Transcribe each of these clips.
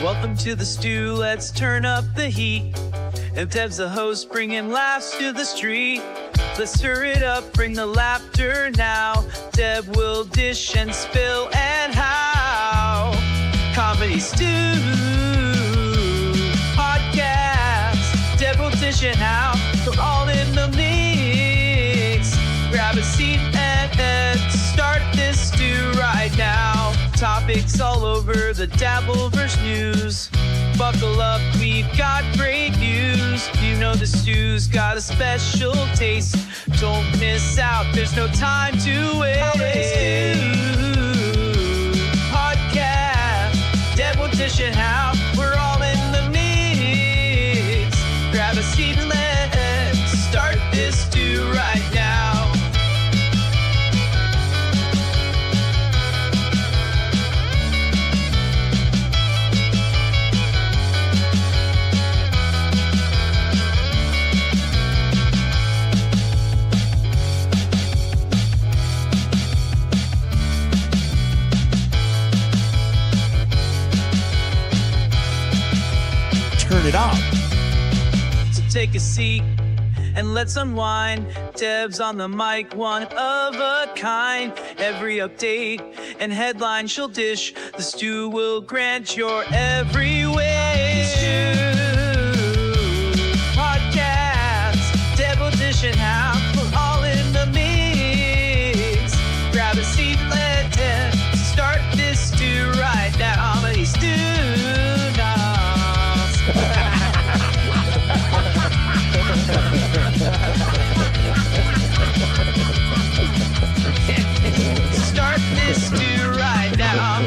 Welcome to the stew, let's turn up the heat. If Deb's the host, bringing laughs to the street. Let's stir it up, bring the laughter now. Deb will dish and spill and how. Comedy stew, podcast. Deb will dish and how. We're all in the mix. Grab a seat and start this stew right now. Topics all over the DebLVP news. Buckle up, we've got great news. You know the stew's got a special taste. Don't miss out, there's no time to waste. Podcast, Deb will dish it how. We're all in the mix. Grab a seat and let's start this stew right now. Turn it up. So take a seat and let's unwind. Deb's on the mic, one of a kind. Every update and headline she'll dish. The stew will grant your every wish. Podcast, Deb will dish it how. We're all in the mix. Grab a seat, let's start this stew right now. Comedy stew. Start this stew right now.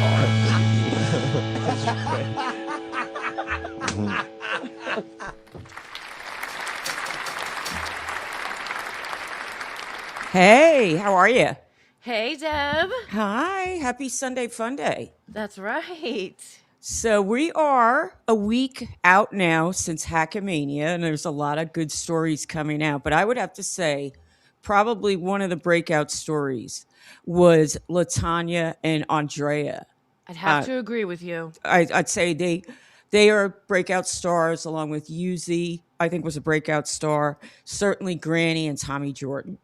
Hey, how are you? Hey, Deb. Hi, happy Sunday Fun Day. That's right. So we are a week out now since Hackamania, and there's a lot of good stories coming out. But I would have to say, probably one of the breakout stories was Latanya and Andrea. I'd have to agree with you. I'd say they are breakout stars, along with Yuzi, I think was a breakout star. Certainly Granny and Tommy Jordan.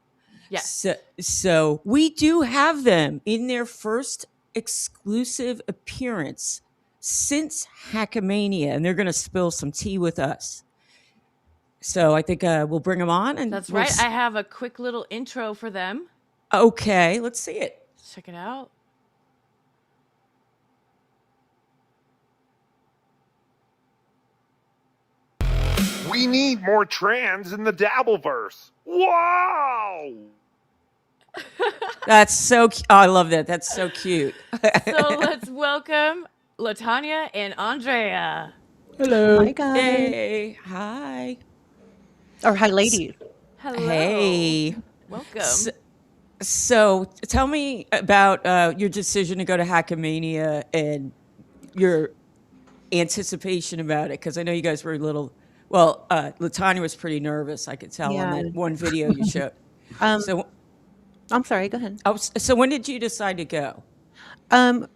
Yes. So we do have them in their first exclusive appearance since Hackamania, and they're going to spill some tea with us. So I think we'll bring them on. And That's right. I have a quick little intro for them. Okay, let's see it. Check it out. We need more trans in the DebLVPs. Wow! That's so I love that. That's so cute. So let's welcome Latanya and Andrea. Hello. Hi, guys. Hey, hi. Or hi, ladies. Hello. Hey. Welcome. So tell me about your decision to go to Hackamania and your anticipation about it, because I know you guys were a little. Well, Latanya was pretty nervous. I could tell on that one video you showed. So I'm sorry. Go ahead. so when did you decide to go?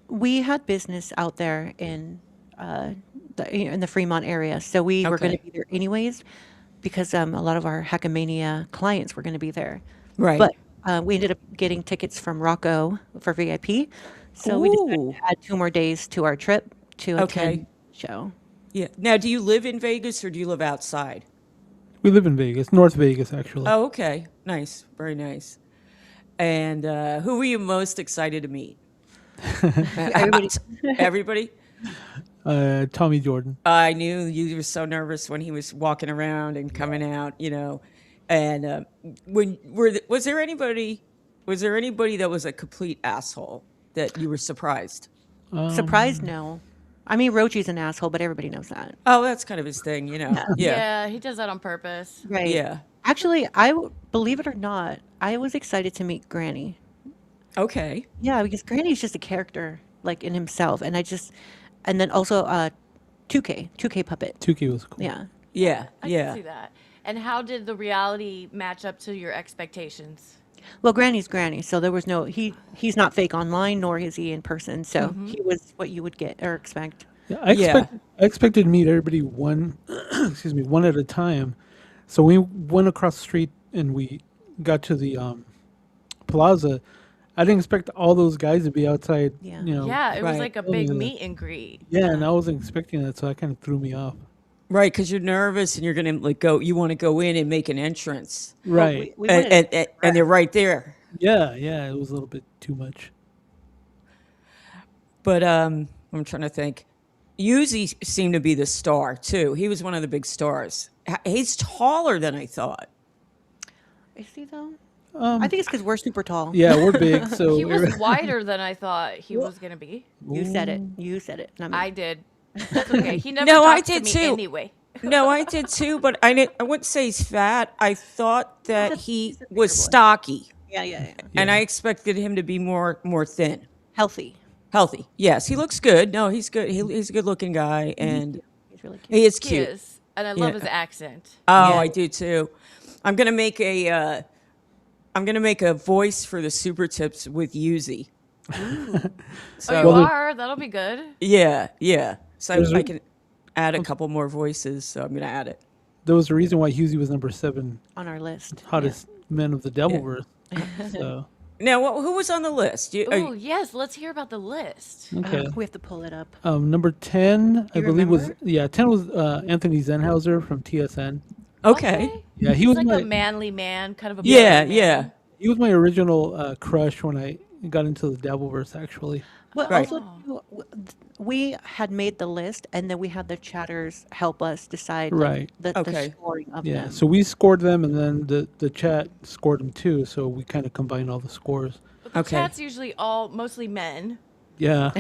We had business out there in the Fremont area, so we were going to be there anyways because a lot of our Hackamania clients were going to be there. Right. But we ended up getting tickets from Rocco for VIP, so we decided to add 2 more days to our trip to attend the show. Yeah. Now, do you live in Vegas or do you live outside? We live in Vegas, North Vegas, actually. Oh, okay. Nice. Very nice. And who were you most excited to meet? Everybody? Tommy Jordan. I knew you were so nervous when he was walking around and coming out, you know. And was there anybody that was a complete asshole that you were surprised? Surprised? No. I mean, Rochi's an asshole, but everybody knows that. Oh, that's kind of his thing, you know. Yeah, he does that on purpose. Right. Yeah. Actually, believe it or not, I was excited to meet Granny. Okay. Yeah, because Granny's just a character, like, in himself. And then also 2K puppet. 2K was cool. Yeah. Yeah. I can see that. And how did the reality match up to your expectations? Well, Granny's Granny, so there was no he's not fake online, nor is he in person. So he was what you would get or expect. Yeah, I expected to meet everybody one, excuse me, one at a time. So we went across the street and we got to the plaza. I didn't expect all those guys to be outside. Yeah. You know. Yeah, it was Right. like a big meet and greet. Yeah, and I wasn't expecting that, so that kind of threw me off. Right, because you're nervous and you're gonna like go. You want to go in and make an entrance, Right. We and, wanted- and they're right there. Yeah, it was a little bit too much. But I'm trying to think. Yuzi seemed to be the star too. He was one of the big stars. He's taller than I thought. Is he though? I think it's because we're super tall. Yeah, we're big, so He was wider than I thought he was gonna be. You said it. You said it. Not me. I did. That's okay. He never No, I talked to did me too. anyway. No, I did too, but I wouldn't say he's fat. I thought that he he's a bigger was boy. stocky, Yeah. and I expected him to be more thin, Healthy. healthy. Yes, he looks good. No, he's good. He's a good-looking guy, and He's really cute. he is He cute. is, and I love Yeah. his accent. Oh, Yeah. I do too. I'm gonna make a voice for the super tips with Yuzi. Oh, you are? That'll be good. Yeah. So There's I a- can add a couple more voices. So I'm gonna add it. there was a reason why Husey was number 7 On our list. hottest men of the Devilverse. So Now, who was on the list? Oh, yes. Let's hear about the list. okay. We have to pull it up. Number 10, I you believe was remember? 10 was Anthony Zenhauser from TSN. okay. Yeah, he He's was like my a manly man, kind of a Yeah, manly yeah. man. he was my original crush when I got into the Devilverse. Actually, Well, Right. also, too, we had made the list, and then we had the chatters help us decide like, Right. the Okay. scoring of yeah. them. So we scored them, and then the chat scored them too. So we kind of combined all the scores. But the Okay. chat's usually mostly men. Yeah,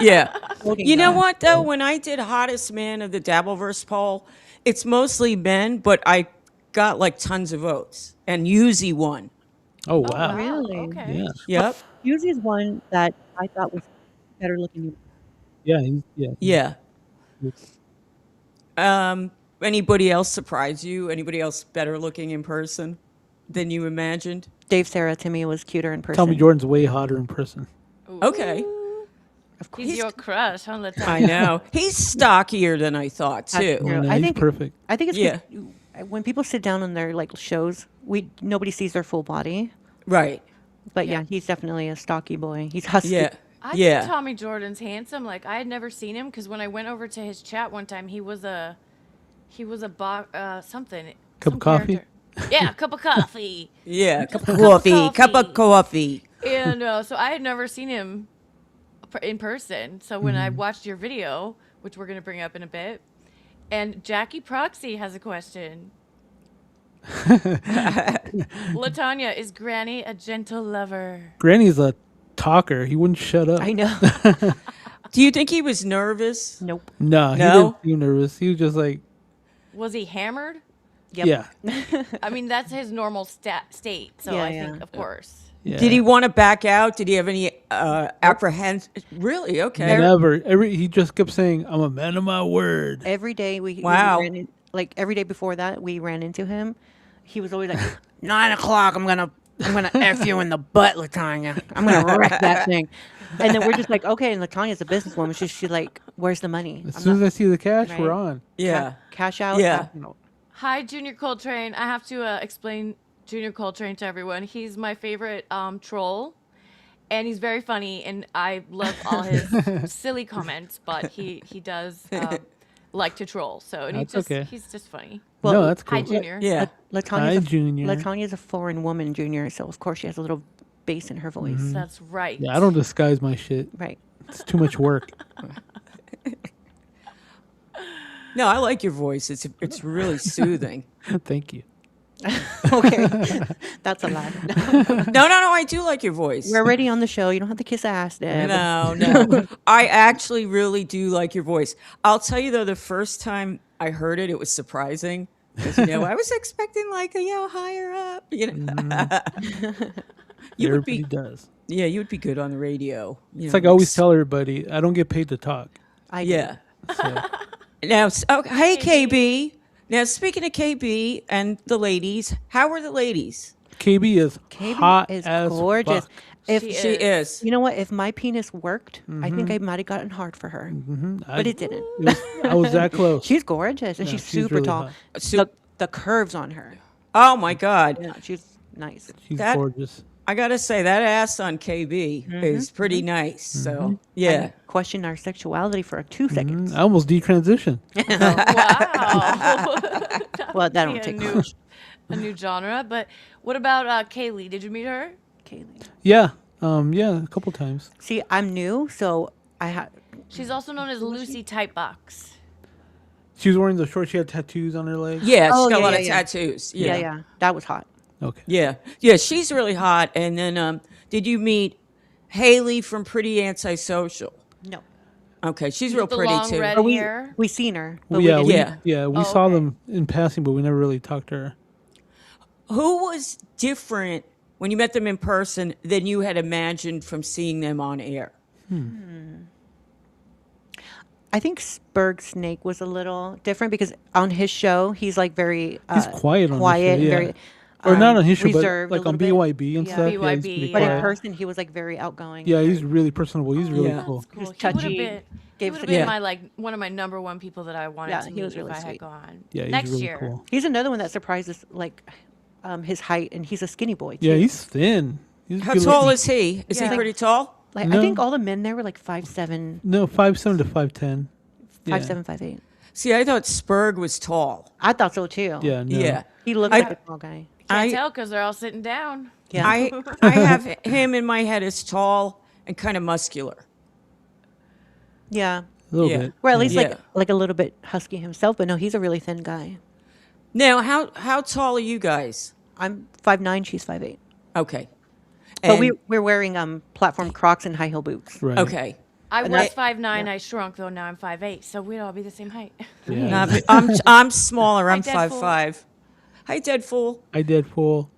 Yeah. Voting You know them. what though? When I did hottest man of the Dabbleverse poll, it's mostly men, but I got like tons of votes, and Yuzi won. Oh wow. Really? Okay. Yeah. Yep. Yuzi is one that I thought was better looking. Yeah. Yeah. Anybody else surprise you? Anybody else better looking in person than you imagined? Dave Sarah to me was cuter in person. Tommy Jordan's way hotter in person. Okay. Of course. He's your crush, huh, Latanya? I know. He's stockier than I thought too. true. No, I he's think- perfect. I think it's Yeah. when people sit down on their like shows, nobody sees their full body. Right. But yeah, he's definitely a stocky boy. He's husky. Yeah. I Yeah. think Tommy Jordan's handsome. Like I had never seen him because when I went over to his chat one time, he was a something. Cup some of coffee? character. Yeah, cup of coffee. Yeah. Cup of of coffee. Cup of coffee. coffee. And so I had never seen him in person. So when I watched your video, which we're going to bring up in a bit, and Jackie Proxy has a question. Latanya, is Granny a gentle lover? Granny's a talker. He wouldn't shut up. I know. Do you think he was nervous? Nope. No, he No? didn't seem nervous. He was just like, Was he hammered? Yep. yeah. I mean, that's his normal state. So Yeah, I yeah. think, of course. Yeah. Did he want to back out? Did he have any apprehension? Really? Okay. Never. He just kept saying, "I'm a man of my word." Every day Wow. like every day before that we ran into him. He was always like 9 o'clock. I'm gonna f you in the butt, Latanya. I'm gonna wreck that thing. And then we're just like, okay. And Latanya's a businesswoman. She's like, where's the money? As soon as I see the cash, we're Right. on. Yeah. Cash out. Yeah. Hi, Junior Coltrane. I have to explain Junior Coltrane to everyone. He's my favorite troll, and he's very funny, and I love all his silly comments. But he does like to troll, so and That's okay. he's just funny. Well, No, that's Hi, cool. Junior. Yeah. Latanya's Hi, Junior. Latanya's a foreign woman, Junior. So of course she has a little bass in her voice. That's right. Yeah, I don't disguise my shit. Right. It's too much work. No, I like your voice. It's really soothing. Thank you. Okay. That's a lie. No, I do like your voice. We're already on the show. You don't have to kiss ass, Deb. No. I actually really do like your voice. I'll tell you though, the first time I heard it, it was surprising because I was expecting like higher up. You would Everybody be, does. yeah, you would be good on the radio. It's like I always tell everybody, I don't get paid to talk. I do. Yeah. So Now, hey KB. Now speaking of KB and the ladies, how are the ladies? KB is KB hot is as gorgeous. fuck. If She is. you know what, if my penis worked, I think I might have gotten hard for her, but it didn't. I was that close. She's gorgeous, and No, she's she's super really tall. hot. The curves on her, Oh my God. yeah, she's nice. She's That- gorgeous. I gotta say that ass on KB is pretty nice. So yeah. Question our sexuality for 2 seconds. I almost detransitioned. Wow. Well, that Be don't a take new, much. a new genre. But what about Kaylee? Did you meet her? Kaylee. Yeah. Yeah, a couple times. See, I'm new, so I had. She's also known as Lucy Tightbox. She was wearing the shorts. She had tattoos on her legs. Yeah, she's Oh, got a yeah, lot yeah, of yeah. tattoos. Yeah, yeah, that was hot. Okay. Yeah. Yeah, she's really hot. And then did you meet Haley from Pretty Antisocial? No, Okay, she's real the pretty long too. red but hair. we seen her. But Well, yeah, we didn't. Yeah. we Oh, saw okay. them in passing, but we never really talked to her. Who was different when you met them in person than you had imagined from seeing them on air? I think Spurg Snake was a little different because on his show he's like very He's quiet on the show, and yeah. very Or not on his show, but reserved a like on little bit. BYB and Yeah. stuff. Yeah, he's BYB, pretty But in quiet. person he was like very outgoing. Yeah, he's really personable. He's really Yeah. cool. He was Cool. He would have touchy. been, Gave he us would a- have Yeah. been my one of my number one people that I wanted Yeah, to he meet was if really I had sweet. gone. Yeah, he's Next really year. cool. He's another one that surprised us, like his height, and he's a skinny boy too. Yeah, he's thin. He's How good tall looking. is he? Is he Yeah. pretty tall? like No. I think all the men there were like 5'7", No, 5'7" to 5'10". 5'7", 5'8". See, I thought Spurg was tall. I thought so too. Yeah, no. Yeah. he looked I- like a tall guy. Can't I- tell because they're all sitting down. Yeah, I have him in my head as tall and kind of muscular. yeah. A little Yeah. bit. Or at least Yeah. like a little bit husky himself, but no, he's a really thin guy. Now, how tall are you guys? I'm 5'9", she's 5'8". Okay. But And- we're wearing platform Crocs and high heel boots. Right. okay. I And was that- 5'9". I shrunk though. Now I'm 5'8". So we'd all be the same height. Yeah. Nah, I'm smaller. I'm Hi, Deadpool. 5'5". Hi, Deadpool. I did full.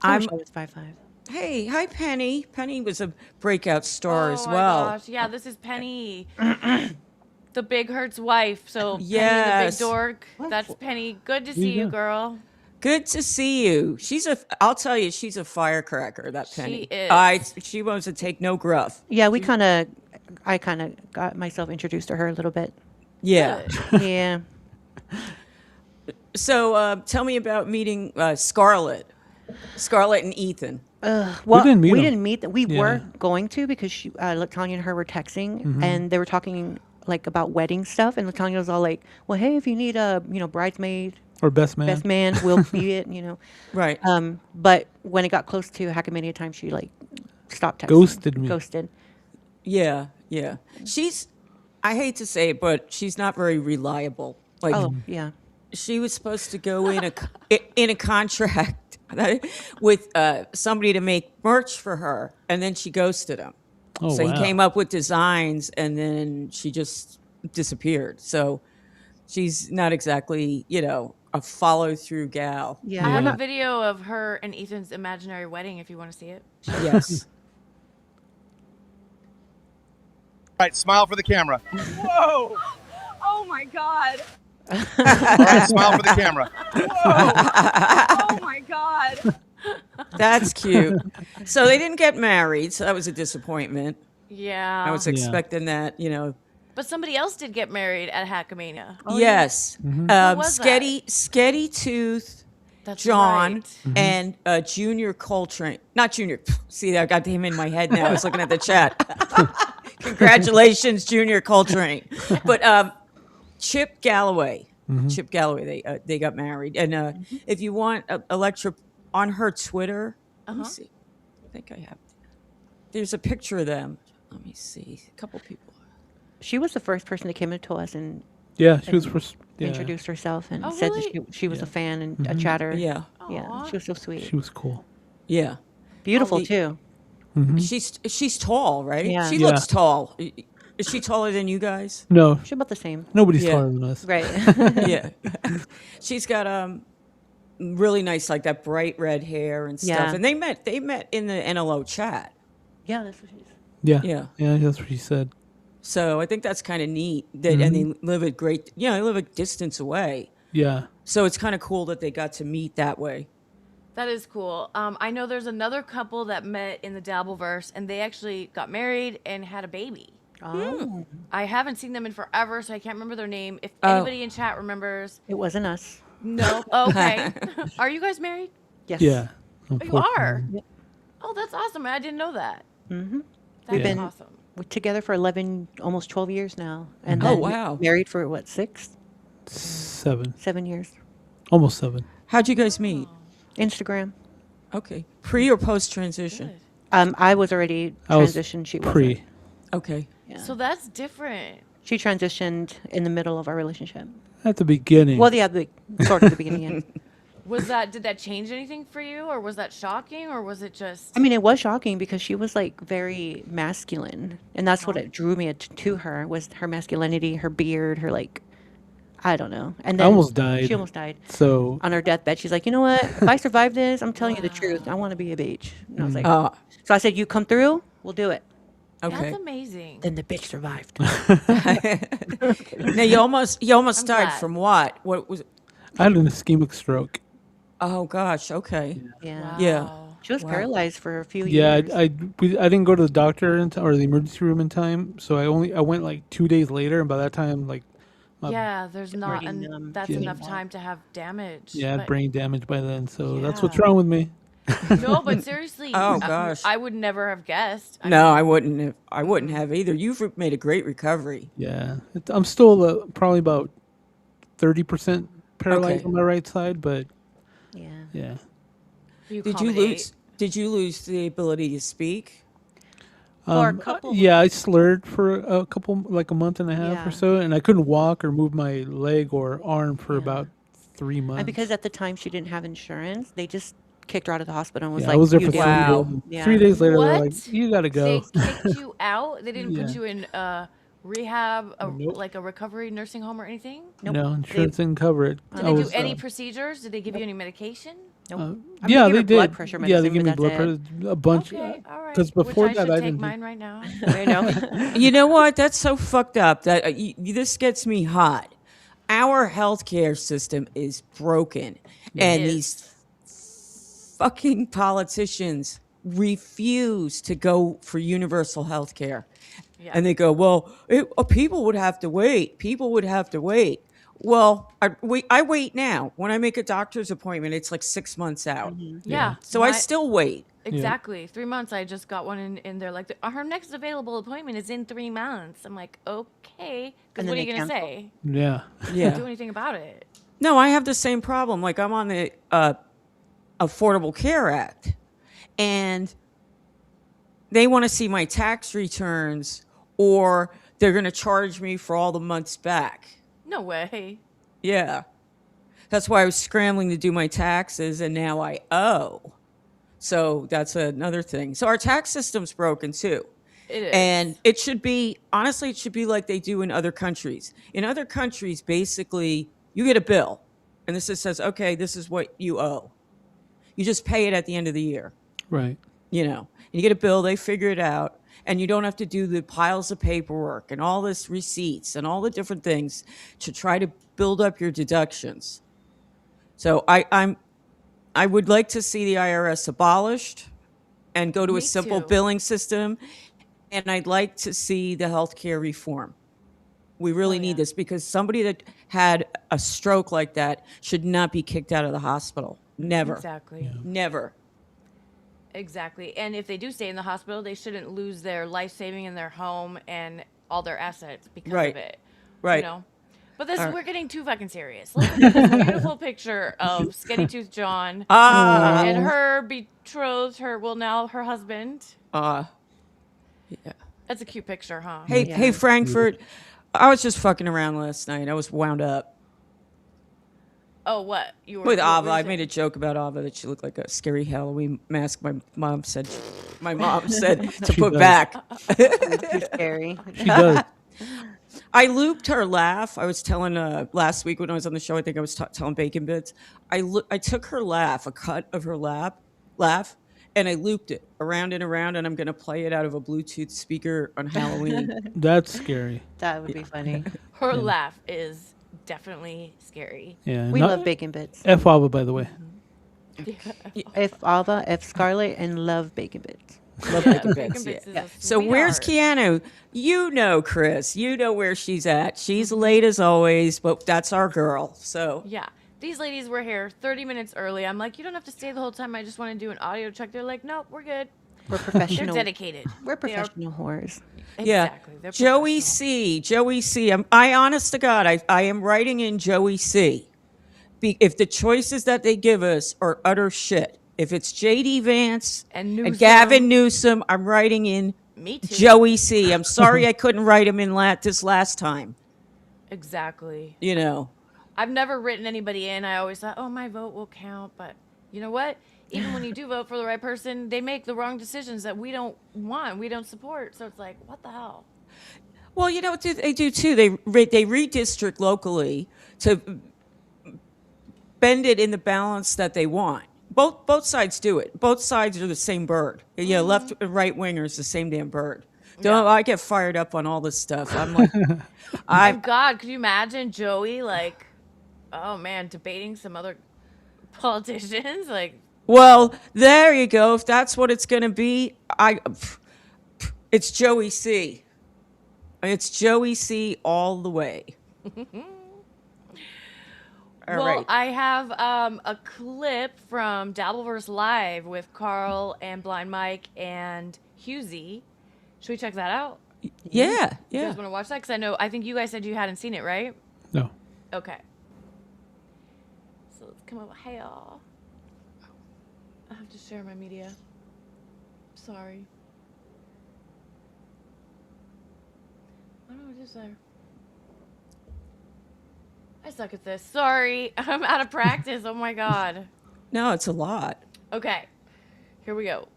I wish I was 5'5". Hey, hi, Penny. Penny was a breakout star as Oh my well. gosh. Yeah, this is Penny. The Big Hurt's wife. So Penny the Yes. Big Dork. That's Penny. Good to see you, Yeah. girl. Good to see you. I'll tell you, she's a firecracker, that Penny. She is. She wants to take no gruff. Yeah, I kind of got myself introduced to her a little bit. Yeah. Good. Yeah. So tell me about meeting Scarlett and Ethan. Well, didn't meet we him. didn't meet them. We Yeah. were going to because Latanya and her were texting and they were talking like about wedding stuff. And Latanya was all like, "Well, hey, if you need a bridesmaid, Or best man. best man, we'll be it." Right. But when it got close to Hackamania time, she like stopped texting. Ghosted me. Ghosted. Yeah. I hate to say it, but she's not very reliable. Like, Oh yeah. she was supposed to go in a contract with somebody to make merch for her, and then she ghosted him. Oh, So wow. he came up with designs, and then she just disappeared. So she's not exactly, a follow-through gal. Yeah. I we're have a not- video of her and Ethan's imaginary wedding if you want to see it. Yes. All right, smile for the camera. Oh my god. All right, smile for the camera. Oh my god. That's cute. So they didn't get married, so that was a disappointment. Yeah. I was expecting that, But somebody else did get married at Hackamania. Yes. was that? Sketty Tooth, That's John, right. and Junior Coltrane. Not Junior. See, I got him in my head now. I was looking at the chat. Congratulations, Junior Coltrane. But Chip Galloway. Chip Galloway, they got married. And if you want Electra on her Twitter, let me see. I think I have. There's a picture of them. Let me see. A couple people. She was the first person that came into us and Yeah, she was first. Yeah, introduced herself and Oh, said really? that she was a fan and a chatter. Yeah. Yeah. Aw. She was so sweet. she was cool. Yeah. Beautiful Oh, too. She's tall, right? Yeah. She Yeah. looks tall. Is she taller than you guys? No, She's about the same. nobody's Yeah. taller than us. Right. Yeah. She's got really nice, like that bright red hair and stuff. Yeah. And they met in the NLO chat. Yeah, that's what she's. Yeah, Yeah. yeah, that's what she said. So I think that's kind of neat that and they live a they live a distance away. Yeah, So it's kind of cool that they got to meet that way. That is cool. I know there's another couple that met in the Dabbleverse, and they actually got married and had a baby. Oh, I haven't seen them in forever, so I can't remember their name. If Oh. anybody in chat remembers, it wasn't us. no. Okay. Are you guys married? Yes. Yeah. Oh, you are. unfortunately. Oh, that's awesome. I didn't know that. Mm-hmm. That's been- awesome. We're together for 11, almost 12 years now. And Oh, then wow. married for what, 6, 7. 7 years. Almost 7. How'd you guys meet? Instagram. Okay. Pre or post transition? Good. I was already I was transitioned. She Pre. wasn't. Okay. Yeah. So that's different. She transitioned in the middle of our relationship. At the beginning. Well, yeah, sort of the beginning. Did that change anything for you, or was that shocking, or was it just? I mean, it was shocking because she was like very masculine, and that's what it drew me to her was her masculinity, her beard, her like, I don't know. And I then almost died. She almost died So on her deathbed. She's like, you know what? If I survive this, I'm telling you the truth. I want to be a bitch. And I was like, Oh, so I said, you come through, we'll do it. okay. That's amazing. Then the bitch survived. Now you almost I'm died glad. from what? What was? I had an ischemic stroke. Oh gosh. Okay. Yeah. Yeah. Wow. She was Wow. paralyzed for a few Yeah, years. I didn't go to the doctor or the emergency room in time, so I went like 2 days later, and by that time, like, my, Yeah, there's not, already numb. that's Yeah. enough time to have damage. yeah, I had but- brain damage by then. So that's what's Yeah. wrong with me. No, but seriously. Oh, gosh. I would never have guessed. No, I wouldn't have. I wouldn't have either. You've made a great recovery. Yeah, I'm still probably about 30% paralyzed Okay. on my right side, but Yeah. yeah. Did you lose the ability to speak? For a couple. Yeah, I slurred for a couple, like a month and a half Yeah. or so, and I couldn't walk or move my leg or arm for Yeah. about 3 months. And because at the time she didn't have insurance, they just kicked her out of the hospital and was yeah, like, I was there "You for do it." 3 Wow. days. Yeah. 3 days later, they're What? like, "You gotta go." They kicked you out? They didn't put Yeah. you in rehab, Nope. like a recovery nursing home or anything? Nope. No, insurance didn't cover it. Did I they was, do any procedures? Did they give you any medication? Nope. uh, I mean, yeah, they they gave her blood did. pressure Yeah, they medicine, gave me but blood that's pressure, a bunch. Okay, all right. 'cause before Which I that, should I take didn't do- mine right now. I know. You know what? That's so fucked up. That this gets me hot. Our healthcare system is broken, and It these fucking politicians refuse to go for universal health care. Yeah. And they go, well, people would have to wait. People would have to wait. Well, I wait now. When I make a doctor's appointment, it's like 6 months out. Yeah. So I my- still wait. Exactly. 3 months. I just got one in there. Like, her next available appointment is in 3 months. I'm like, okay. Because And what are then you they going to cancel. say? Yeah. Yeah. Do anything about it. No, I have the same problem. Like I'm on the Affordable Care Act, and they want to see my tax returns, or they're going to charge me for all the months back. No way. Yeah. That's why I was scrambling to do my taxes, and now I owe. So that's another thing. So our tax system's broken too. It is. And it should be, honestly, it should be like they do in other countries. In other countries, basically, you get a bill, and this just says, okay, this is what you owe. You just pay it at the end of the year, Right. you know. And you get a bill, they figure it out, and you don't have to do the piles of paperwork and all this receipts and all the different things to try to build up your deductions. So I would like to see the IRS abolished and go to Me a simple too. billing system. And I'd like to see the healthcare reform. We really need this because somebody that had a stroke like that should not be kicked out of the hospital. Never. Exactly. Never. Exactly. And if they do stay in the hospital, they shouldn't lose their life saving in their home and all their assets because Right. of it. Right. You know? But this, All right. we're getting too fucking serious. Look at this beautiful picture of Skinny Tooth John Ah. and her betrothed, now her husband. Yeah. That's a cute picture, huh? Hey, Frankfurt. I was just fucking around last night. I was wound up Oh, what? You were with what were Ava. you I saying? made a joke about Ava that she looked like a scary Halloween mask. My mom said to She put does. back. Too scary. She does. I looped her laugh. I was telling last week when I was on the show. I think I was telling Bacon Bits. I took her laugh, a cut of her laugh, and I looped it around and around. And I'm going to play it out of a Bluetooth speaker on Halloween. That's scary. That would be funny. Her laugh is definitely scary. Yeah. We love bacon bits. F Ava, by the way. F Ava, F Scarlet, and love Bacon Bits. Love Yeah, Bacon Bacon Bits, Bits is yeah. a So where's sweetheart. Keanu? You know, Chris. You know where she's at. She's late as always, but that's our girl. So Yeah. These ladies were here 30 minutes early. I'm like, you don't have to stay the whole time. I just want to do an audio check. They're like, nope, we're good. We're They're professional. dedicated. We're They are- professional whores. yeah, Exactly. They're Joey professional. Joey C. I honest to God, I am writing in Joey C. If the choices that they give us are utter shit, if it's JD Vance And and Newsom. Gavin Newsom, I'm writing in Me too. Joey C. I'm sorry I couldn't write him in this last time. Exactly. You know. I've never written anybody in. I always thought, oh, my vote will count. But you know what? Even when you do vote for the right person, they make the wrong decisions that we don't want, we don't support. So it's like, what the hell? Well, you know what they do too. They redistrict locally to bend it in the balance that they want. Both sides do it. Both sides are the same bird. Yeah, left and right wingers the same damn bird. Don't I get fired up on all this stuff? I'm like, Oh, God, could you imagine Joey, like, oh, man, debating some other politicians? Like, well, there you go. If that's what it's going to be, it's Joey C. It's Joey C. all the way. All well, right. I have a clip from DebLVP Live with Carl and Blind Mike and Husey. Should we check that out? Yeah, You yeah. guys want to watch that? Because I think you guys said you hadn't seen it, right? No. Okay. So let's come over here. I have to share my media. Sorry. I don't know what is there. I suck at this. Sorry. I'm out of practice. Oh my God. No, it's a lot. Okay. Here we go.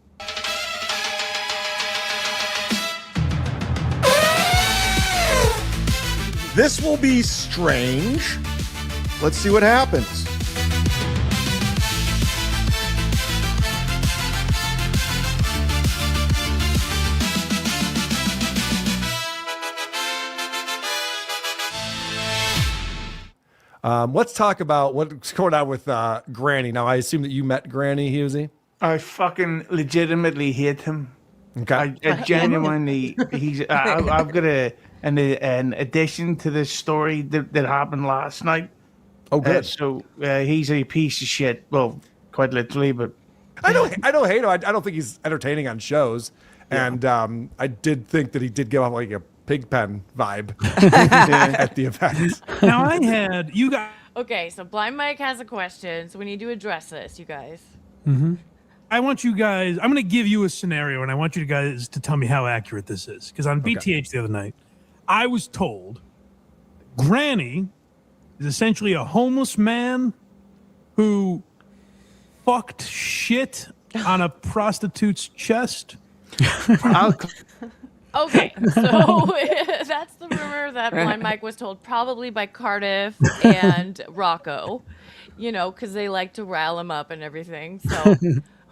This will be strange. Let's see what happens. Let's talk about what's going on with Granny. Now, I assume that you met Granny, Husey. I fucking legitimately hate him. Okay. I genuinely, I've got an addition to this story that happened last night. Oh, good. So he's a piece of shit. Well, quite literally, but I don't hate him. I don't think he's entertaining on shows. And I did think that he did give off like a Pigpen vibe at the event. Now I had you guys. Okay, so Blind Mike has a question, so we need to address this, you guys. I want you guys. I'm going to give you a scenario, and I want you guys to tell me how accurate this is. Because on BTH the other night, I was told Granny is essentially a homeless man who fucked shit on a prostitute's chest. Okay, so that's the rumor that Blind Mike was told, probably by Cardiff and Rocco, you know, because they like to rile him up and everything. So,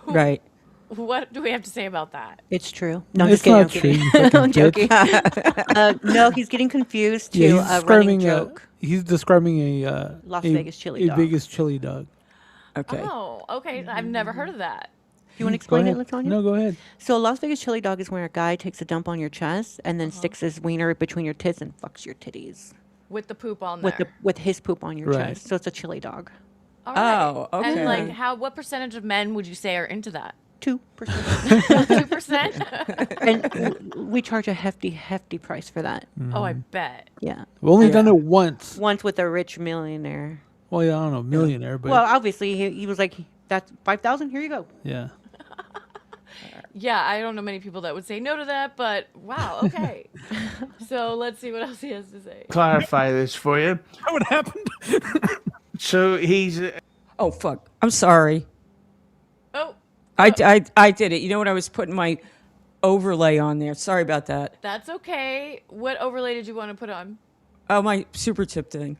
Right. what do we have to say about that? It's true. No, I'm It's just kidding. not I'm true, you kidding. fucking I'm joking. No, he's getting confused to Yeah, a running joke. he's describing a Las Vegas chili dog. Vegas chili dog. Okay. Oh, okay. I've never heard of that. Do you want to Go explain ahead. it, Latanya? No, go ahead. So a Las Vegas chili dog is where a guy takes a dump on your chest and then sticks his wiener between your tits and fucks your titties With the poop on there. with his poop on your Right. chest. So it's a chili dog. All right. Oh, okay. And like, what percentage of men would you say are into that? 2%. 2%? And we charge a hefty price for that. Oh, I bet. Yeah. We've only done it once. Once with a rich millionaire. Well, yeah, I don't know, millionaire, but Well, obviously he was like, that's 5,000. Here you go. yeah. Yeah, I don't know many people that would say no to that, but wow, okay. So let's see what else he has to say. clarify this for you. How it happened? So he's Oh, fuck. I'm sorry. Oh, I did it. You know what? I was putting my overlay on there. Sorry about that. that's okay. What overlay did you want to put on? Oh, my super tip thing.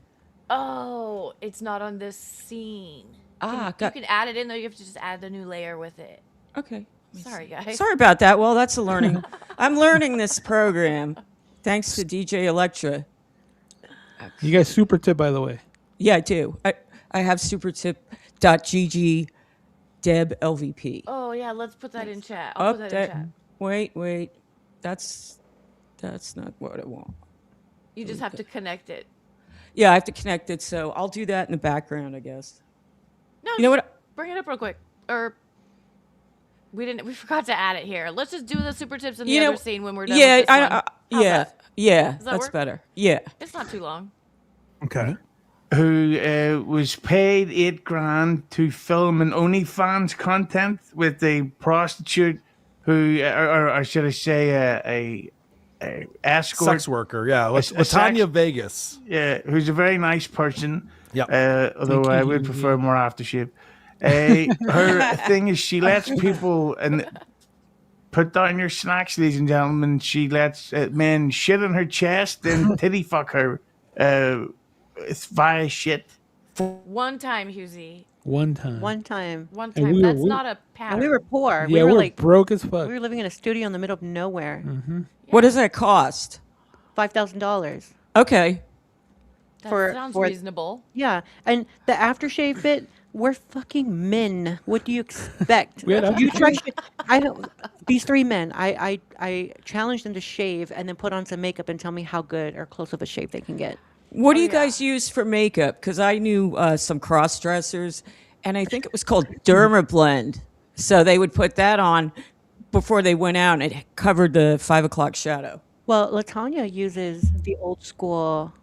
Oh, it's not on this scene. You Got can add it in, though. You have to just add the new layer with it. okay. Sorry, guys. Sorry about that. Well, that's a learning. I'm learning this program thanks to DJ Electra. You guys super tip, by the way. Yeah, I do. I have supertip.gg DebLVP. Oh yeah, let's put that in chat. I'll put that in chat. Wait. That's not what I want. You just have to connect it. Yeah, I have to connect it, so I'll do that in the background, I guess. No, You know what? Bring it up real quick. Or we forgot to add it here. Let's just do the super tips in the You know, other scene when we're done yeah, with this one. How's that? Does that that's work? better. Yeah. It's not too long. Okay. Who was paid $8,000 to film an OnlyFans content with a prostitute who, or should I say, a escort, Sex worker, yeah. A Latanya sex- Vegas. yeah, who's a very nice person. Yep. Although I would prefer more aftershave. Her thing is she lets people and put down your snacks, ladies and gentlemen. She lets men shit on her chest and titty fuck her via shit. One time, Husey. One time. One time. One And time. we were- That's we- not a pattern. And we were poor. Yeah, we were we're like broke as fuck. we were living in a studio in the middle of nowhere. What does that cost? $5,000. Okay. That sounds reasonable. Yeah, and the aftershave bit, we're fucking men. What do you expect? We had You try. I don't. These three men, I challenged them to shave and then put on some makeup and tell me how good or close of a shave they can get. What do you guys use for makeup? Because I knew some cross dressers, and I think it was called Dermablend. So they would put that on before they went out, and it covered the 5 o'clock shadow. Well, Latanya uses the old school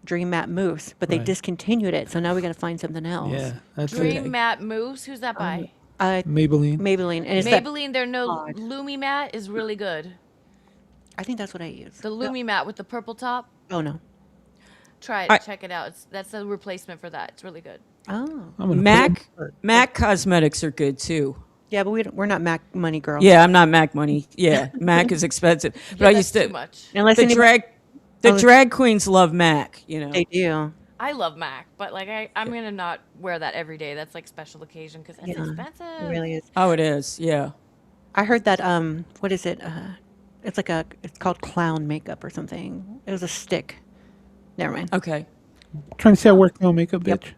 Dream Matte Mousse, but they Right. discontinued it. So now we got to find something else. Yeah, that's Dream it. Matte Mousse. Who's that by? Maybelline. Maybelline. And it's that- Maybelline. Their no God. Lumi Matte is really good. I think that's what I use. The Lumi Matte with the purple top. Oh no. Try it. Check it out. That's a replacement for that. It's really good. Oh. I'm gonna Mac Cosmetics are good too. Yeah, but we're not Mac money girls. Yeah, I'm not Mac money. Yeah, Mac is expensive. But I used to. Too much. Unless The anybody- drag queens love Mac. You know. They do. I love Mac, but like I'm gonna not wear that every day. That's like special occasion because it's Yeah, expensive. It really is. Oh, it is. Yeah. I heard that what is it? It's called clown makeup or something. It was a stick. Never mind. Okay. Trying to say I work no makeup, bitch.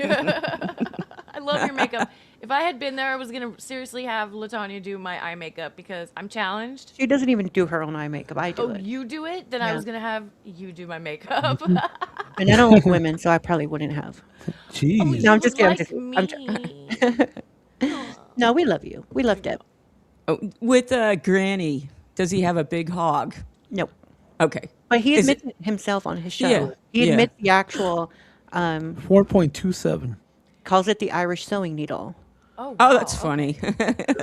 I love your makeup. If I had been there, I was gonna seriously have Latanya do my eye makeup because I'm challenged. She doesn't even do her own eye makeup. I do Oh, it. you do it? Then I Yeah. was gonna have you do my makeup. And I don't like women, so I probably wouldn't have. Jeez. No, I'm just kidding. Like No, we love you. We love Deb. Oh, with Granny, does he have a big hog? Nope. Okay. But he Is admits it himself on his show. Yeah, He yeah. admits the actual 4.27. calls it the Irish sewing needle. Oh, Oh, that's wow. funny.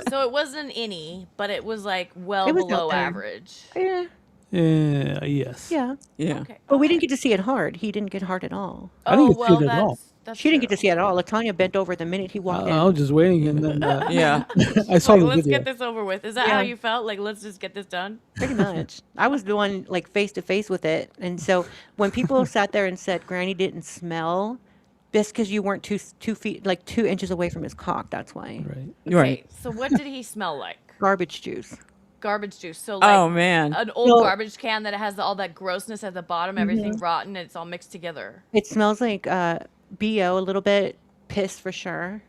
So it wasn't any, but it was like well It was below out there. average. Yeah. Yes. Yeah. Yeah. Okay. But we didn't get to see it hard. He didn't get hard at all. I didn't Oh, get to see well, it at all. that's She didn't get true. to see it at all. Latanya bent over the minute he walked I in. was just waiting, and then Yeah. I saw Like, the let's video. get this over with. Is that how you felt? Like, let's just get this done? Pretty much. I was the one like face to face with it. And so when people sat there and said Granny didn't smell, just because you weren't 2 feet, like 2 inches away from his cock, that's why. Right. Right. Okay, so what did he smell like? Garbage juice. Garbage juice. So like Oh man. an old No. garbage can that has all that grossness at the bottom, everything rotten, and it's all mixed together. It smells like BO a little bit, piss for sure,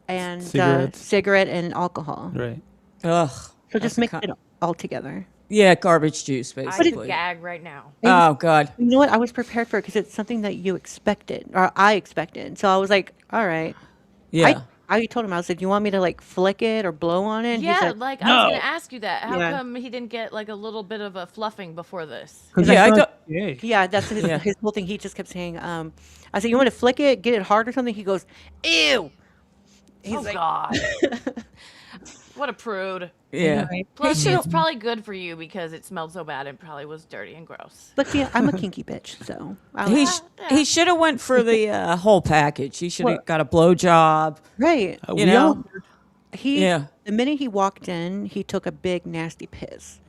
and Cigarettes. cigarette and alcohol. Right. Ugh. So just That's mix a it all together. Yeah, garbage juice, I basically. could gag right now. Oh God. You know what? I was prepared for it because it's something that you expected, or I expected. So I was like, all right. Yeah. I told him, I was like, you want me to like flick it or blow on it? And Yeah, he's like, like I was gonna ask you that. How Yeah. come he didn't get like a little bit of a fluffing before this? Yeah, I don't. Yay. yeah, that's his, Yeah. his whole thing. He just kept saying, I said, you want to flick it, get it hard or something? He goes, ew. He's Oh like, God. What a prude. Yeah. Plus, it's probably good for you because it smelled so bad and probably was dirty and gross. but see, I'm a kinky bitch, so I He was, he should have went for the whole package. He should have got a blowjob. right. You We know. all- He, Yeah. the minute he walked in, he took a big nasty piss.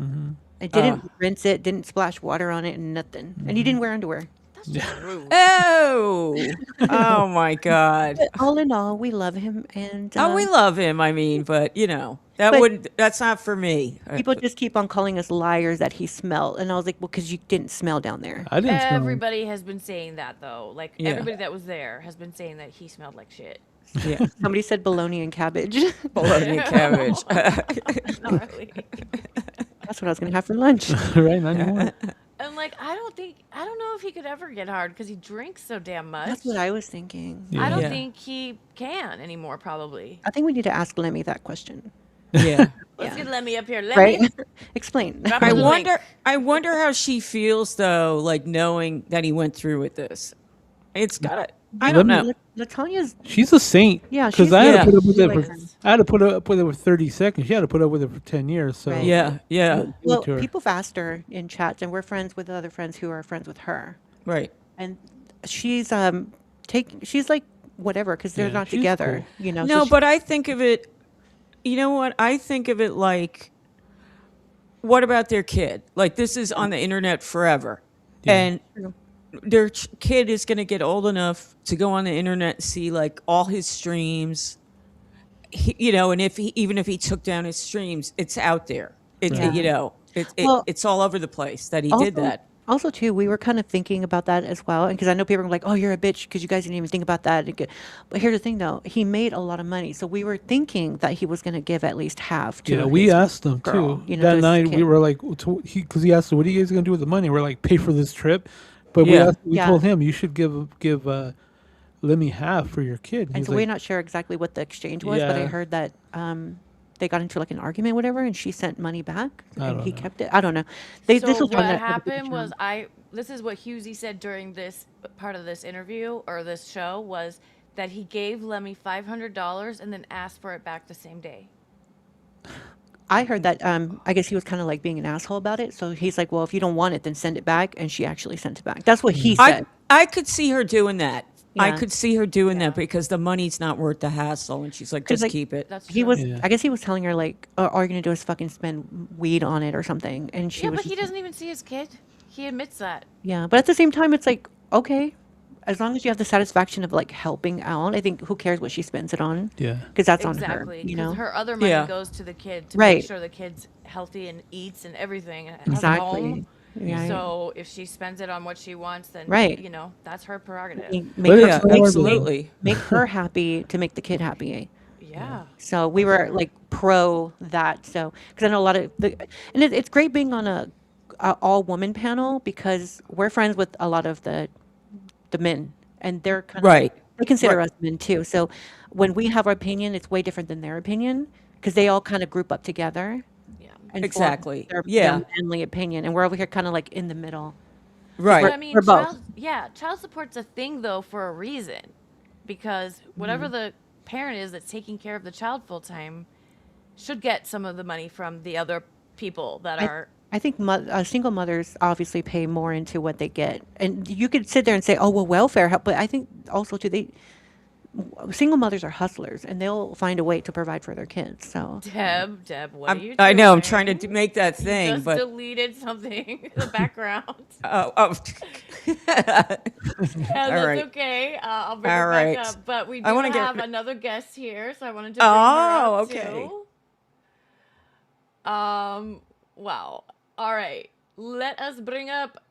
I didn't rinse it, didn't splash water on it, and nothing. And he didn't wear underwear. Oh. Oh my God. But all in all, we love him, and Oh, we love him. I mean, but you know, that But- wouldn't. That's not for me. people just keep on calling us liars that he smelled. And I was like, well, because you didn't smell down there. I didn't smell. Everybody has been saying that though. Like Yeah. everybody that was there has been saying that he smelled like shit. Yeah. Somebody said bologna and cabbage. Bologna and cabbage. Not really. That's what I was gonna have for lunch. Right, not anymore. And like, I don't know if he could ever get hard because he drinks so damn much. That's what I was thinking. I don't Yeah. think he can anymore. Probably. I think we need to ask Lemmy that question. Yeah. Let's get Lemmy up here. Right? Lemmy, Explain. drop I us a link. wonder how she feels though, like knowing that he went through with this. It's gotta. I don't know. Latanya's. She's a saint. Yeah, because she's- I had Yeah. to put up with She it likes for. him. I had to put up with it for 30 seconds. She had to put up with it for 10 years. So Right. Yeah. Yeah. Well, to her. people asked her in chats, and we're friends with other friends who are friends with her, Right. and she's she's like whatever because they're Yeah, not she's together. You know. No, so she- but I think of it. You know what? I think of it like, what about their kid? Like this is on the internet forever, and their kid is going to get old enough to go on the internet and see like all his streams. And even if he took down his streams, it's out there. It's all over the place that he did that. Also, too, we were kind of thinking about that as well, because I know people are like, "Oh, you're a bitch," because you guys didn't even think about that. But here's the thing, though: he made a lot of money, so we were thinking that he was going to give at least half to. Yeah, we his asked them girl, too. to That his night we kid. were like, because he asked, "What are you guys gonna do with the money?" We're like, "Pay for this trip," but Yeah. we Yeah. told him you should give Lemmy half for your kid. And He's so like, we're not sure exactly what the exchange was, but I Yeah. heard that they got into like an argument, whatever, and she sent money back, I and don't he know. kept it. I don't know. This was what on the- happened was this is what Husey said during this part of this interview or this show was that he gave Lemmy $500 and then asked for it back the same day. I heard that. I guess he was kind of like being an asshole about it. So he's like, "Well, if you don't want it, then send it back." And she actually sent it back. That's what he said. I could see her doing that. I Yeah. could see her doing that because the money's not worth the hassle, and she's like, 'Cause, just like, keep it. That's He true. was. Yeah. I guess he was telling her like, "All you're gonna do is fucking spend weed on it or something." And she Yeah, was. but he doesn't even see his kid. He admits that. Yeah, but at the same time, it's like okay, as long as you have the satisfaction of like helping out. I think who cares what she spends it on? Yeah. Because that's Exactly. on her. You 'cause know. her other money Yeah. goes to the kid to Right. make sure the kid's healthy and eats and everything. And has a Exactly. home. Yeah. So if she spends it on what she wants, then Right. that's her prerogative. Make But her, it's make- more Absolutely. make her happy to make the kid happy. Yeah. So we were like pro that. So because I know a lot of and it's great being on a all woman panel because we're friends with a lot of the men and they're kind Right. of they consider Right. us men too. So when we have our opinion, it's way different than their opinion because they all kind of group up together. Yeah. And form Exactly. Their Yeah. manly opinion, and we're over here kind of like in the middle. Right. But I mean, we're both. child support's a thing though for a reason, because whatever Mm-hmm. the parent is that's taking care of the child full time should get some of the money from the other people that are. I think single mothers obviously pay more into what they get, and you could sit there and say, "Oh, well, welfare help," but I think also too single mothers are hustlers, and they'll find a way to provide for their kids. So Deb, what are you doing? I know. I'm trying to make that You thing, just but deleted something in the background. oh. Yeah, that's right. okay. I'll bring All her right. back up. But we do I wanna get- have another guest here, so I wanted to bring her up okay. too. Wow. All right. Let us bring up.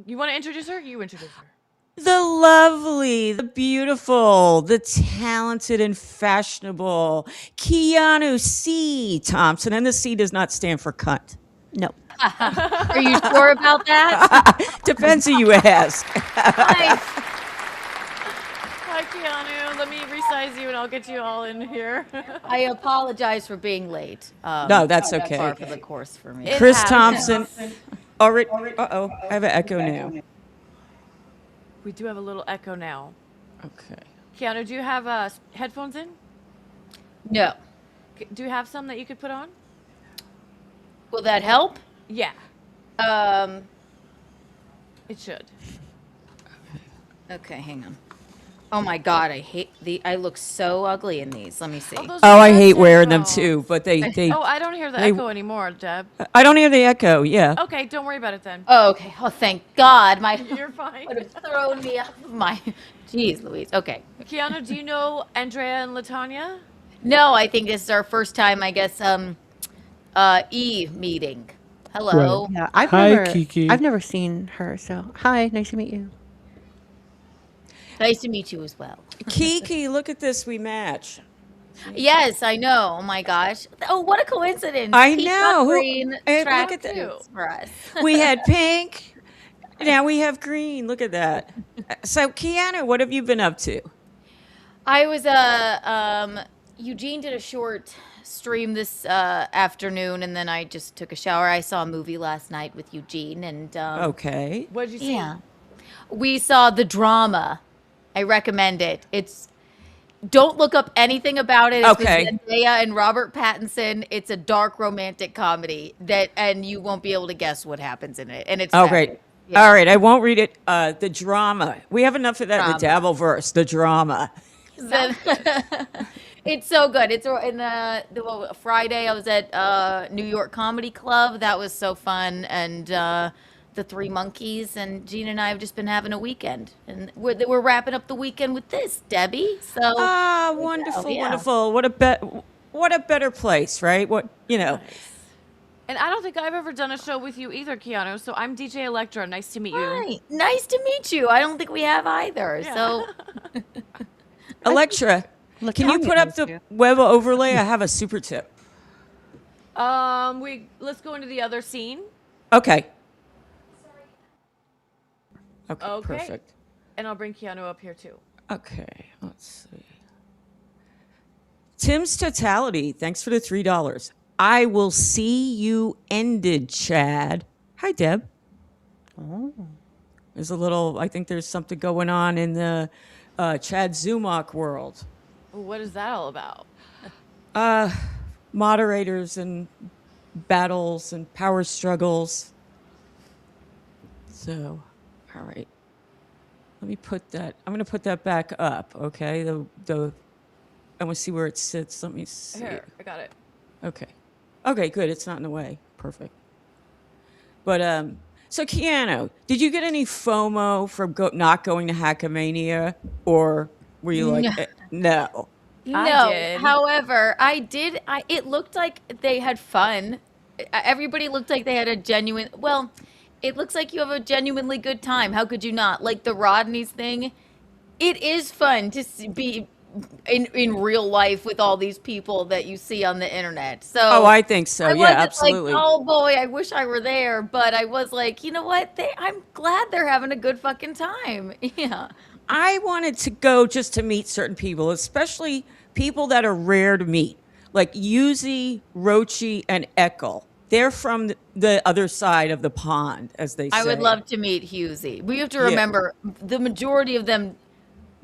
You want to introduce her? You introduce her. The lovely, the beautiful, the talented and fashionable Keanu C. Thompson. And the C does not stand for cunt. no, Are you sure about that? Depends who you ask. Hi. Hi, Keanu. Let me resize you, and I'll get you all in here. I apologize for being late. No, that's Par okay. for the course for me. It Chris happens. Thompson. Already. Uh-oh. I have an echo now. We do have a little echo now. Okay. Keanu, do you have headphones in? No. Do you have some that you could put on? Will that help? Yeah, Um. it should. Okay, hang on. Oh my God, I look so ugly in these. Let me see. Those Oh, are I the hate best wearing them headphones. too, but they Oh, I don't hear the they- echo anymore, Deb. I don't hear the echo. Yeah. Okay, don't worry about it then. Oh, okay. Oh, thank God. My You're fine. would have thrown me off my. Jeez, Louise. Okay. Keanu, do you know Andrea and Latanya? No, I think this is our first time. I guess. Meeting. Hello. yeah, Hi, Kiki. I've never seen her. So hi, nice to meet you. Nice to meet you as well. Kiki, look at this. We match. Yes, I know. Oh my gosh. Oh, what a coincidence. I Pink know. on green Look track at that. suits for us. We had pink. Now we have green. Look at that. So, Keanu, what have you been up to? I was Eugene did a short stream this afternoon, and then I just took a shower. I saw a movie last night with Eugene, and Okay. What did you see? yeah, we saw The Drama. I recommend it. Don't look up anything about it. It's Okay. with Zendaya and Robert Pattinson. It's a dark romantic comedy and you won't be able to guess what happens in it. And it's Oh, fabulous. great. Yeah. All right. I won't read it. The drama. We have enough of that in the Drama. Dabbleverse. The drama. It's so good. It's in Friday. I was at New York Comedy Club. That was so fun. And the Three Monkeys and Gene and I have just been having a weekend, and we're wrapping up the weekend with this, Debbie. So Ah, there you go. wonderful, Yeah. wonderful. What a better place, right? What, you know. And I don't think I've ever done a show with you either, Keanu. So I'm DJ Electra. Nice to meet you. Hi, nice to meet you. I don't think we have either. So Electra, can you Latanya put up knows the you. web overlay? I have a super tip. Let's go into the other scene. Okay. Okay, Okay. perfect. And I'll bring Keanu up here too. Okay, let's see. Tim's Totality, thanks for the $3. I will see you ended, Chad. Hi, Deb. Oh. There's a little, I think there's something going on in the Chad Zumach world. What is that all about? Moderators and battles and power struggles. So, all right. Let me put that. I'm going to put that back up. Okay. I want to see where it sits. Let me see. Here, I got it. Okay. Okay. Good. It's not in the way. Perfect. But so Keanu, did you get any FOMO from not going to Hackamania, or were you like, no? no. did. However, I did. It looked like they had fun. Everybody looked like they had a genuine. Well, it looks like you have a genuinely good time. How could you not? Like the Rodney's thing. It is fun to be in real life with all these people that you see on the internet. So Oh, I think so. I Yeah, wasn't absolutely. like, oh boy, I wish I were there. But I was like, you know what? I'm glad they're having a good fucking time. Yeah. I wanted to go just to meet certain people, especially people that are rare to meet, like Yuzi, Rochi, and Eckel. They're from the other side of the pond, as they say. I would love to meet Husey. We have to Yeah. remember the majority of them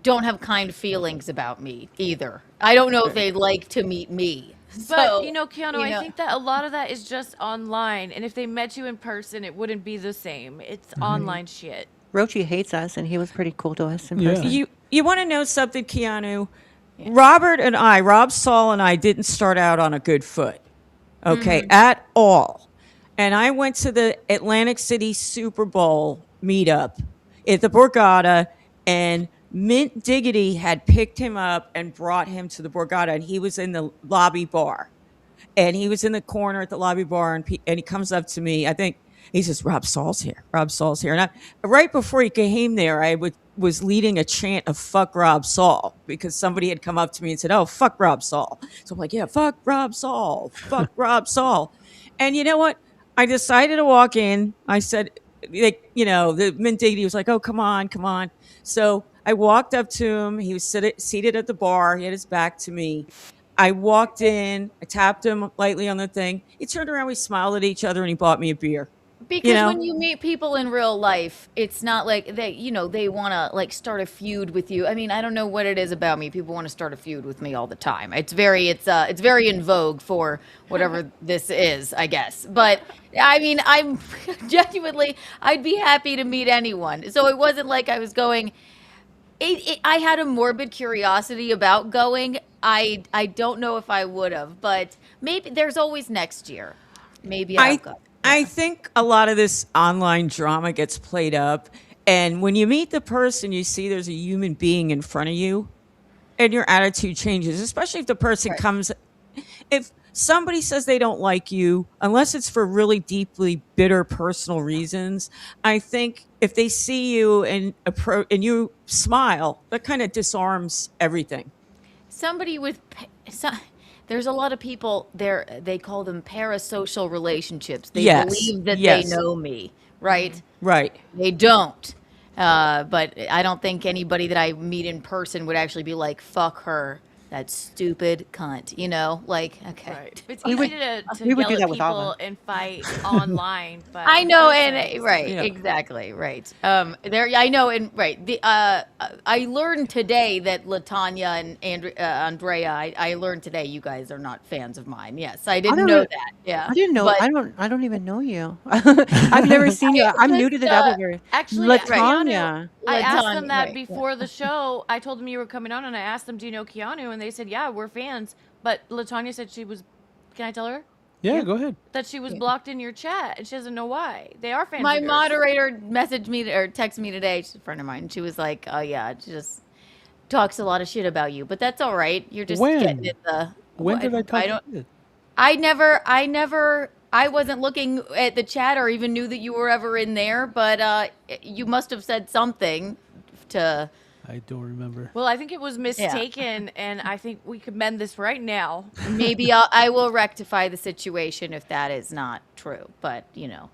don't have kind feelings about me either. I don't know if they'd like to meet me. But So, Keanu, I think that a lot of that is just online, and if they met you in person, it wouldn't be the same. It's online shit. Rochi hates us, and he was pretty cool to us in Yeah. person. You want to know something, Keanu? Rob Saul and I didn't start out on a good foot, okay, at all. And I went to the Atlantic City Super Bowl meetup at the Borgata, and Mint Diggity had picked him up and brought him to the Borgata, and he was in the lobby bar. And he was in the corner at the lobby bar, and he comes up to me. I think he says, Rob Saul's here. Rob Saul's here. And right before he came there, I was leading a chant of fuck Rob Saul, because somebody had come up to me and said, oh, fuck Rob Saul. So I'm like, yeah, fuck Rob Saul. Fuck Rob Saul. And you know what? I decided to walk in. I said, the Mint Diggity was like, oh, come on, come on. So I walked up to him. He was seated at the bar. He had his back to me. I walked in. I tapped him lightly on the thing. He turned around. We smiled at each other, and he bought me a beer. because when you meet people in real life, it's not like they want to like start a feud with you. I mean, I don't know what it is about me. People want to start a feud with me all the time. It's very in vogue for whatever this is, I guess. But I mean, I'm genuinely, I'd be happy to meet anyone. So it wasn't like I was going. I had a morbid curiosity about going. I don't know if I would have, but maybe there's always next year. Maybe I'll go. I think a lot of this online drama gets played up, and when you meet the person, you see there's a human being in front of you, and your attitude changes, especially if the person comes. If somebody says they don't like you, unless it's for really deeply bitter personal reasons, I think if they see you and you smile, that kind of disarms everything. Somebody with there's a lot of people there, they call them parasocial relationships. They believe that they know me, right? Right. They don't. But I don't think anybody that I meet in person would actually be like, fuck her, that stupid cunt, you know? Like, okay. Right. It's We easy would- to we would yell do at that with all people of them. and fight online, but I in know, person, and it's right, Yeah. exactly, right. I know, and right. I learned today that Latanya and Andrea. I learned today you guys are not fans of mine. Yes, I didn't don't know know- that. Yeah, I didn't know. But, I don't even know you. I've never seen you. I'm new to the just, Dabbleverse. Actually, Latanya. I asked them Latanya, that right, before the show. I told them you were coming on, and I asked them, "Do you know Keanu?" And they said, "Yeah, we're fans." But Latanya said she was. Can I tell her Yeah, go ahead. that she was blocked in your chat, and she doesn't know why? They are fans. My of yours. moderator messaged me or texted me today. She's a friend of mine. She was like, "Oh yeah, she just talks a lot of shit about you, but that's all right. You're just When? getting in the." When did I talk? don't. shit? I wasn't looking at the chat or even knew that you were ever in there, but you must have said something to. I don't remember. Well, I think it was mistaken, and I think we could mend this right now. Maybe I will rectify the situation if that is not true. But you know,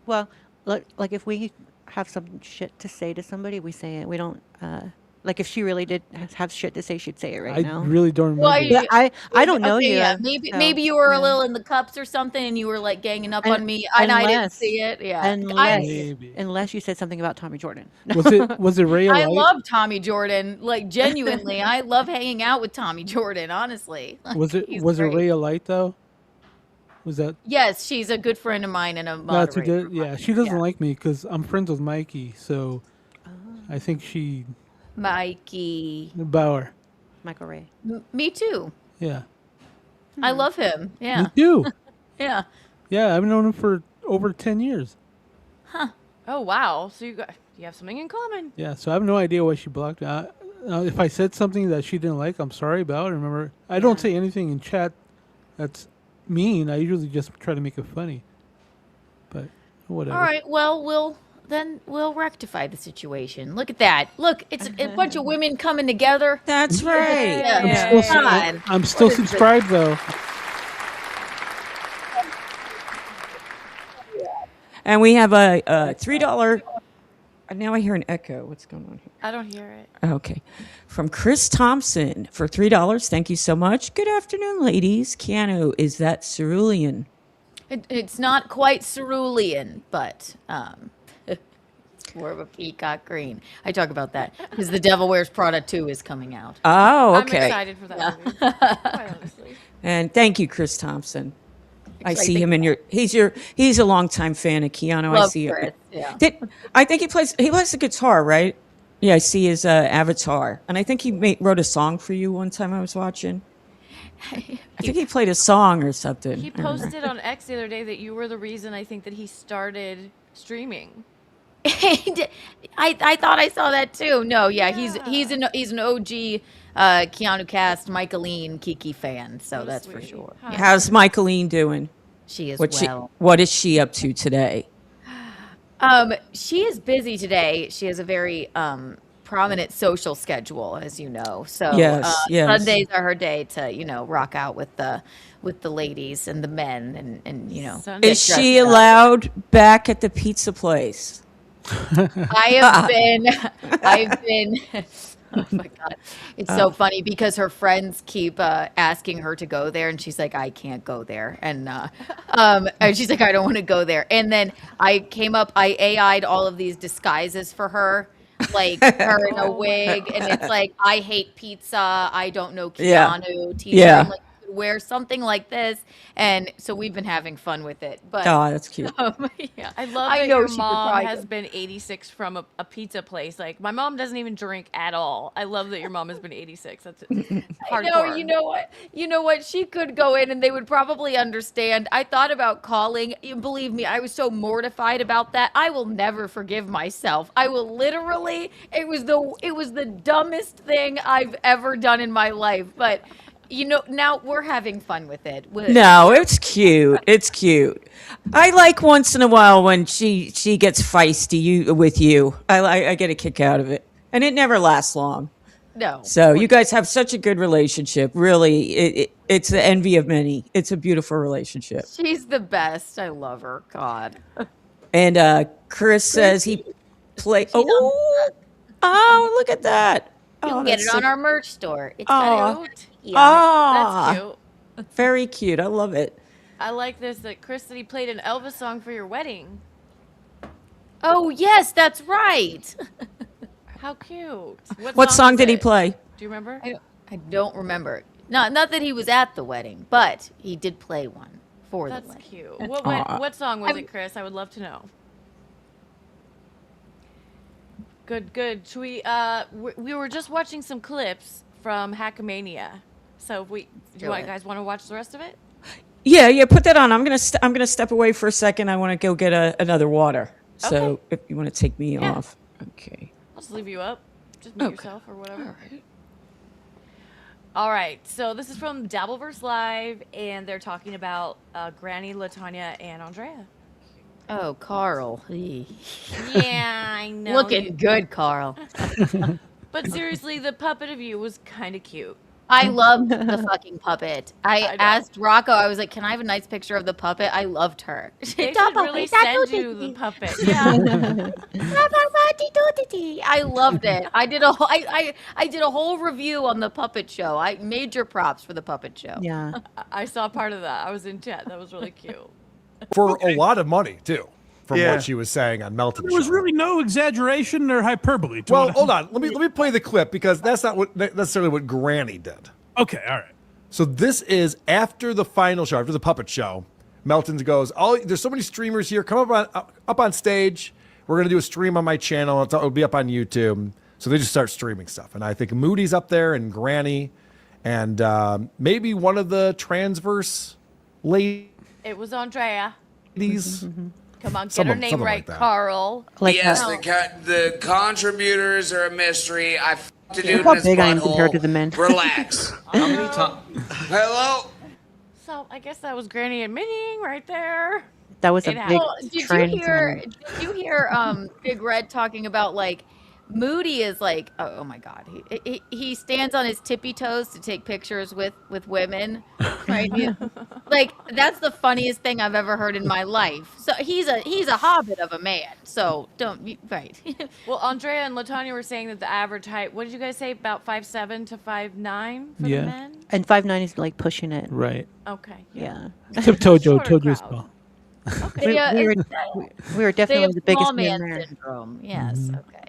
Well, like if we have some shit to say to somebody, we say it. We don't. Like if she really did have shit to say, she'd say it right I now. really don't remember. Well, But I don't know okay, you. yeah, maybe so, maybe you were a yeah. little in the cups or something, and you were like ganging up Un- on me, and I didn't unless- see it. Yeah, Maybe. Unless you said something about Tommy Jordan. Was it Ray I Light? love Tommy Jordan. Like genuinely, I love hanging out with Tommy Jordan. Honestly, Was it He's was it great. Ray Light though? Was that? Yes, she's a good friend of mine and a That's who moderator. did. Yeah, she doesn't Yeah. like me because I'm friends with Mikey. So I think she Mikey. Bauer. Michael Ray. Me too. Yeah. I love him. Yeah, Me too. yeah. Yeah, I've known him for over 10 years. Oh wow! So you have something in common. Yeah, so I have no idea why she blocked me. If I said something that she didn't like, I'm sorry about it. Remember, I don't say anything in chat that's mean. I usually just try to make it funny. But whatever. All right. Well, we'll rectify the situation. Look at that. Look, it's a bunch of women coming together. That's right. Yeah. I'm still, God. I'm still What is this? subscribed though. And we have a $3. Now I hear an echo. What's going on here? I don't hear it. Okay. From Chris Thompson for $3. Thank you so much. Good afternoon, ladies. Keanu, is that cerulean? It's not quite cerulean, but it's more of a peacock green. I talk about that because The Devil Wears Prada 2 is coming out. Oh, I'm okay. excited for that movie. Quite honestly. And thank you, Chris Thompson. I see Exciting. him in he's a longtime fan of Keanu. I Love see Chris, it. yeah. I think he plays the guitar, right? Yeah, I see his avatar. And I think he wrote a song for you one time I was watching. I think he played a song or something. He posted on X the other day that you were the reason I think that he started streaming. I thought I saw that too. No, yeah, he's an OG KeanuuCast Michaeline Kiki fan, so that's for sweetie. sure. Hi. How's Michaeline doing? She is What well. is she up to today? She is busy today. She has a very prominent social schedule, as you know. So Yes. Sundays are her day to rock out with the ladies and the men and Sunday. Is she allowed back at the pizza place? I've been. Oh my God. It's so funny because her friends keep asking her to go there and she's like, I can't go there. And she's like, I don't want to go there. And then I AI'd all of these disguises for her, like her in a wig. And it's like, I hate pizza. I don't know Yeah. Keanu. T-shirt. Yeah. I'm like, wear something like this. And so we've been having fun with it. But Oh, that's cute. yeah. I love I that know your she could mom probably has go. been 86 from a pizza place. Like, my mom doesn't even drink at all. I love that your mom has been 86. That's hardcore. No, you know what? You know what? She could go in and they would probably understand. I thought about calling. Believe me, I was so mortified about that. I will never forgive myself. I will literally. It was the dumbest thing I've ever done in my life. But Now we're having fun with it. No, it's cute. It's cute. I like once in a while when she gets feisty with you. I get a kick out of it, and it never lasts long. No. So you guys have such a good relationship. Really, it's the envy of many. It's a beautiful relationship. She's the best. I love her. God. And Chris says he play. Oh, look at that. You can get it on our merch store. It's Oh. got a Oh, That's cute. very cute. I love it. I like this that Chris said he played an Elvis song for your wedding. Oh yes, that's right. How cute. What song was did he it? play? Do you remember? I don't remember. Not that he was at the wedding, but he did play one for the That's wedding. cute. What song was it, Chris? I would love to know. Good. Should we were just watching some clips from Hackamania. So do you guys want to watch the rest of it? Yeah. Put that on. I'm gonna step away for a second. I want to go get another water. So Okay. if you want to take me Yeah. off, okay. I'll just leave you up. Just mute yourself or whatever. All right. So this is from DebLVP Live, and they're talking about Granny, Latanya, and Andrea. Oh, Carl. Yeah, I know. Looking good, Carl. But seriously, the puppet of you was kind of cute. I loved the fucking puppet. I know. asked Rocco, I was like, can I have a nice picture of the puppet? I loved her. They should really send you the puppet. Yeah. I loved it. I did a whole review on the puppet show. I major props for the puppet show. Yeah. I saw part of that. I was in chat. That was really cute. For a lot of money too, from Yeah. what she was saying on Melton. There was really no exaggeration or hyperbole to Well, it. hold on. Let me play the clip because that's not necessarily what Granny did. Okay, all right. So this is after the final show, after the puppet show. Melton goes, "Oh, there's so many streamers here. Come up on stage. We're gonna do a stream on my channel. It'll be up on YouTube." So they just start streaming stuff, and I think Moody's up there and Granny, and maybe one of the TransVerse ladies. It was Andrea. Come on, get Something- her name something right, like that. Carl. Yes, The contributors are a mystery. I f***ed a dude Look in how his big I am butthole. compared to the men. Relax. How many times? Hello? So I guess that was Granny admitting right there. That was a It big happened. Did trend. you hear Big Red talking about like Moody is like oh my god he stands on his tippy toes to take pictures with women, right? Like that's the funniest thing I've ever heard in my life. So he's a hobbit of a man. So don't be right. Well, Andrea and Latanya were saying that the average height, what did you guys say, about 5'7" to 5'9" for Yeah. the men? And 5'9" is like pushing it. Right. Okay. Yeah. Except Tojo. Shorter Tojo's crowd. small. We, Yeah, we, were, it's- we were They definitely have the biggest small man man there. syndrome. Yes. Okay.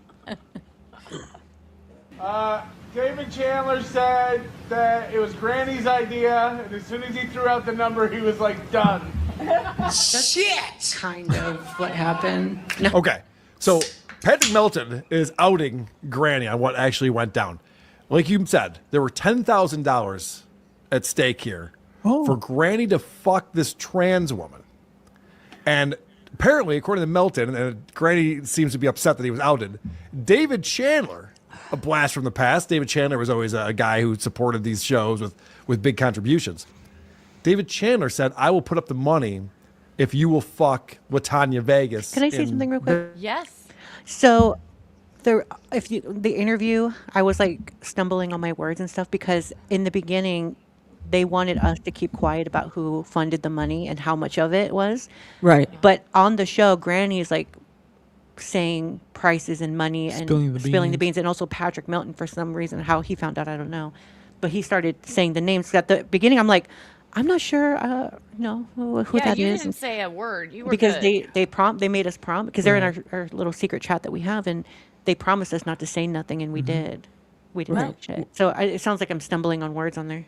David Chandler said that it was Granny's idea, and as soon as he threw out the number, he was like, done. Shit! Kind of what happened. No. Okay, so Patrick Melton is outing Granny on what actually went down. Like you said, there were $10,000 at stake here for Granny to fuck this trans woman. And apparently, according to Melton, and Granny seems to be upset that he was outed, David Chandler, a blast from the past. David Chandler was always a guy who supported these shows with big contributions. David Chandler said, "I will put up the money if you will fuck Latanya Vegas." Can I say something real quick? Yes. So, the interview, I was like stumbling on my words and stuff because in the beginning, they wanted us to keep quiet about who funded the money and how much of it was. Right. But on the show, Granny is like saying prices and money and Spilling the beans, and also Patrick Melton for some reason. How he found out, I don't know. But he started saying the names. At the beginning, I'm like, I'm not sure, who Yeah, that you is. didn't say a word. You were Because good. they made us promise because they're in our little secret chat that we have, and they promised us not to say nothing, and we did. We didn't say shit. So it sounds like I'm stumbling on words on there.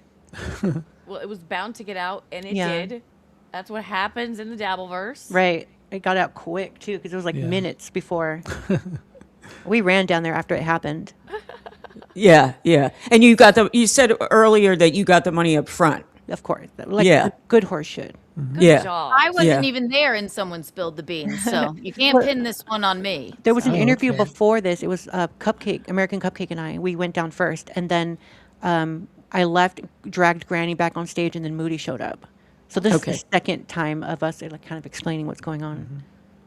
Well, it was bound to get out, and it Yeah. did. That's what happens in the DebLVP. Right. It got out quick too because it was like Yeah. minutes before. We ran down there after it happened. Yeah. And you said earlier that you got the money up front. Of course, like Yeah. a good horse should. Good Yeah. job. I wasn't Yeah. even there, and someone spilled the beans. So you can't pin this one on me. There was an interview okay. before this. It was American Cupcake and I. We went down first, and then I left, dragged Granny back on stage, and then Moody showed up. So this is the second time of us like kind of explaining what's going on.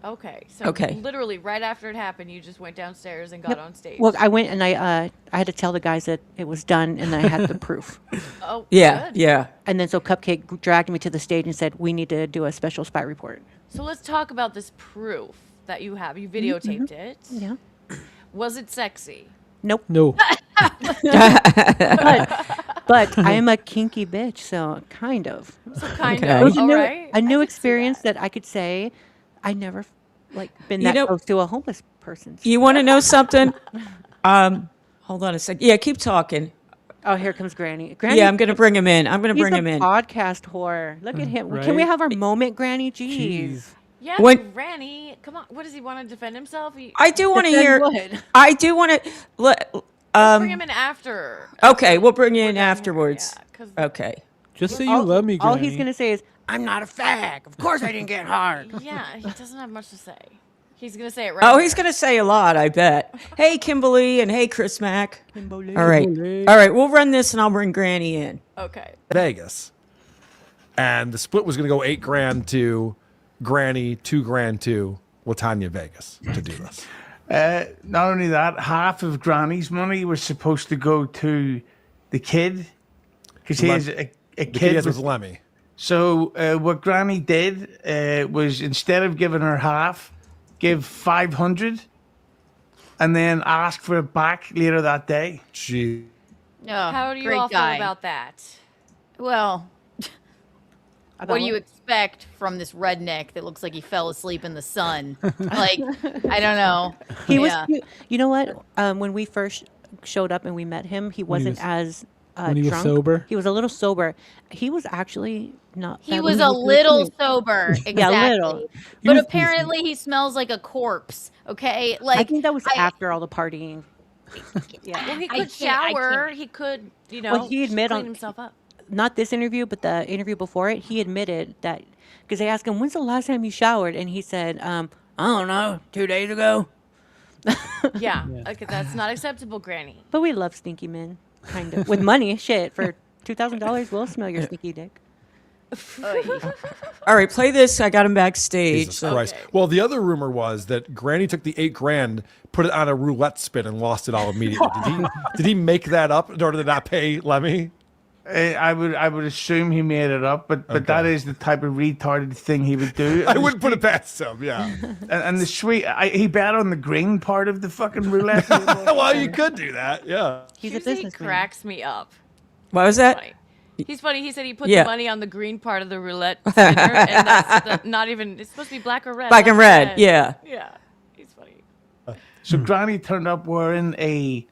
Okay. So literally right after it happened, you just went downstairs and got on stage. Well, I went and I had to tell the guys that it was done, and then I had the proof. Oh, Yeah, good. yeah. And then so Cupcake dragged me to the stage and said, we need to do a special spy report. So let's talk about this proof that you have. You videotaped it. Yeah. Was it sexy? Nope. No. But I am a kinky bitch, so kind of. So kind Okay. of. It was All right. a I new can see experience that I could say I never been that close to a homeless person. You want to know something? Hold on a second. Yeah, keep talking. Oh, here comes Granny. Yeah, I'm going to bring him in. I'm going to bring him in. Podcast whore. Look at him. Can we have our moment, Granny? Jeez. Yeah, When- Granny, come on. What does he want to defend himself? I do want to Defend hear. what? I do want to. Bring him in after. Okay, we'll bring you in afterwards. Yeah, 'cause- Okay. Just say you love me, Granny. All he's going to say is, I'm not a fag. Of course I didn't get hard. Yeah, he doesn't have much to say. He's going to say it right Oh, there. he's going to say a lot, I bet. Hey, Kimberly, and hey, Chris Mack. Kimberly. All right. All right, we'll run this, and I'll bring Granny in. Okay. Vegas, and the split was going to go $8,000 to Granny, $2,000 to Latanya Vegas to do this. Not only that, half of Granny's money was supposed to go to the kid because he has a The kid kid was Lemmy. So what Granny did was instead of giving her half, give 500, and then ask for it back later that day. Gee. Oh, How do you great all guy. feel about that? Well, About what do you expect from this redneck that looks like he fell asleep in the sun? Like, I don't know. He was Yeah. cute. You know what? When we first showed up and we met him, he wasn't as when he was drunk. sober? He was a little sober. He was actually not. He that was when a really little cute. sober, exactly. Yeah, a little. But apparently he smells like a corpse. Okay, like I think that was after all the partying. Yeah. Well, he I could can't- I shower. can't. He could, Well, he admit clean on himself up. not this interview, but the interview before it, he admitted that because they asked him, "When's the last time you showered?" and he said, "I don't know, 2 days ago." Yeah. Okay, that's not acceptable, Granny. But we love stinky men, kind of with money. Shit, for $2,000, we'll smell your stinky dick. All right, play this. I got him backstage. Jesus Christ. Well, the other rumor was that Granny took the $8,000, put it on a roulette spin, and lost it all immediately. Did he make that up in order to not pay Lemmy? I would assume he made it up, but that is the type of retarded thing he would do. I wouldn't put it past him. Yeah. And the he bet on the green part of the fucking roulette. Well, you could do that. Yeah. He's a Tuesday businessman. cracks me up. What was that? Funny. He's funny. He said he put Yeah. the money on the green part of the roulette spinner, and that's not even. It's supposed to be black or red. Black and red, yeah. Yeah. He's funny. So Granny turned up wearing a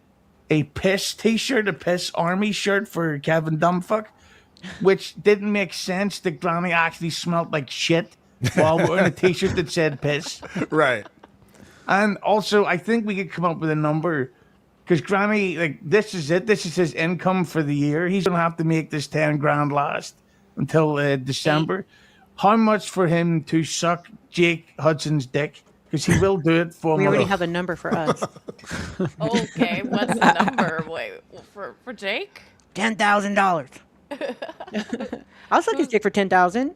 piss t-shirt, a piss army shirt for Kevin Dumbfuck, which didn't make sense that Granny actually smelled like shit while wearing a t-shirt that said piss. Right. And also, I think we could come up with a number because Granny, like, this is it. This is his income for the year. He's going to have to make this 10 grand last until December. How much for him to suck Jake Hudson's dick? Because he will do it for We me. already have a number for us. Okay, what's the number? Wait, for Jake? $10,000. I'll suck his dick for $10,000.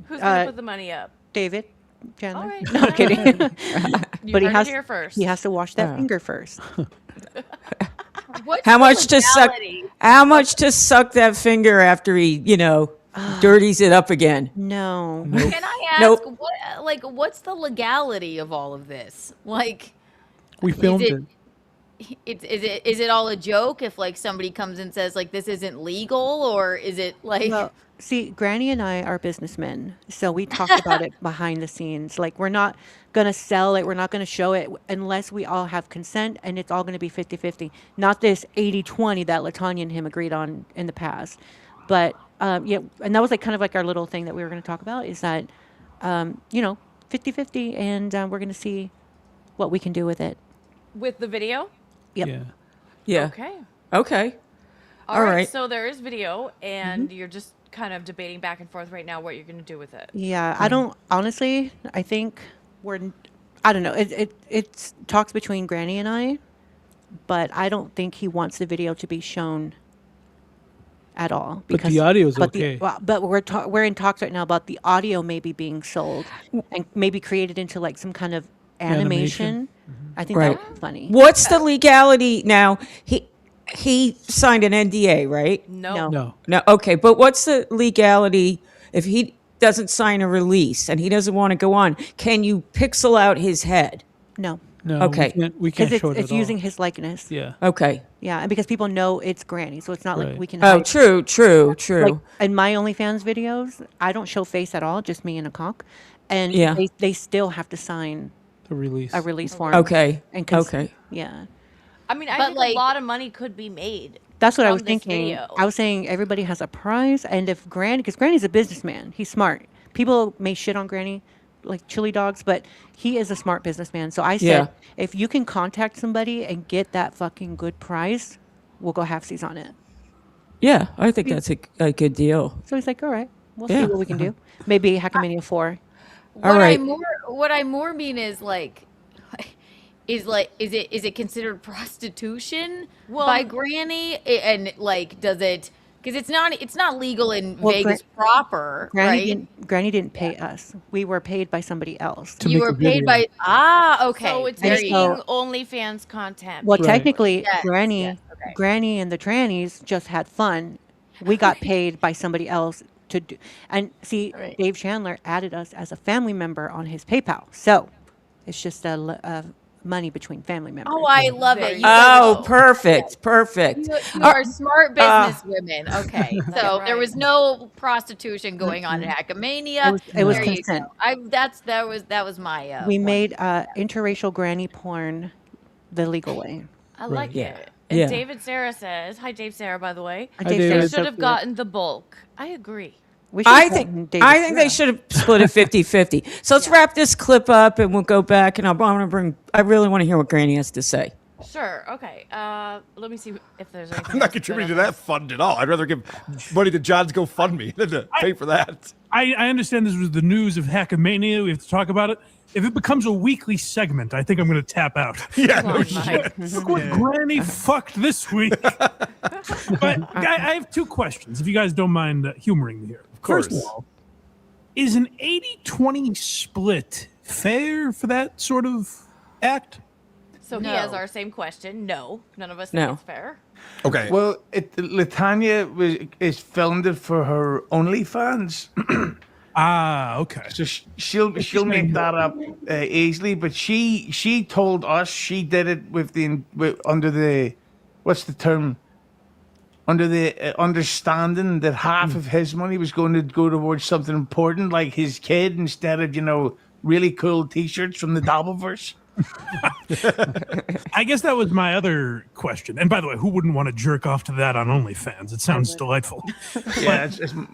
Who's gonna put the money up? David Chandler. All right. No, I'm kidding. You But he heard has it here first. he has to wash that finger first. What's How the much to suck? legality? How much to suck that finger after he, dirties it up again? No. Can I ask, Nope. what's the legality of all of this? Like, We filmed is it. is it all a joke if like somebody comes and says like this isn't legal, or is it like? Well, see, Granny and I are businessmen, so we talked about it behind the scenes. Like, we're not going to sell it. We're not going to show it unless we all have consent, and it's all going to be 50-50. Not this 80-20 that Latanya and him agreed on in the past. But, yeah, and that was like kind of like our little thing that we were going to talk about is that, 50-50, and we're going to see what we can do with it. With the video? Yep. Yeah. Yeah. Okay. Okay. All right. right. So there is video, and you're just kind of debating back and forth right now what you're going to do with it. Yeah, I don't honestly. I think I don't know. It's talks between Granny and I, but I don't think he wants the video to be shown at all. But the audio is okay. But we're in talks right now about the audio maybe being sold and maybe created into like some kind of animation. I think that would be funny. What's the legality now? He signed an NDA, right? No. Okay, but what's the legality if he doesn't sign a release and he doesn't want to go on? Can you pixel out his head? No. Okay. We can't show it it's at all. using his likeness. Yeah. Okay. Yeah, and because people know it's Granny, so it's not like we can. Oh, hide. true. Like, in my OnlyFans videos, I don't show face at all, just me and a cock, and they still have to sign a release form. Okay. And yeah. I mean, I But, think like- a lot of money could be made. That's what I from was this thinking. video. I was saying everybody has a prize, and if because Granny's a businessman, he's smart. People may shit on Granny, like chili dogs, but he is a smart businessman. So I said, if you can contact somebody and get that fucking good price, we'll go halfsies on it. Yeah, I think that's a good deal. So he's like, all right, we'll see what we can do. Maybe Hackamania 4. What I more mean is like, is it considered prostitution by Granny? And like, does it? Because it's not legal in Vegas proper, right? Granny didn't pay us. We were paid by somebody else. You were paid by okay. So it's And making so- OnlyFans content. Well, technically, Yes, Granny, yes, okay. Granny and the trannies just had fun. We got paid by somebody else to do. And see, Dave Chandler added us as a family member on his PayPal. So it's just a money between family members. Oh, I love it. You Perfect. You are smart business women. Okay, so there was no prostitution going on in Hackamania. It was There you consent. go. That was my. We point. made interracial granny porn the legal way. I like Yeah. it. And Yeah. David Sarah says, hi, Dave Sarah, by the way. Hi, Dave They Sarah. should have gotten the bulk. I agree. We should I have gotten think David they Sarah. should have split it 50-50. So let's wrap this clip up and we'll go back and I really want to hear what Granny has to say. Sure. Okay. Let me see if there's anything. I'm not else good contributing to on that fund at all. I'd rather give money to John's GoFundMe than to pay for that. I understand this was the news of Hackamania. We have to talk about it. If it becomes a weekly segment, I think I'm going to tap out. Yeah, Come no on, shit. Mike. Look what Granny fucked this week. But I have two questions, if you guys don't mind humoring me here. Of course. First of all, is an 80-20 split fair for that sort of act? So he has our same question. No, none of us No. think it's fair. Okay. Well, Latanya is filmed it for her OnlyFans. Okay. So she'll make that up easily, but she told us she did it under the what's the term, under the understanding that half of his money was going to go towards something important like his kid instead of really cool T-shirts from the DebLVP. I guess that was my other question. And by the way, who wouldn't want to jerk off to that on OnlyFans? It sounds delightful. Yeah,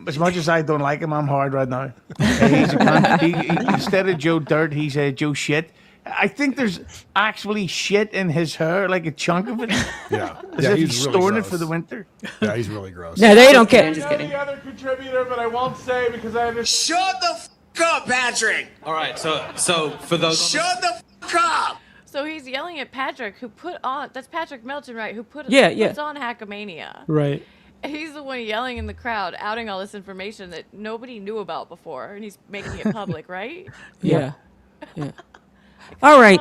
as much as I don't like him, I'm hard right now. Instead of Joe Dirt, he's Joe Shit. I think there's actually shit in his hair, like a chunk of it. Yeah. As if he's storing it for the winter. Yeah, he's really gross. No, they don't get. Just kidding. The other contributor, but I won't say because I understand. Shut the f up, Patrick. All right, so for those Shut the f up. So he's yelling at Patrick, who put on. That's Patrick Melton, right? Who puts on Hackamania. Right. He's the one yelling in the crowd, outing all this information that nobody knew about before, and he's making it public, right? Yeah. All right.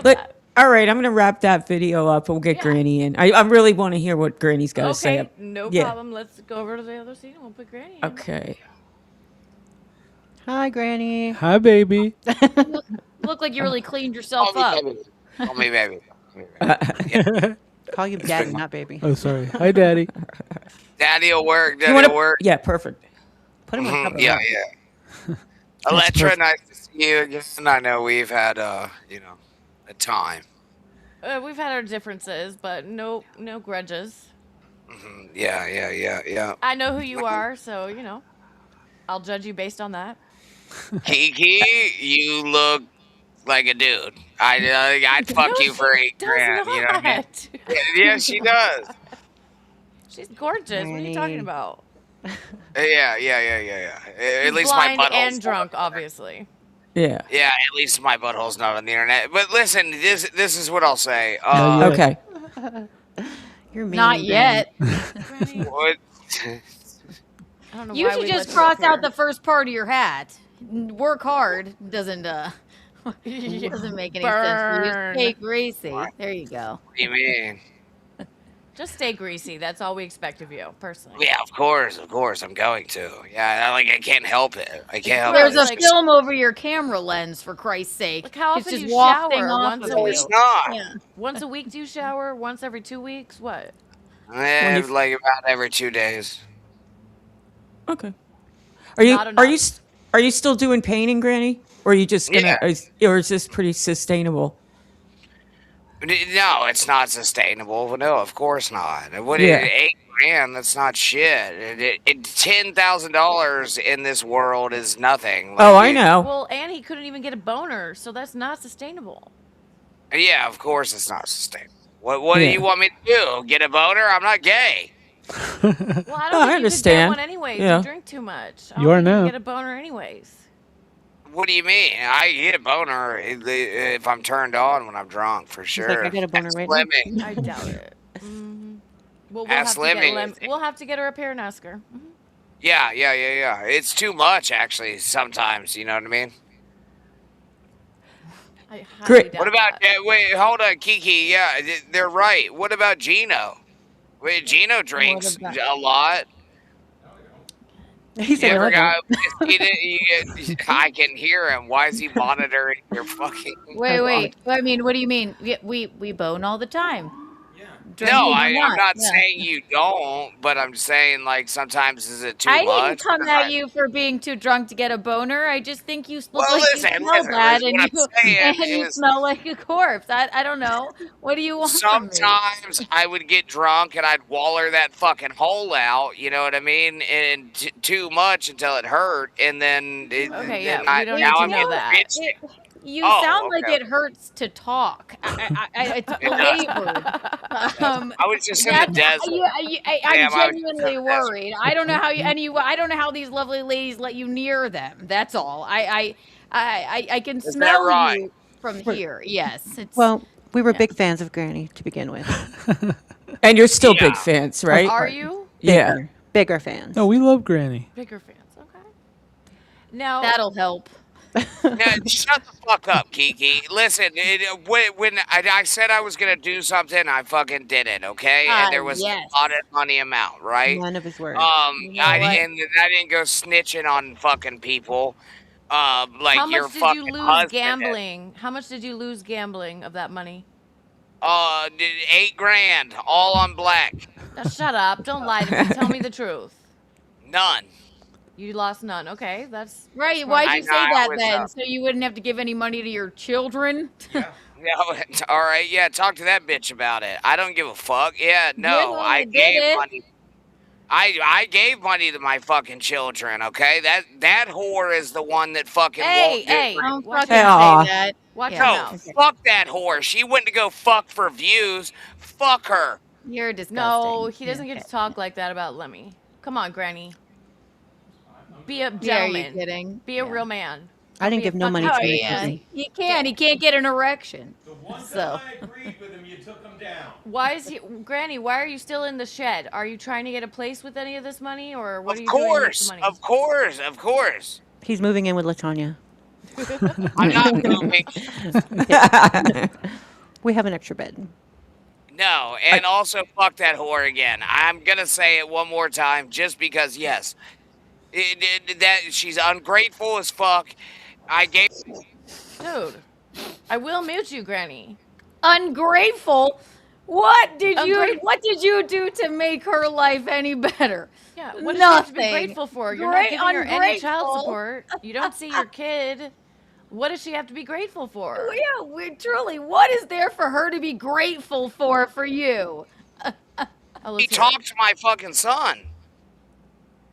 All right. I'm going to wrap that video up. We'll get Granny in. I really want to hear what Granny's got to say. Okay, no problem. Let's go over to the other scene and we'll put Granny in. Okay. Hi, Granny. Hi, baby. Look like you really cleaned yourself up. Call me baby. Call you daddy, not baby. Oh, sorry. Hi, Daddy. Daddy'll work. You wanna- Daddy'll work. Yeah, perfect. Put him on top of Yeah, that. yeah. Electra, nice to see you again. I know we've had a time. We've had our differences, but no grudges. Yeah. I know who you are, so I'll judge you based on that. Kiki, you look like a dude. I'd fuck No, you for she $8 grand. does You know what I mean? not. Yeah, she does. She's gorgeous. What are you talking about? Yeah. At least my Blind butthole's and drunk, obviously. Yeah. Yeah, at least my butthole's not on the internet. But listen, this is what I'll say. Okay. You're mean. Not yet. What? I don't know You why should we just let you up cross out here. the first part of your hat. Work hard doesn't doesn't make any sense for you. Burn. Stay greasy. There you go. What do you mean? Just stay greasy. That's all we expect of you, personally. Yeah, of course, I'm going to. Yeah, I can't help it. I can't help There's it. a film over your camera lens, for Christ's sake. Like how It's often just do you wafting shower? off Once of a you. week? It's not. Yeah. Once a week do you shower? Once every 2 weeks? What? Like about every 2 days. Okay. Are you Not are enough. you are you still doing painting, Granny? Or are you just gonna? Or is this pretty sustainable? No, it's not sustainable. No, of course not. What? Yeah. $8,000? That's not shit. $10,000 in this world is nothing. Oh, I know. Well, and he couldn't even get a boner, so that's not sustainable. Yeah, of course it's not sustainable. What do Yeah. you want me to do? Get a boner? I'm not gay. Well, I don't think you understand. could get one anyways. Yeah. You drink too much. I You don't are think now. You get a boner anyways. What do you mean? I get a boner if I'm turned on when I'm drunk, for sure. He's like, I get a boner right now. Slimming. I doubt it. Well, Ask Slimming. we'll have to get her up here and ask her. Mhm. Yeah. It's too much, actually, sometimes. You know what I mean? I highly Great. doubt What about, that. wait, hold on, Kiki. Yeah, they're right. What about Geno? Wait, Geno drinks about- a lot. He You said, ever "No, I got, I can hear him. Why is he monitoring your fucking... Wait. I mean, what do you mean? We bone all the time. Drinking No, or I'm not Yeah. saying you don't, but I'm saying, like, sometimes is it too I much? didn't come at you for being too drunk to get a boner. I just think you look Well, like listen, you smell bad listen, and what I'm saying you is- smell like a corpse. I don't know. What do you want from me? Sometimes I would get drunk and I'd waller that fucking hole out, you know what I mean? And too much until it hurt, and then... Okay, yeah, then we don't now need to I'm know that. bitching. You Oh, sound like okay. it hurts to talk. It's belabored. I was just in the That's- desert. I'm Damn, I was just in genuinely the worried. I don't know how I don't know how these lovely ladies let you near them. That's all. I can that smell right? you from here. Yes. It's, Well, we were big fans of Granny to begin with. And you're still Yeah. big fans, right? Are you Yeah. Bigger fans. No, we love Granny. bigger fans? Okay. Now, that'll help. No, shut the fuck up, Kiki. Listen, when I said I was gonna do something, I fucking did it, okay? And there was yes. a lot of money amount, right? None of his words. You know what? And I didn't go snitching on fucking people. Like how your much did fucking you lose husband. gambling? How much did you lose gambling of that money? $8,000, all on black. Now, shut up. Don't lie to me. Tell me the truth. None. You lost none. Okay, that's Right. Why'd I you know, say I that was, then? So you wouldn't have to give any money to your children? Yeah, all right. Yeah, talk to that bitch about it. I don't give a fuck. Yeah, no, Yeah, I you did gave it. money. I gave money to my fucking children. Okay, that whore is the one that fucking won't do hey, it. Don't Watch fucking out. say that. watch Yeah. your No, mouth. fuck that whore. She went to go fuck for views. Fuck her. You're disgusting. No, he doesn't get to talk like that about Lemmy. Come on, Granny. Be a Yeah, are you gentleman. kidding? Be a real man. I didn't be a give no fucking- money Oh, to his yeah. cousin. He can't. He can't get an erection. So. agreed with him, you took him down. Why is he, Granny? Why are you still in the shed? Are you trying to get a place with any of this money, or what are Of you doing with course, the money? of course, of course. He's moving in with Latanya. I'm not moving. We have an extra bed. No, and also fuck that whore again. I'm gonna say it one more time, just because. Yes, that she's ungrateful as fuck. I gave. Dude, I will mute you, Granny. Ungrateful. What did you? Ungrateful. What did you do to make her life any better? Yeah, what does she have to be Nothing. grateful for? You're not giving her any child Ungrateful. support. You don't see your kid. What does she have to be grateful for? Yeah, truly. What is there for her to be grateful for you? Oh, He let's hear it. talked to my fucking son.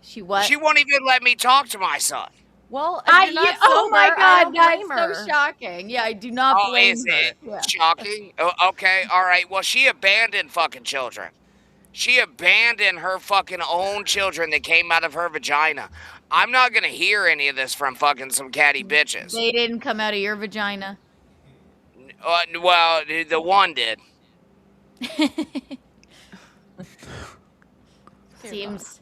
She what? She won't even let me talk to my son. Well, if you're not oh my sober, I God, don't that's blame her. so shocking. Yeah, I do not Oh, blame is her. it Yeah. shocking? Oh, okay, all right. Well, she abandoned fucking children. She abandoned her fucking own children that came out of her vagina. I'm not gonna hear any of this from fucking some catty bitches. They didn't come out of your vagina. Well, the one did. Seems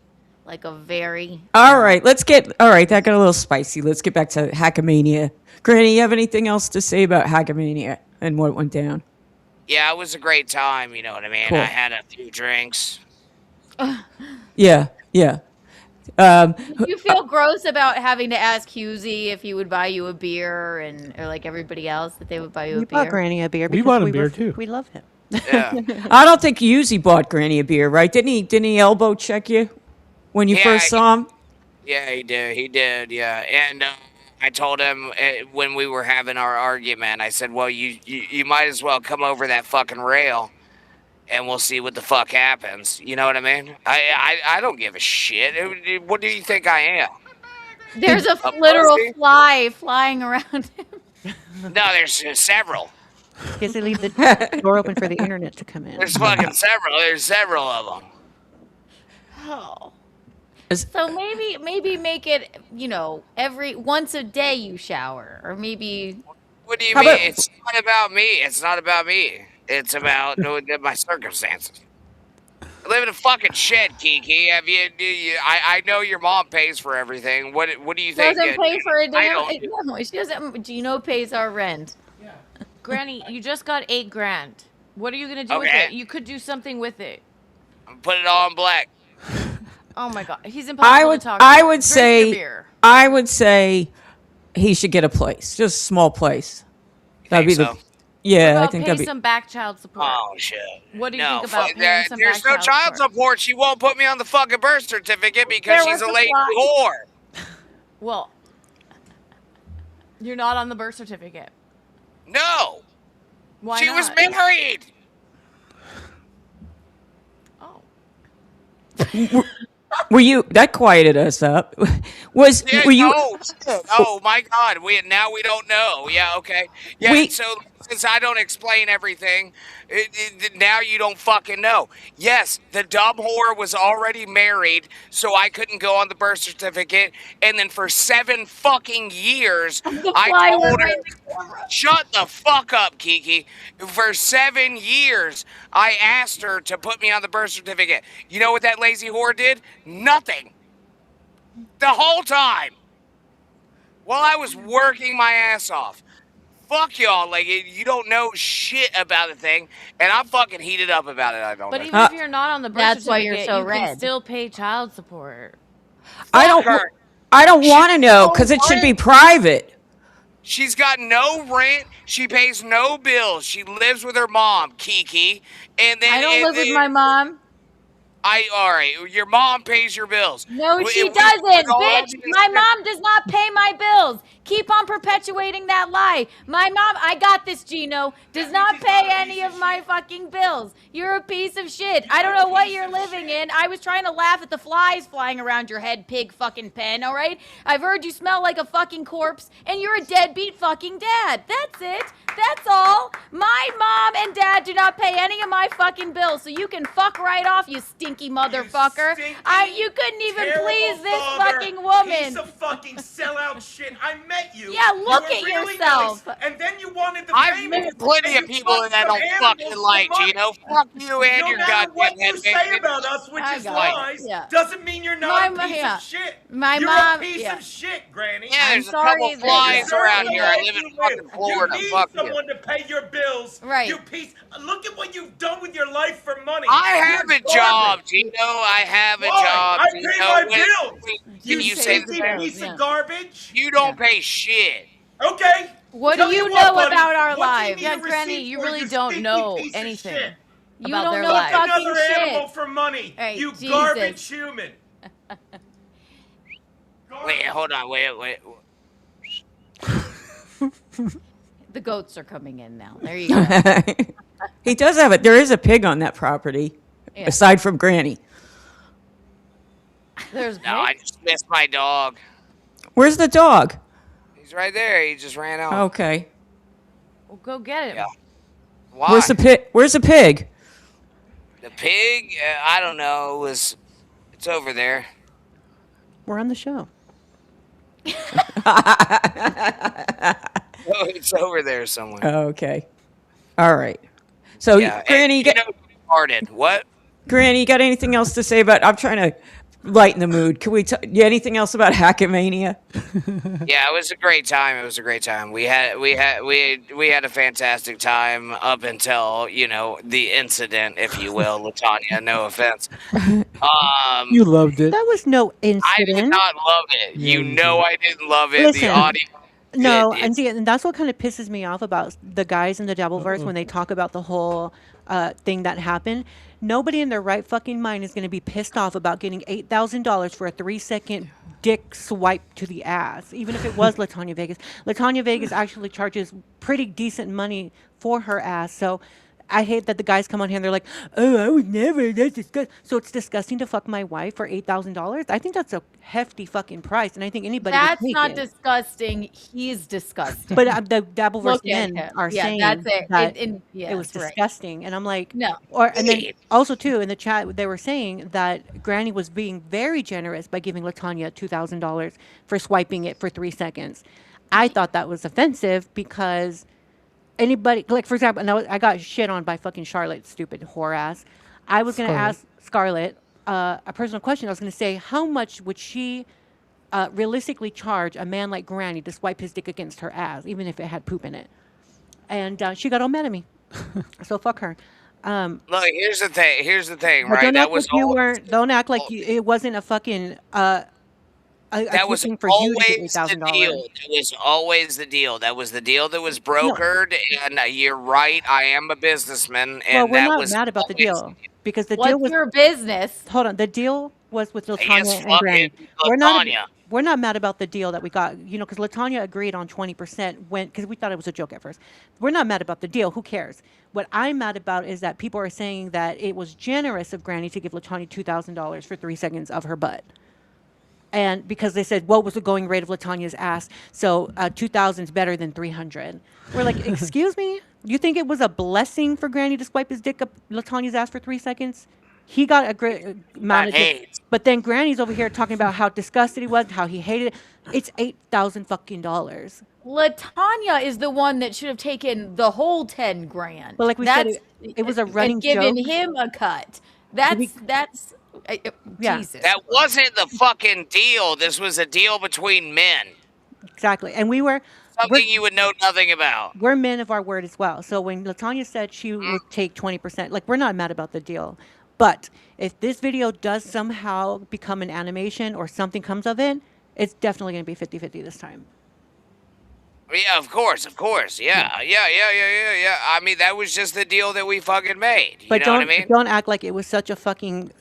like a very. All right, that got a little spicy. Let's get back to Hackamania. Granny, you have anything else to say about Hackamania and what went down? Yeah, it was a great time. You know what I mean? Cool. I had a few drinks. Yeah. You feel gross about having to ask Husey if he would buy you a beer, or like everybody else that they would buy you a We beer. bought Granny a beer. We because bought him beer, too. We love him. Yeah. I don't think Yuzi bought Granny a beer, right? Didn't he elbow check you when you first saw him? Yeah, he did. Yeah, and I told him when we were having our argument, I said, "Well, you might as well come over that fucking rail, and we'll see what the fuck happens." You know what I mean? I don't give a shit. What do you think I am? There's a literal pussy? fly flying around him. No, there's several. He has to leave the door open for the internet to come in. There's fucking several. There's several of them. Oh. So maybe make it, every once a day you shower, or maybe. What do you mean? It's not about me. It's not about me. It's about my circumstances. I live in a fucking shed, Kiki. I know your mom pays for everything. What do you think? Doesn't pay for a I damn. don't. No, she doesn't. Geno pays our rent. Granny, you just got $8,000. What are you gonna do with Okay. it? You could do something with it. Put it all in black. Oh my God, he's impossible to talk to. I Drink would your say, beer. he should get a place, just a small place. That'd think be so? yeah. What I about think pay that'd be. some back child support. Oh shit. What do you No, think about fuck paying that. some There's back no child support. She won't put me on the fucking birth certificate because There she's was a a lady fly. whore. Well, you're not on the birth certificate. No. Why She not? was married. Oh. Were you that quieted us up? Were you? Oh my God. We don't know. Yeah. Okay. Yeah. So since I don't explain everything, now you don't fucking know. Yes, the dumb whore was already married, so I couldn't go on the birth certificate. And then for 7 fucking years, I told her, "Shut the fuck up, Kiki." For 7 years, I asked her to put me on the birth certificate. You know what that lazy whore did? Nothing. The whole time. While I was working my ass off. Fuck y'all, like, you don't know shit about the thing, and I'm fucking heated up about it. I don't But know. even if you're not on the birth That's why certificate, you're so you can red. still pay child support. I don't want to know because it should be private. She's got no rent. She pays no bills. She lives with her mom, Kiki. And then I don't live with my mom. all right. Your mom pays your bills. No, she We- doesn't, we all bitch. need to My spend- mom does not pay my bills. Keep on perpetuating that lie. My mom, I got this, Geno, does not pay any of my fucking bills. You're a piece of shit. I don't know what you're living in. I was trying to laugh at the flies flying around your head, pig fucking pen, all right? I've heard you smell like a fucking corpse, and you're a deadbeat fucking dad. That's it. That's all. My mom and dad do not pay any of my fucking bills, so you can fuck right off, you stinky motherfucker. You couldn't even please this fucking woman. Piece of fucking sellout shit. I met you. Yeah, look You were at really yourself. nice, and then you wanted the I've fame. met plenty of people that I don't fucking like, Gino. Fuck you and No your matter goddamn what head. you say about us, which is lies, doesn't mean you're not a piece of shit. My You're mom, a piece of shit, Granny. Yeah, there's a couple flies around here. I live in fucking Florida. You need Fuck you. someone to pay your bills. Right. You piece. Look at what you've done with your life for money. I have You're a job, garbage. Gino. I have a Why? job. I Gino. pay my When- bills. Can you say the same? piece of garbage? You don't pay shit. Okay. What Tell do you me know buddy, about our what do you lives? need Yeah, a Granny, receipt you for, really you don't stinky know piece of anything shit? You about don't their know lives. fucking Another shit. animal for money. Hey, you Jesus. garbage human. Wait, hold on. Wait. The goats are coming in now. There you go. He does have it. There is a pig on that property, Yeah. aside from Granny. There's No, I just missed my dog. Where's the dog? He's right there. He just ran out. Okay. Well, go get him. Yeah. Why? Where's the pig? Where's the pig? The pig? I don't know. It's over there. We're on the show. Oh, it's over there somewhere. Okay. All right. So, Yeah, Granny, you know, farted. What? Granny, you got anything else to say about? I'm trying to lighten the mood. Can we? Anything else about Hackamania? Yeah, it was a great time. It was a great time. We had a fantastic time up until the incident, if you will, Latanya. No offense. You loved it. That was no incident. I did not love it. Yeah, You know I didn't love it. Listen, the audience. No, and see, and that's what kind of pisses me off about the guys in the DebLVPverse when they talk about the whole thing that happened. Nobody in their right fucking mind is going to be pissed off about getting $8,000 for a 3-second dick swipe to the ass, even if it was Latanya Vegas. Latanya Vegas actually charges pretty decent money for her ass, so I hate that the guys come on here and they're like, "Oh, I would never. That's disgusting." So it's disgusting to fuck my wife for $8,000. I think that's a hefty fucking price, and I think anybody. That's would take not it. disgusting. He's disgusting. But the DebLVPverse Look at men him. are Yeah, saying that's it. that Yeah, it was that's right. disgusting, and I'm like, No. And then also too in the chat they were saying that Granny was being very generous by giving Latanya $2,000 for swiping it for 3 seconds. I thought that was offensive because anybody, like for example, and I got shit on by fucking Charlotte, stupid whore ass. I was going to ask Scarlett a personal question. I was going to say, how much would she realistically charge a man like Granny to swipe his dick against her ass, even if it had poop in it? And she got all mad at me. So fuck her. Look, here's the thing. Here's the thing, But right? don't That act was like you all. weren't. Don't act like it wasn't a fucking. That was for you to get always the $8,000. deal. It was always the deal. That was the deal that was brokered. And you're right. I am a businessman, Well, and we're that not was mad about the always deal because the What's deal was your business? Hold on, the deal was with Yes, Latanya and fuck Granny. it, Latanya. We're not mad about the deal that we got, because Latanya agreed on 20% because we thought it was a joke at first. We're not mad about the deal. Who cares? What I'm mad about is that people are saying that it was generous of Granny to give Latanya $2,000 for 3 seconds of her butt. And because they said, what was the going rate of Latanya's ass? So 2,000 is better than 300. We're like, excuse me? You think it was a blessing for Granny to swipe his dick up Latanya's ass for 3 seconds? He got a great amount of dick. But then Granny's over here talking about how disgusted he was, how he hated it. It's $8,000. Latanya is the one that should have taken the whole 10 grand. But like we said, it was a running and given joke. him a cut. That's Jesus. That wasn't the fucking deal. This was a deal between men. Exactly. And we're something you would know nothing about. We're men of our word as well. So when Latanya said she would take 20%, like we're not mad about the deal. But if this video does somehow become an animation or something comes of it, it's definitely going to be 50-50 this time. Yeah, of course. Yeah. I mean, that was just the deal that we fucking made. You But know what I mean? don't act like it was such a fucking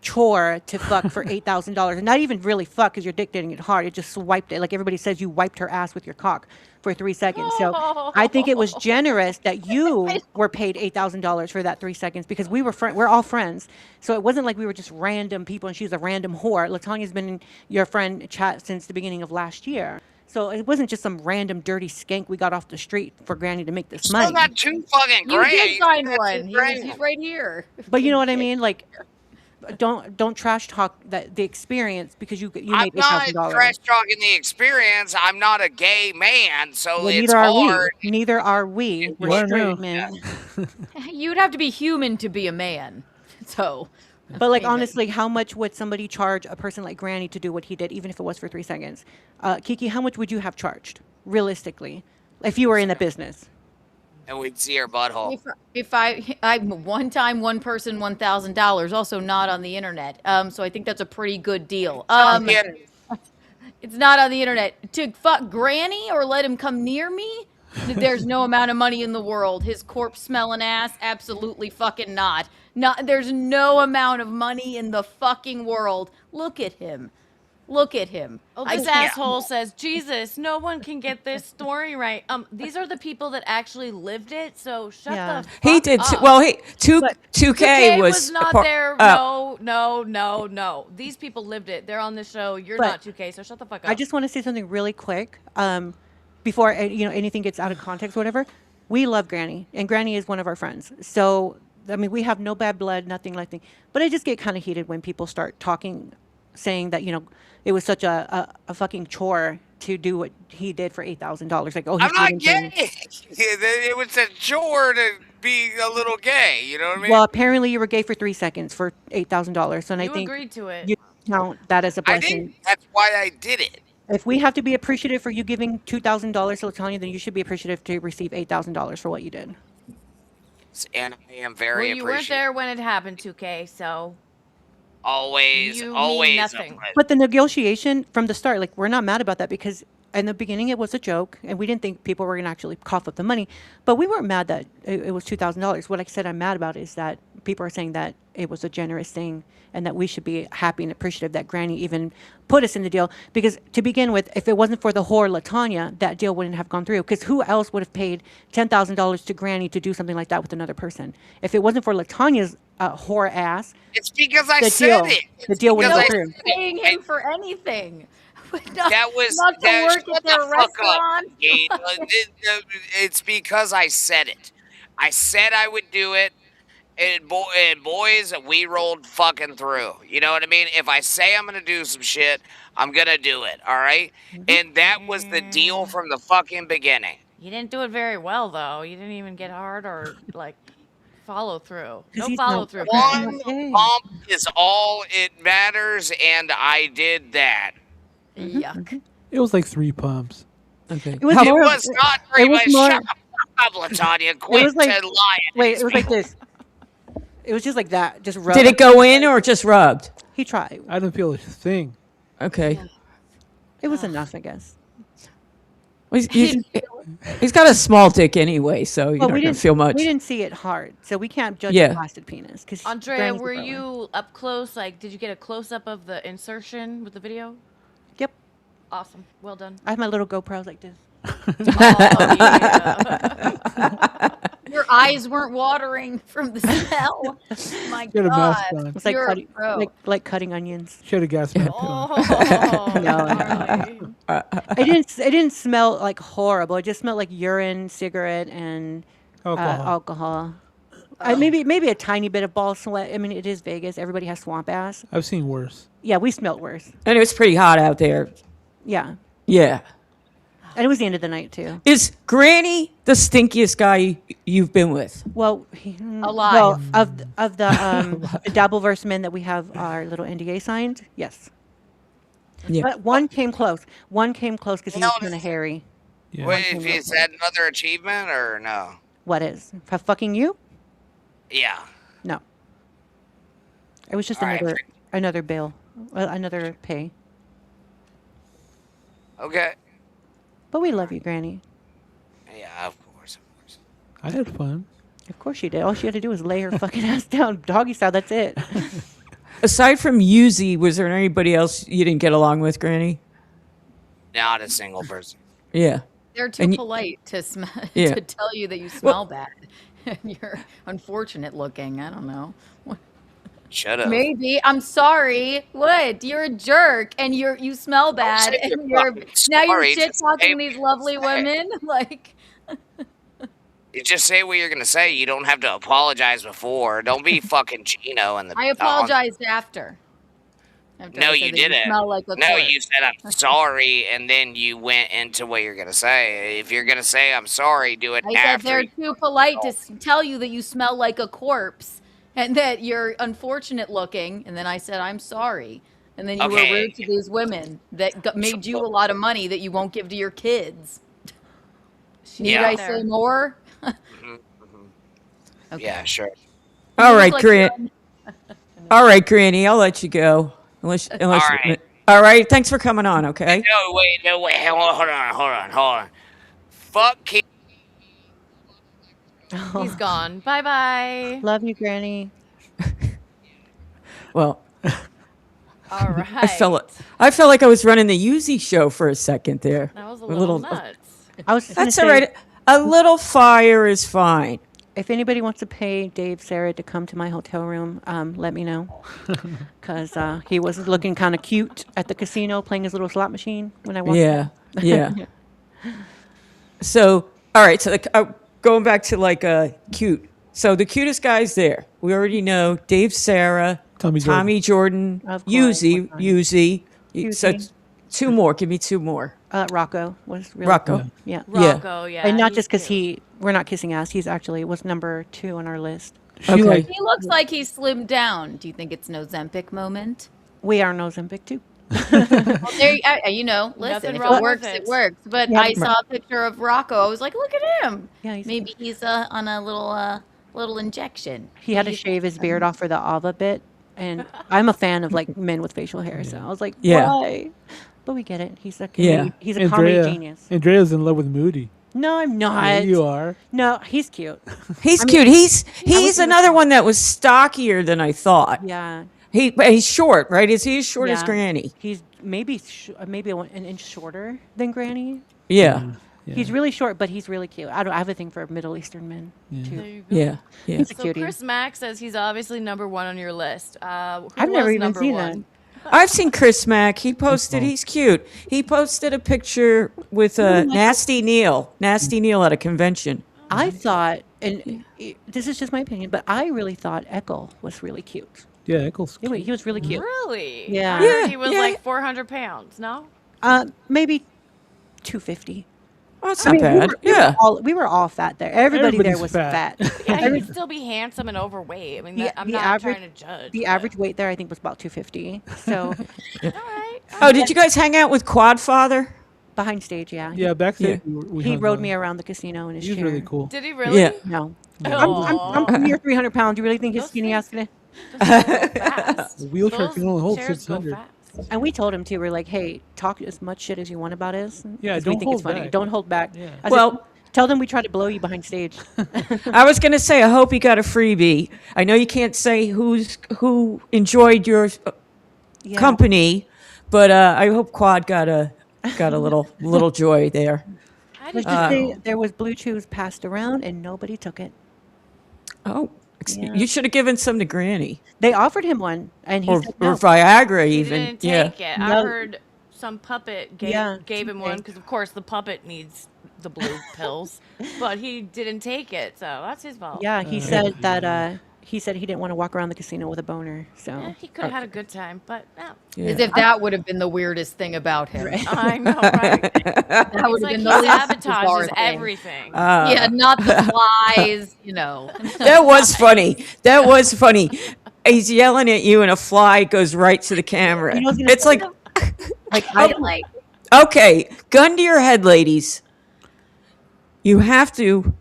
chore to fuck for $8,000. And not even really fuck because your dick didn't get hard. It just swiped it. Like everybody says, you wiped her ass with your cock for 3 seconds. So I think it was generous that you were paid $8,000 for that 3 seconds because we're all friends. So it wasn't like we were just random people and she's a random whore. Latanya's been your friend chat since the beginning of last year. So it wasn't just some random dirty skank we got off the street for Granny to make this money. Still got 2 fucking You grand. did find one. He's right here. But you know what I mean? Like, don't trash talk the experience because you made I'm not $8,000. trash talking the experience. I'm not a gay man, so Well, it's neither are hard. we. Neither are we. We're straight men. You'd have to be human to be a man. So, But like honestly, how much would somebody charge a person like Granny to do what he did, even if it was for 3 seconds? Kiki, how much would you have charged realistically if you were in the business? And we'd see her butthole. if I one time one person $1,000, also not on the internet. So I think that's a pretty good deal. It's not on the internet. To fuck Granny or let him come near me? There's no amount of money in the world. His corpse smelling ass, absolutely fucking not. There's no amount of money in the fucking world. Look at him. Look at him. Oh, this asshole says, Jesus, no one can get this story right. These are the people that actually lived it, so shut the fuck He did. up. Well, 2K was not there. No. These people lived it. They're on the show. You're not 2K, so shut the fuck up. I just want to say something really quick before anything gets out of context or whatever. We love Granny, and Granny is one of our friends. So I mean, we have no bad blood, nothing like that. But I just get kind of heated when people start talking, saying that it was such a fucking chore to do what he did for $8,000. Like, oh, he's I'm not doing gay. things. It was a chore to be a little gay. You know what I mean? Well, apparently you were gay for 3 seconds for $8,000. So and You I think agreed to it. count that as a I blessing. think that's why I did it. If we have to be appreciative for you giving $2,000 to Latanya, then you should be appreciative to receive $8,000 for what you did. And I am very Well, you weren't appreciative. there when it happened, 2K, so Always, you mean always. nothing. But the negotiation from the start, like, we're not mad about that because in the beginning it was a joke and we didn't think people were going to actually cough up the money. But we weren't mad that it was $2,000. What I said I'm mad about is that people are saying that it was a generous thing and that we should be happy and appreciative that Granny even put us in the deal. Because to begin with, if it wasn't for the whore Latanya, that deal wouldn't have gone through. Because who else would have paid $10,000 to Granny to do something like that with another person? If it wasn't for Latanya's whore ass, it's because I the said deal, it. the deal wouldn't go because through. Paying him for anything. That was not to that, work shut at their the fuck up, restaurant. Kate. It's because I said it. I said I would do it, and boys, we rolled fucking through. You know what I mean? If I say I'm gonna do some shit, I'm gonna do it. All right? And that was the deal from the fucking beginning. You didn't do it very well, though. You didn't even get hard or like follow through. No he's follow not- through. One pump is all it matters, and I did that. Yuck. It was like 3 pumps. Okay. It was It more- was not very it was much. more- Shut the fuck up, Latanya. Quit was like- lying. to Wait, these it was like people. this. It was just like that. Just rubbed. Did it go in or just rubbed? He tried. I didn't feel a thing. Okay. It was enough, I guess. Well, he's got a small dick anyway, so you're Well, not we going to didn't feel much. We didn't see it hard, so we can't judge Yeah. a blasted penis. Because Andrea, were you up close? Like, did you get a close up of the insertion with the video? Yep. Awesome. Well done. I have my little GoPros like this. Your eyes weren't watering from the smell. My She had a God. mask on. It's like You're a cutting, pro. like cutting onions. She had a gas mask on. Oh, No. It didn't smell like horrible. It just smelled like urine, cigarette, and alcohol. Maybe a tiny bit of ball sweat. I mean, it is Vegas. Everybody has swamp ass. I've seen worse. Yeah, we smelled worse. And it was pretty hot out there. Yeah. Yeah. And it was the end of the night, too. Is Granny the stinkiest guy you've been with? Well, Alive. Well, of the DebLVP men that we have our little NDA signed, yes. Yeah. But one came close. One came close because he was kind of hairy. Yeah. Wait, is that another achievement or no? What is? For fucking you? Yeah. No. It was just All right. another bill, another pay. Okay. But we love you, Granny. Yeah, of course. I had fun. Of course she did. All she had to do was lay her fucking ass down, doggy style. That's it. Aside from Yuzi, was there anybody else you didn't get along with, Granny? Not a single person. Yeah. They're too And polite to Yeah. to tell you that you smell bad. You're unfortunate looking. I don't know. Shut up. Maybe. I'm sorry. What? You're a jerk and you smell bad say and you're you're fucking now you're sorry, shit just talking say these what lovely you say. women. Like You just say what you're gonna say. You don't have to apologize before. Don't be fucking Geno in the. I apologized after. No, you didn't. Smell like a No, corpse. you said I'm sorry, and then you went into what you're gonna say. If you're gonna say I'm sorry, do it I said after. they're you- too polite to tell you that you smell like a corpse and that you're unfortunate looking. And then I said, I'm sorry. And then you Okay. were rude to these women that made you a lot of money that you won't give to your kids. Need Yeah. I say more? Okay. Yeah, sure. All You right, look like Granny. All right, Granny. I'll let you go. Unless All right. All right. Thanks for coming on. Okay. No, wait. Hold on. Fuck Keith. He's gone. Bye bye. Love you, Granny. Well, All right. I felt like I was running the Yuzi show for a second there. That was a little nuts. I was just gonna That's all say, right. A little fire is fine. If anybody wants to pay Dave Sarah to come to my hotel room, let me know. Because he was looking kind of cute at the casino playing his little slot machine when I walked Yeah. in. Yeah. So, all right. So, going back to cute. So, the cutest guy's there. We already know Dave Sarah, Tommy Jordan, Of course, Yuzi. So, Yuzi. 2 more. Give me 2 more. Rocco was really Rocco. cool. Yeah. Rocco, yeah. And not he's just because cute. we're not kissing ass. He's actually was number 2 on our list. Okay. He looks like he's slimmed down. Do you think it's an Ozempic moment? We are no Ozempic too. Well, you know, listen, Nothing if wrong it works, with it it. works. But Yeah, I saw a picture of Rocco. I was like, look at him. Yeah, Maybe he's on a little injection. he had to shave his beard off for the Ava bit, and I'm a fan of like men with facial hair, so I was like, Yeah. why? But we get it. He's a Yeah. he's a comedy genius. Andrea's in love with Moody. No, I'm not. Yeah, you are. No, he's cute. He's I mean, cute. He's was another one that was stockier than I thought. Yeah. He's short, right? Is he as short as Yeah. Granny? He's maybe an inch shorter than Granny. Yeah. He's really short, but he's really cute. I have a thing for Middle Eastern men too. There you go. Yeah. Yeah. He's a So cutie. Chris Mack says he's obviously number 1 on your list. Who I've never was even number seen 1? that. I've seen Chris Mack. He posted. He's cute. He posted a picture with Nasty Neil. Nasty Neil at a convention. I thought, and this is just my opinion, but I really thought Eckel was really cute. Yeah, Eccles. He was really cute. Really? Yeah. I heard he was Yeah. like 400 pounds. No. Maybe 250. Oh, that's not bad. We were all fat there. Everybody there Everybody's was fat. fat. Yeah, he'd still be handsome and overweight. I mean, I'm not trying to judge. The but- average weight there, I think, was about 250. So All right. Oh, did you guys hang out with Quadfather? behind stage, yeah. Yeah, backstage. Yeah. He rode me around the casino in his He's chair. really cool. Did he really? Yeah. No. Aw. I'm near 300 pounds. You really think his Those skinny ass gonna? Fast. The wheelchair can only hold chairs go 600. fast. And we told him too. We're like, hey, talk as much shit as you want about us. Yeah, 'cause we don't think it's hold funny. back. Don't hold back. Yeah. I said, Well- tell them we try to blow you behind stage. I was gonna say. I hope you got a freebie. I know you can't say who enjoyed your Yeah. company, but I hope Quad got a little joy there. I Let's did just say there was blue chews passed around and nobody took it. Oh, Yeah. you should have given some to Granny They offered him one, and he or said no. Viagra He even. didn't Yeah. take it. I No. heard some puppet gave him one because, of course, the puppet needs the blue pills, but he didn't take it, so that's his fault. Yeah, he said that. He said he didn't want to walk around the casino with a boner. So Yeah, he could have had a good time, but no. Yeah. As if that would have been the weirdest thing about him. I know, right? That He's would have like, been he the least bizarre sabotages thing. everything. Yeah, not the flies, you know. That was funny. That was funny. He's yelling at you, and a fly goes right to the camera. You know what's gonna It's like, I don't like. okay, gun to your head, ladies. You have to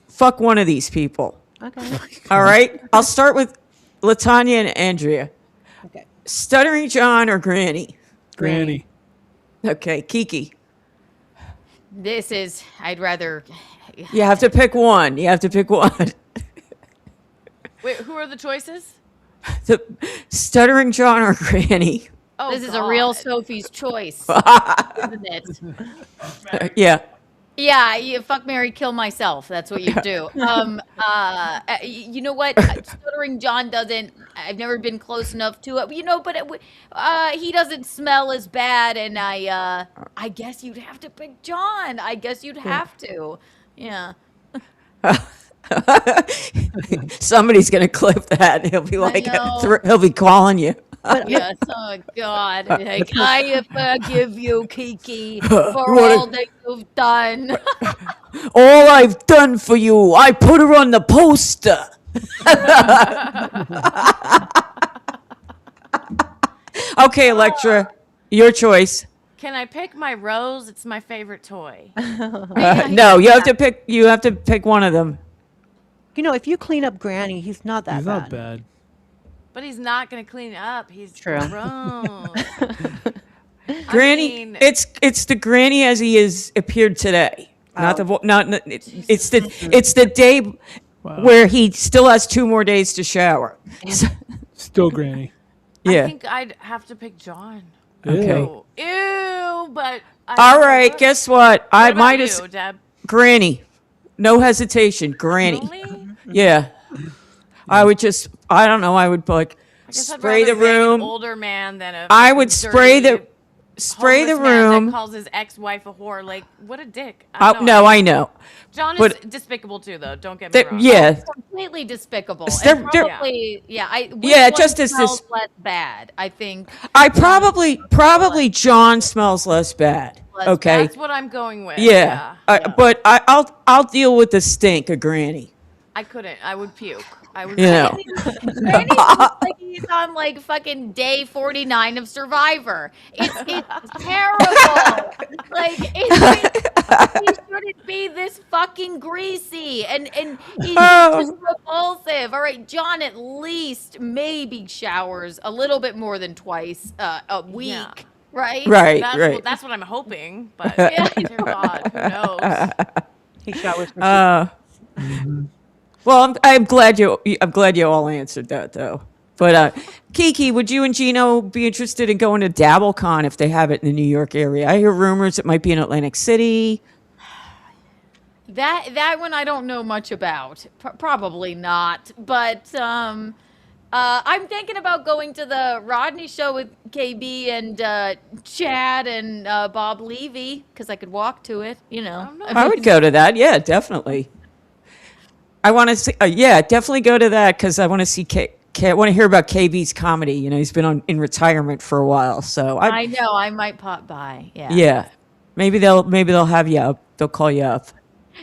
fuck one of these people. Okay. All right? I'll start with Latanya and Andrea. Okay. Stuttering John or Granny? Granny. Okay, Kiki. I'd rather. You have to pick one. You have to pick one. Wait, who are the choices? The Stuttering John or Granny? Oh, This is a real God. Sophie's choice, isn't it? Yeah. Yeah, you fuck, marry, kill myself. That's what you do. You know what? Stuttering John doesn't. I've never been close enough to it. You know, but he doesn't smell as bad, and I guess you'd have to pick John. I guess you'd have to. Yeah. Somebody's gonna clip that. He'll be like, know. he'll be calling you. Yes. Oh God. Like, I forgive you, Kiki, for wanna- all that you've done. All I've done for you, I put her on the poster. Okay, Electra, your choice. Can I pick my rose? It's my favorite toy. No, you have to pick. You have to pick one of them. You know, if you clean up Granny, he's not that He's bad. not bad. But he's not gonna clean it up. He's True. gross. Granny, mean- it's the Granny as he is appeared today. Not the it's the day where he still has 2 more days to shower. Still Granny. Yeah. I think I'd have to pick John. Okay. Ew, but All right. Guess what? I about might you, have Deb? Granny. No hesitation. Granny. Really? Yeah. I would just. I don't know. I would like I guess I'd spray the rather bang an room. older man than a I would dirty, spray the homeless man room. that calls his ex-wife a whore. Like, what a dick. No, I know. John but- is despicable too, though. Don't get me That- wrong. yeah. Completely despicable. They're- And they're- probably, Yeah, which just one as smells this- less bad. I think. I probably John smells less bad. Okay. That's what I'm going with. Yeah. But I'll deal with the stink of Granny. I couldn't. I would puke. I would. Yeah. Randy looks like he's on like fucking day 49 of Survivor. It's terrible. Like he shouldn't be this fucking greasy, and he's just repulsive. All right, John at least maybe showers a little bit more than twice a week. Yeah. Right? That's what I'm hoping. But dear God, who knows? He showers for Well, I'm glad you all answered that though. But Kiki, would you and Geno be interested in going to DabbleCon if they have it in the New York area? I hear rumors it might be in Atlantic City. That one I don't know much about. Probably not. But I'm thinking about going to the Rodney show with KB and Chad and Bob Levy because I could walk to it. You know, I would go to that. Yeah, definitely. I want to see. Definitely go to that because I want to see. I want to hear about KB's comedy. You know, he's been in retirement for a while, so I know I might pop by. Yeah. Yeah, maybe they'll have you up. They'll call you up.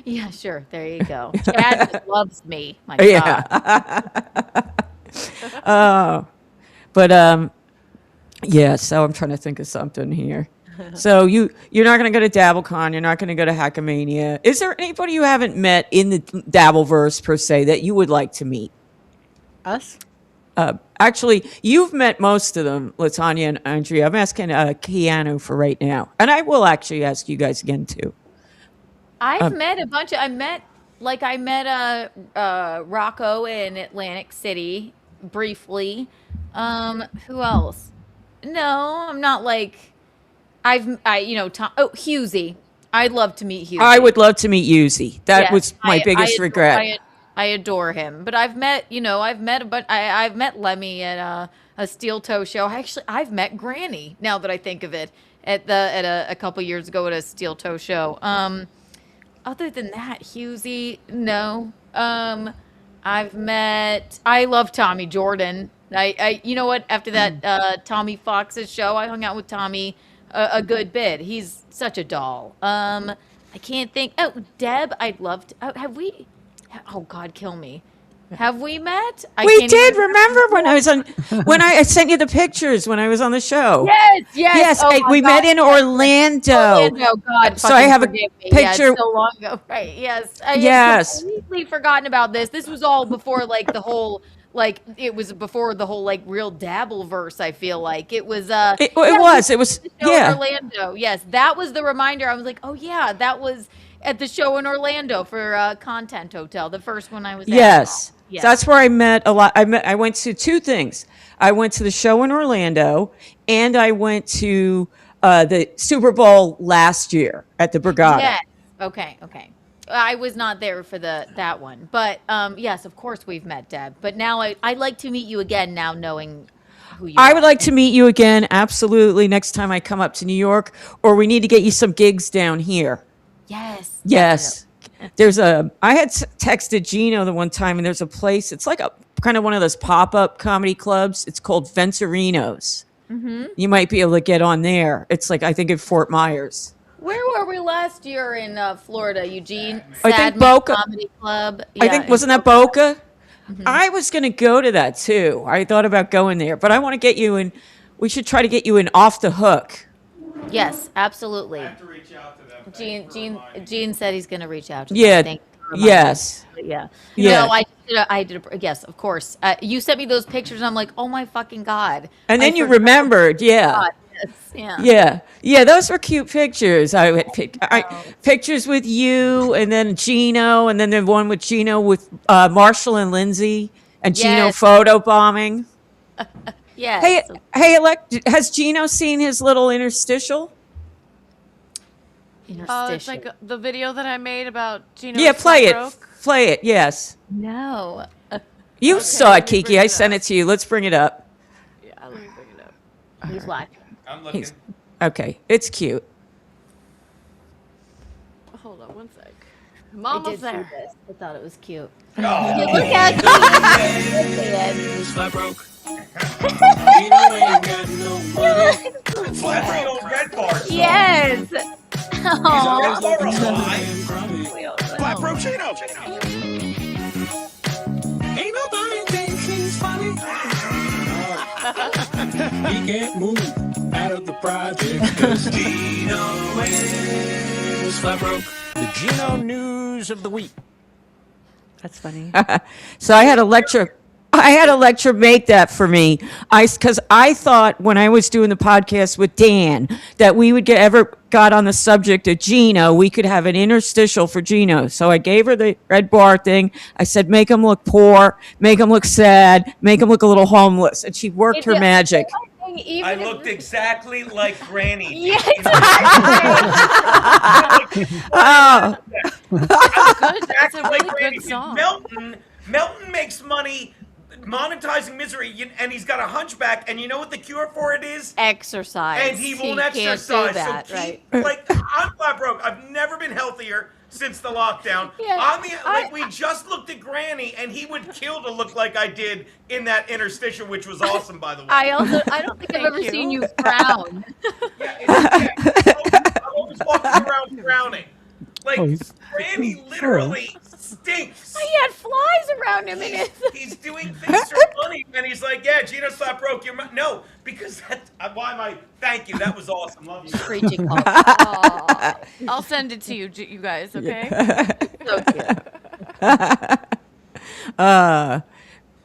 Yeah, sure. There you go. Chad loves me. My God. Yeah. So I'm trying to think of something here. So you're not going to go to DabbleCon. You're not going to go to Hackamania. Is there anybody you haven't met in the Dabbleverse per se that you would like to meet? Us? Actually, you've met most of them, Latanya and Andrea. I'm asking Keanu for right now, and I will actually ask you guys again too. I've met a bunch of. I met Rocco in Atlantic City briefly. Who else? No, I'm not like. Husey. I'd love to meet Husey. I would love to meet Husey. That was my biggest regret. I adore him, but I've met Lemmy at a steel toe show. I've met Granny. Now that I think of it, at a couple years ago at a steel toe show. Other than that, Husey, no. I love Tommy Jordan. You know what? After that Tommy Fox's show, I hung out with Tommy a good bit. He's such a doll. I can't think. Oh, Deb, I'd love to. Have we? Oh God, kill me. Have we met? We did. Remember when I sent you the pictures when I was on the show? Yes. Oh we met in Orlando. God. So I have a picture. Yeah, so long ago. Right. Yes. I had completely forgotten about this. This was all before the whole. It was before the whole real Dabbleverse. I feel like it was. It was in Orlando. Yes, that was the reminder. I was like, oh yeah, that was at the show in Orlando for Content Hotel, the first one I was at. Yes, that's where I met a lot. I went to two things. I went to the show in Orlando, and I went to the Super Bowl last year at the Borgata. Yes. Okay. I was not there for that one, but yes, of course we've met, Deb. But now I'd like to meet you again. Now knowing who you are. I would like to meet you again. Absolutely. Next time I come up to New York, or we need to get you some gigs down here. Yes. I had texted Geno the one time, and there's a place. It's like a kind of one of those pop-up comedy clubs. It's called Venturino's. Mm-hmm. You might be able to get on there. It's like I think in Fort Myers. Where were we last year in Florida, Eugene? I think Boca Comedy Club. Wasn't that Boca? Mm-hmm. I was going to go to that too. I thought about going there, but I want to get you in. We should try to get you in Off the Hook. Yes, absolutely. I have to reach out to them. Gene said he's going to reach out to them. Yeah. Yes. Yeah. No, I did. Yes, of course. You sent me those pictures, and I'm like, oh my fucking God. And then you remembered, yeah. God. Yeah. Those were cute pictures. I had pictures with you, and then Geno, and then the one with Geno with Marshall and Lindsay, and Geno photo bombing. Yes. Hey, has Geno seen his little interstitial? It's like the video that I made about Geno. Yeah, play it. Play it. Yes. No. You saw it, Kiki. I sent it to you. Let's bring it up. Yeah, let me bring it up. He's watching. I'm looking. Okay, it's cute. Hold on one sec. I'm almost there. I thought it was cute. Oh. Look at it. Flat broke. Ain't got no money. Flat broke on red bars. Yes. Flat broke Geno. He can't move out of the project because Geno is flat broke. The Geno news of the week. That's funny. So I had Electra make that for me. Because I thought when I was doing the podcast with Dan that we would got on the subject of Geno, we could have an interstitial for Geno. So I gave her the red bar thing. I said, make him look poor, make him look sad, make him look a little homeless. And she worked her magic. I looked exactly like Granny. Yes. Oh. That's a really good song. Melton makes money monetizing misery, and he's got a hunchback, and you know what the cure for it is? Exercise. And he won't Can't do exercise. that, so right. I'm flat broke. I've never been healthier since the lockdown. Yeah, we just looked at Granny, and he would kill to look like I did in that interstitial, which was awesome, by the way. I don't think I've ever seen you frown. I'm always walking around frowning. Like, Granny literally stinks. He had flies around him in it. He's doing things for money, and he's like, yeah, Geno's flat broke. No, because thank you. That was awesome. Love you. Preaching. I'll send it to you, you guys, okay? So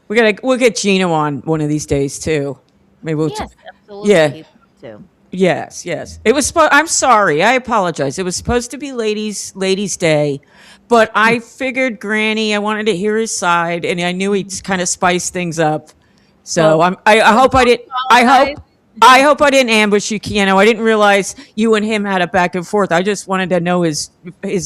cute. We'll get Geno on one of these days too. Maybe we'll yes, absolutely. Yeah. Too. Yes. It was. I'm sorry. I apologize. It was supposed to be Ladies' Day, but I figured Granny. I wanted to hear his side, and I knew he'd kind of spice things up. So I hope I didn't. I hope I didn't ambush you, Keanu. I didn't realize you and him had a back and forth. I just wanted to know his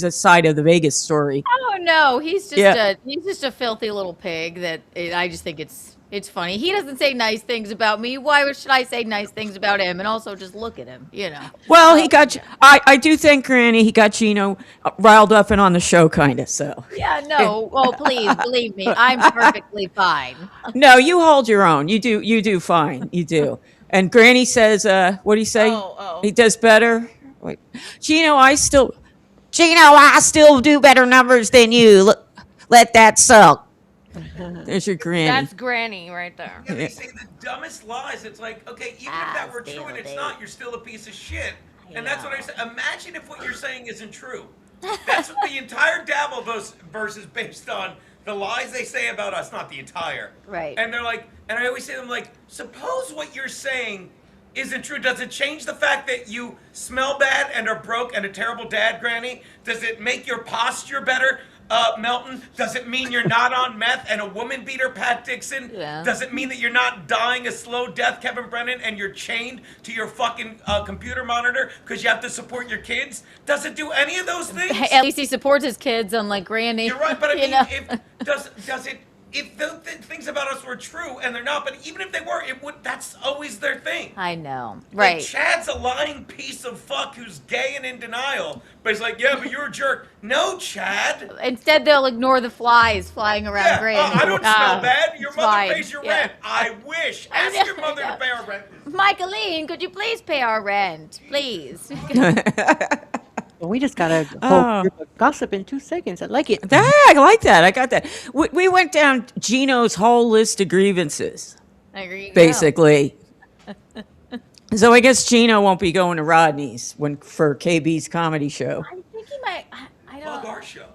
side of the Vegas story. Oh no, he's just a filthy little pig. I just think it's funny. He doesn't say nice things about me. Why should I say nice things about him? And also just look at him, you know. Well, he got. I do thank Granny. He got Geno riled up and on the show, kind of. So. Yeah. No. Oh, please believe me. I'm perfectly fine. No, you hold your own. You do fine. You do. And Granny says, what do you say? He does better. Wait, Geno, I still do better numbers than you. Let that suck. There's your Granny. That's Granny right there. Yeah, they say the dumbest lies. It's like, okay, even if that were true and it's not, you're still a piece of shit. And that's what I say. Imagine if what you're saying isn't true. That's what the entire DebLVP is based on. The lies they say about us, not the entire. Right. And they're like, and I always say to them, like, suppose what you're saying isn't true. Does it change the fact that you smell bad and are broke and a terrible dad, Granny? Does it make your posture better, Melton? Does it mean you're not on meth and a woman beater, Pat Dixon? Yeah. Does it mean that you're not dying a slow death, Kevin Brennan, and you're chained to your fucking computer monitor because you have to support your kids? Does it do any of those things? At least he supports his kids, unlike Granny. You're right, but I mean, know? if the things about us were true, and they're not, but even if they were, that's always their thing. I know, Like, right? Chad's a lying piece of fuck who's gay and in denial, but he's like, yeah, but you're a jerk. No, Chad. Instead, they'll ignore the flies flying around Granny. I don't smell bad. Your it's mother fine. pays your Yeah. rent. I wish. Ask your mother to pay our rent. Michaeline, could you please pay our rent, please? Well, we just got a whole group of gossip in 2 seconds. I like it. I like that. I got that. We went down Geno's whole list of grievances, There you go. basically. So I guess Geno won't be going to Rodney's for KB's comedy show. I think he might. I don't. Plug our show.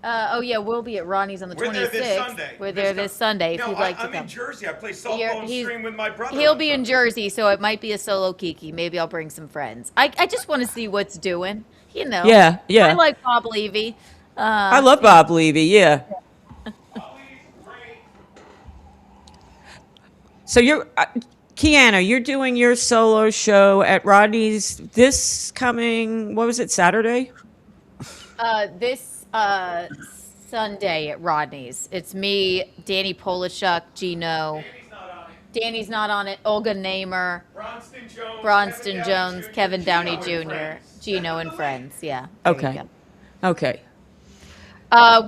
Oh yeah, we'll be at Ronnie's on the 26th. We're there this Sunday. We're there this Sunday. If No, you'd like to I'm come. in Jersey. I play softball and stream with my brother. He'll be in Jersey, so it might be a solo Kiki. Maybe I'll bring some friends. I just want to see what's doing. You know. Yeah. I like Bob Levy. I love Bob Levy. Yeah. So you're Keanu. You're doing your solo show at Rodney's this coming. What was it? Saturday. This Sunday at Rodney's. It's me, Danny Polishuk, Geno. Danny's not on it. Olga Namer. Bronston Jones. Kevin Downey Jr. Geno and friends. Yeah. Okay. Okay.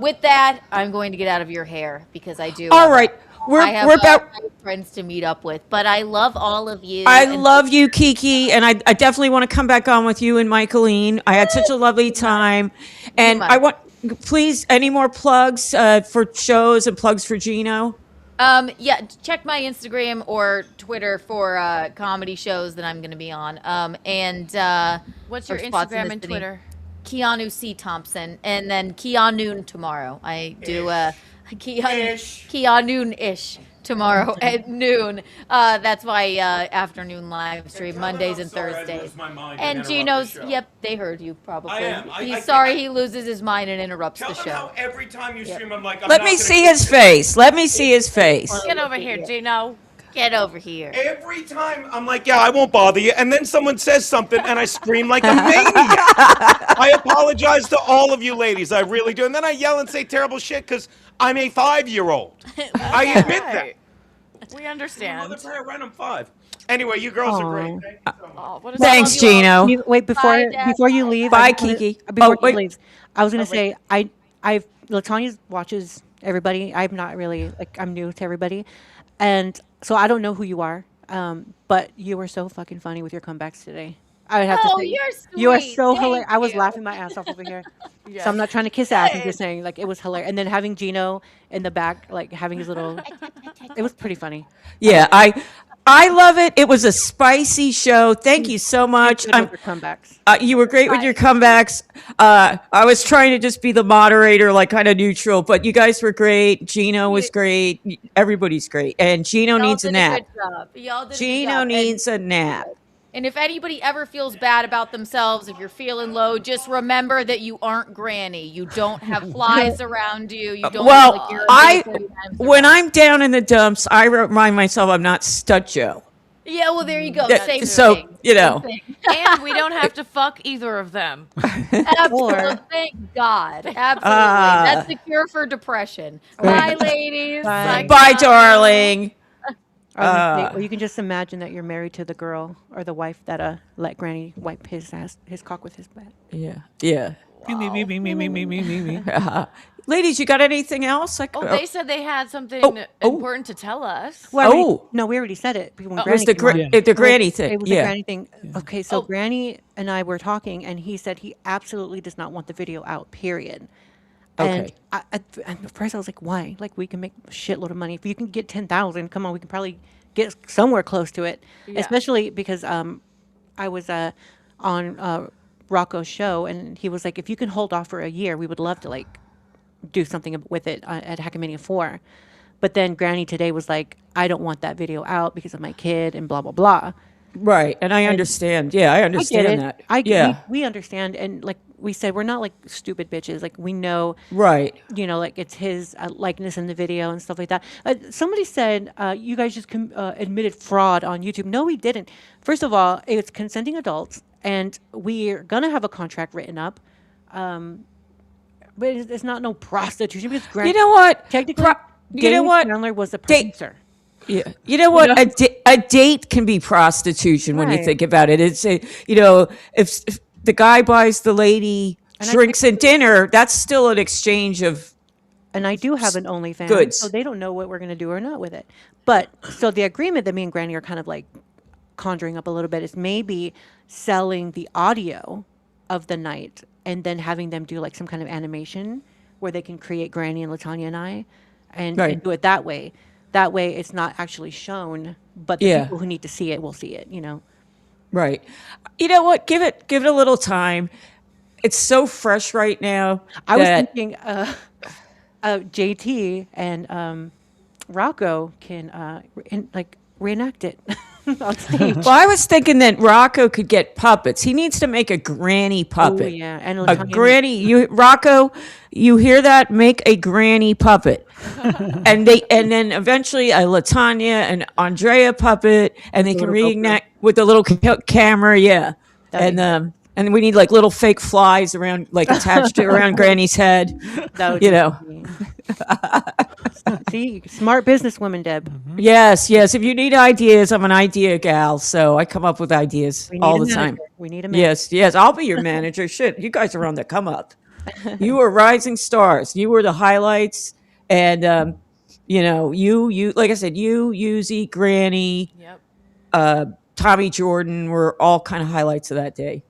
With that, I'm going to get out of your hair because I do. All right. We're about friends to meet up with, but I love all of you. I love you, Kiki, and I definitely want to come back on with you and Michaeline. I had such a lovely time, and I want, please, any more plugs for shows and plugs for Geno? Yeah, check my Instagram or Twitter for comedy shows that I'm going to be on. What's your or spots in Instagram the and city. Twitter? Keanu C. Thompson, and then Keanu tomorrow. I do Keanu-ish tomorrow at noon. That's my afternoon live stream, Mondays and Thursdays. And Geno's, yep, they heard you probably. I am. He's sorry he loses his mind and interrupts Tell the them show. how every time you stream, I'm like, Let me see his face. Let me see his face. Get over here, Geno. Get over here. Every time I'm like, yeah, I won't bother you. And then someone says something and I scream like a maniac. I apologize to all of you ladies. I really do. And then I yell and say terrible shit because I'm a 5-year-old. I admit that. We understand. Mother prayer, right? I'm 5. Anyway, you girls are great. Thank you so much. Thanks, Geno. Wait, before you leave. Bye, I just wanna- Kiki. Before Oh, you wait. leave, I was gonna say Latanya watches everybody. I'm not really I'm new to everybody, and so I don't know who you are. But you were so fucking funny with your comebacks today. I would have to Oh, say you're you are sweet. so Thank hilarious. I was you. laughing my ass off over here. Yes. So I'm not trying to kiss ass. I'm just saying it was hilarious. And then having Geno in the back, having his little, it was pretty funny. Yeah, I love it. It was a spicy show. Thank you so much. Good with your comebacks. You were great with your comebacks. I was trying to just be the moderator, kind of neutral, but you guys were great. Geno was great. Everybody's great. And Geno Y'all needs a did nap. good job. Y'all did a good Geno job. needs a nap. And if anybody ever feels bad about themselves, if you're feeling low, just remember that you aren't Granny. You don't have flies around you. You don't Well, feel like you're when I'm down in the dumps, I remind myself I'm not Stud Joe. Yeah, well, there you go. Yeah, Same so, thing. you know. Same thing. And we don't have to fuck either of them. Absolutely. Thank God. Absolutely. That's the cure for depression. Bye, ladies. Bye, darling. Or you can just imagine that you're married to the girl or the wife that let Granny wipe his cock with his butt. Yeah. Yeah. Me. Ladies, you got anything else? They said they had something important to tell us. Well, no, we already said it. When It was Granny came on. the granny thing. It was Yeah. the granny thing. Okay, so Granny and I were talking, and he said he absolutely does not want the video out, period. And Okay. at first I was like, why? We can make a shitload of money. If you can get 10,000, come on, we can probably get somewhere close to it. Yeah. Especially because I was on Rocco's show, and he was like, if you can hold off for a year, we would love to do something with it at Hackamania 4. But then Granny today was like, I don't want that video out because of my kid and blah, blah, blah. Right. And I understand. Yeah, I understand that. We understand. And we said, we're not stupid bitches. We know, right. It's his likeness in the video and stuff like that. Somebody said, you guys just admitted fraud on YouTube. No, we didn't. First of all, it's consenting adults, and we're going to have a contract written up. But it's not no prostitution. Because You know what? Technically, you know what? Chandler was the producer. Yeah. You know what? A date can be prostitution when you Right. think about it. It's if the guy buys the lady drinks and dinner, that's still an exchange of. And I do have an OnlyFans, goods. so they don't know what we're going to do or not with it. But so the agreement that me and Granny are kind of conjuring up a little bit is maybe selling the audio of the night and then having them do some kind of animation where they can create Granny and Latanya and I and do it that way. That way it's not actually shown, but the people who need to see it will see it, Right. You know what? Give it a little time. It's so fresh right now. I was thinking JT and Rocco can reenact it on stage. Well, I was thinking that Rocco could get puppets. He needs to make a granny puppet. Oh, yeah. And A Latanya- granny. Rocco, you hear that? Make a granny puppet. and then eventually a Latanya and Andrea puppet, and they can reenact with the little camera. Yeah. And we need little fake flies around, attached around Granny's head. That would See, smart businesswoman, Deb. Yes. If you need ideas, I'm an idea gal, so I come up with ideas all the time. We need a manager. Yes, I'll be your manager. Shit, you guys are on the come up. You were rising stars. You were the highlights, and you like I said, you, Yuzi, Granny, Tommy Jordan were all kind of highlights of that day.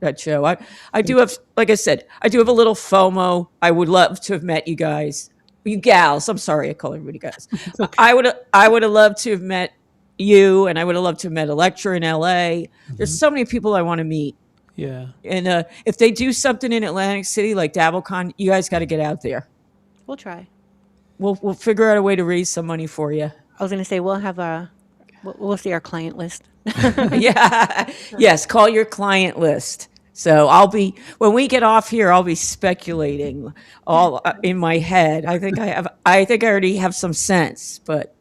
That show. I do have, like I said, I do have a little FOMO. I would love to have met you guys. You gals. I'm sorry, I call everybody guys. I would have loved to have met you, and I would have loved to have met Electra in LA. There's so many people I want to meet. Yeah. And if they do something in Atlantic City like DabbleCon, you guys got to get out there. We'll try. We'll figure out a way to raise some money for you. I was going to say we'll see our client list. Yeah. Yes, call your client list. So when we get off here, I'll be speculating all in my head. I think I already have some sense, but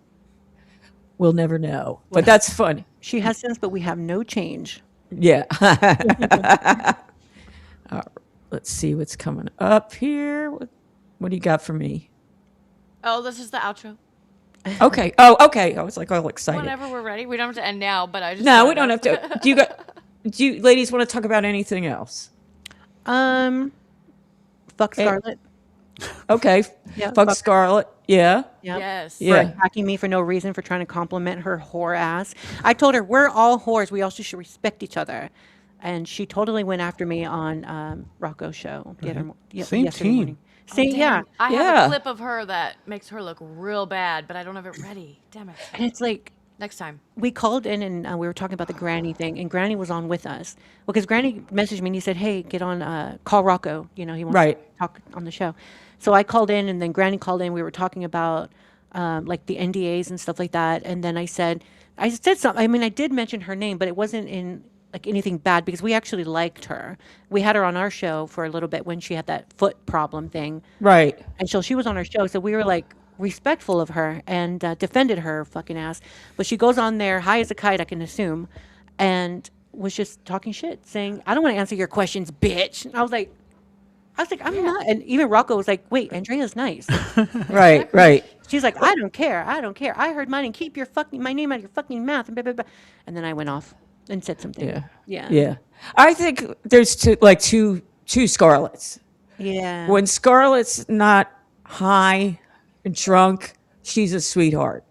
we'll never know. But that's fun. She has sense, but we have no change. Yeah. Let's see what's coming up here. What do you got for me? Oh, this is the outro. Okay. Oh, okay. I was like all excited. Whenever we're ready. We don't have to end now, but I just No, we don't have to. Do you ladies want to talk about anything else? Fuck Scarlett. Okay. Yeah, fuck Scarlett. Yeah. Yep. Yes. For Yeah. attacking me for no reason, for trying to compliment her whore ass. I told her we're all whores. We also should respect each other. And she totally went after me on Rocco's show. Same team. Morning. See, yeah. I have a clip of her that makes her look real bad, but I don't have it ready. Damn it. And it's like, next time. we called in and we were talking about the Granny thing, and Granny was on with us. Well, because Granny messaged me and he said, hey, get on, call Rocco. You know, he wants to talk on the show. So I called in, and then Granny called in. We were talking about like the NDAs and stuff like that. And then I said something. I mean, I did mention her name, but it wasn't in like anything bad because we actually liked her. We had her on our show for a little bit when she had that foot problem thing. Right. And so she was on our show. So we were like respectful of her and defended her fucking ass. But she goes on there, high as a kite, I can assume, and was just talking shit, saying, I don't want to answer your questions, bitch. And I was like, I'm not. And even Rocco was like, wait, Andrea's nice. Right. She's like, I don't care. I heard mine, and keep my name out of your fucking mouth. And, blah, blah, blah. And then I went off and said something. Yeah. I think there's two Scarletts. Yeah. When Scarlett's not high and drunk, she's a sweetheart.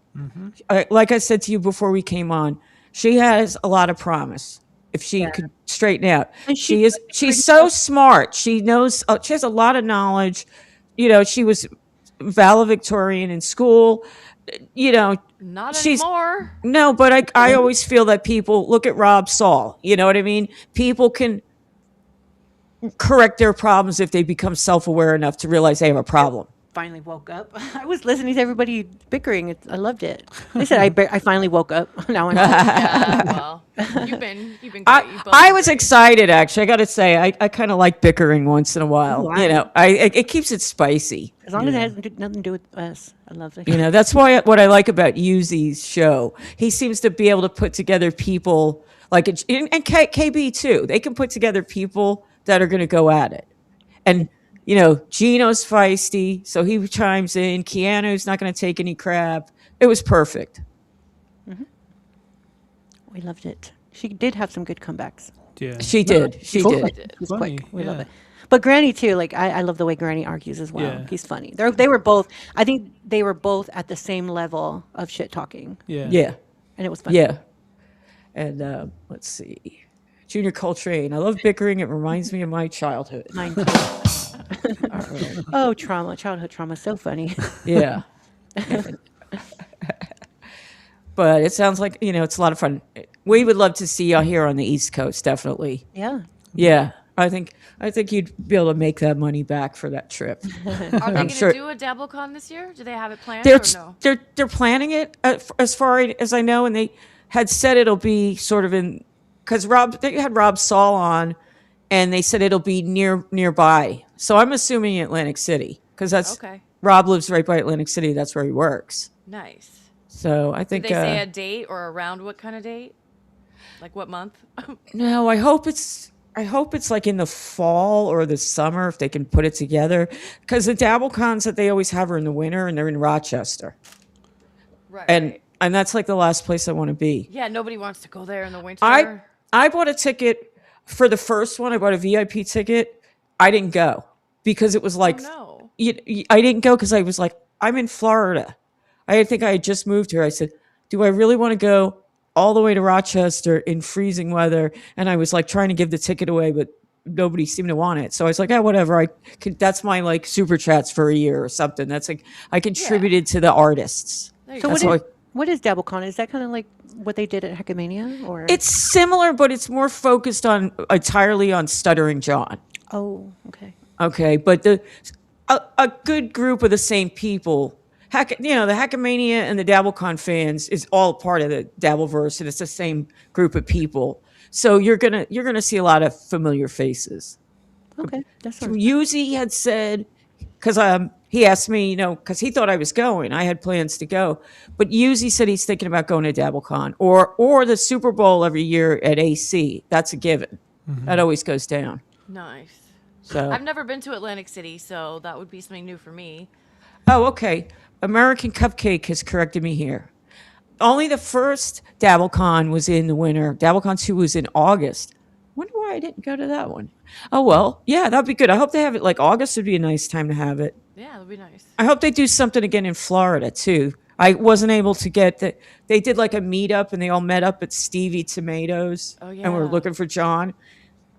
Like I said to you before we came on, she has a lot of promise. If she could straighten out, and she's so smart. She knows. She has a lot of knowledge. You know, she was valedictorian in school. You know, not anymore. No, but I always feel that people look at Rob Saul. You know what I mean? People can correct their problems if they become self-aware enough to realize they have a problem. Finally woke up. I was listening to everybody bickering. I loved it. They said I finally woke up. Now I'm well, you've been great. I was excited, actually. I got to say, I kind of like bickering once in a while. Ooh, you know, it keeps it spicy. As long as it has nothing to do with us, I love it. You know, that's why what I like about Yuzi's show. He seems to be able to put together people like and KB too. They can put together people that are going to go at it, and. You know, Geno's feisty, so he chimes in. Keanu's not going to take any crap. It was perfect. Mm-hmm. We loved it. She did have some good comebacks. Yeah, she did. She did. She's quick. We love it. But Granny too. Like I love the way Granny argues as well. Yeah. He's funny. They were both. I think they were both at the same level of shit talking. Yeah. And it was funny. Yeah. And let's see, Junior Coltrane. I love bickering. It reminds me of my childhood. Mine too. Oh, childhood trauma, so funny. Yeah. But it sounds like, you know, it's a lot of fun. We would love to see y'all here on the East Coast, definitely. Yeah. Yeah. I think you'd be able to make that money back for that trip. Are they going to do a DabbleCon this year? Do they have it planned or no? They're planning it as far as I know, and they had said it'll be sort of in, because they had Rob Saul on, and they said it'll be nearby. So I'm assuming Atlantic City, because that's Rob lives right by Atlantic City. That's where he works. Nice. So I think did they say a date or around what kind of date? Like what month? No, I hope it's like in the fall or the summer if they can put it together. Because the DabbleCons that they always have are in the winter, and they're in Rochester. Right. And that's like the last place I want to be. Yeah, nobody wants to go there in the winter. I bought a ticket for the first one. I bought a VIP ticket. I didn't go because it was like, I didn't go because I was like, I'm in Florida. I think I had just moved here. I said, do I really want to go all the way to Rochester in freezing weather? And I was like trying to give the ticket away, but nobody seemed to want it. So I was like, whatever. That's my like super chats for a year or something. That's like I contributed to the artists. So what is DoubleCon? Is that kind of like what they did at Hackamania, or it's similar, but it's more focused on entirely on Stuttering John. Oh, okay. Okay, but a good group of the same people. The Hackamania and the DoubleCon fans is all part of the DebLVPverse, and it's the same group of people. So you're gonna see a lot of familiar faces. Okay, that's fine. Yuzi had said, because he asked me, because he thought I was going. I had plans to go, but Yuzi said he's thinking about going to DoubleCon or the Super Bowl every year at AC. That's a given. Mm-hmm. That always goes down. Nice. So I've never been to Atlantic City, so that would be something new for me. Oh, okay. American Cupcake has corrected me here. Only the first DoubleCon was in the winter. DoubleCon 2 was in August. Wonder why I didn't go to that one. Oh, well, yeah, that'd be good. I hope they have it. Like August would be a nice time to have it. Yeah, that'd be nice. I hope they do something again in Florida, too. I wasn't able to get that. They did like a meetup and they all met up at Stevie Tomatoes. Oh, yeah. And were looking for John.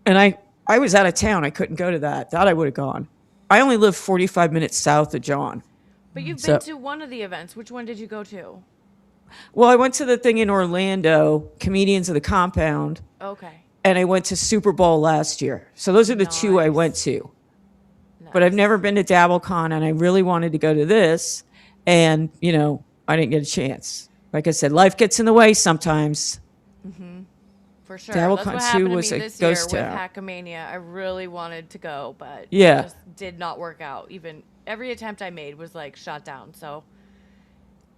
And I was out of town. I couldn't go to that. That I would have gone. I only live 45 minutes south of John. But you've been to one of the events. Which one did you go to? Well, I went to the thing in Orlando, Comedians of the Compound. Okay. And I went to Super Bowl last year. So those are the two I went to. Nice. But I've never been to DoubleCon, and I really wanted to go to this. And, I didn't get a chance. Like I said, life gets in the way sometimes. Mm-hmm. For sure. DoubleCon That's what happened 2 was to me a this year ghost with town. Hackamania. I really wanted to go, but it just did not work out. Even every attempt I made was like shot down. So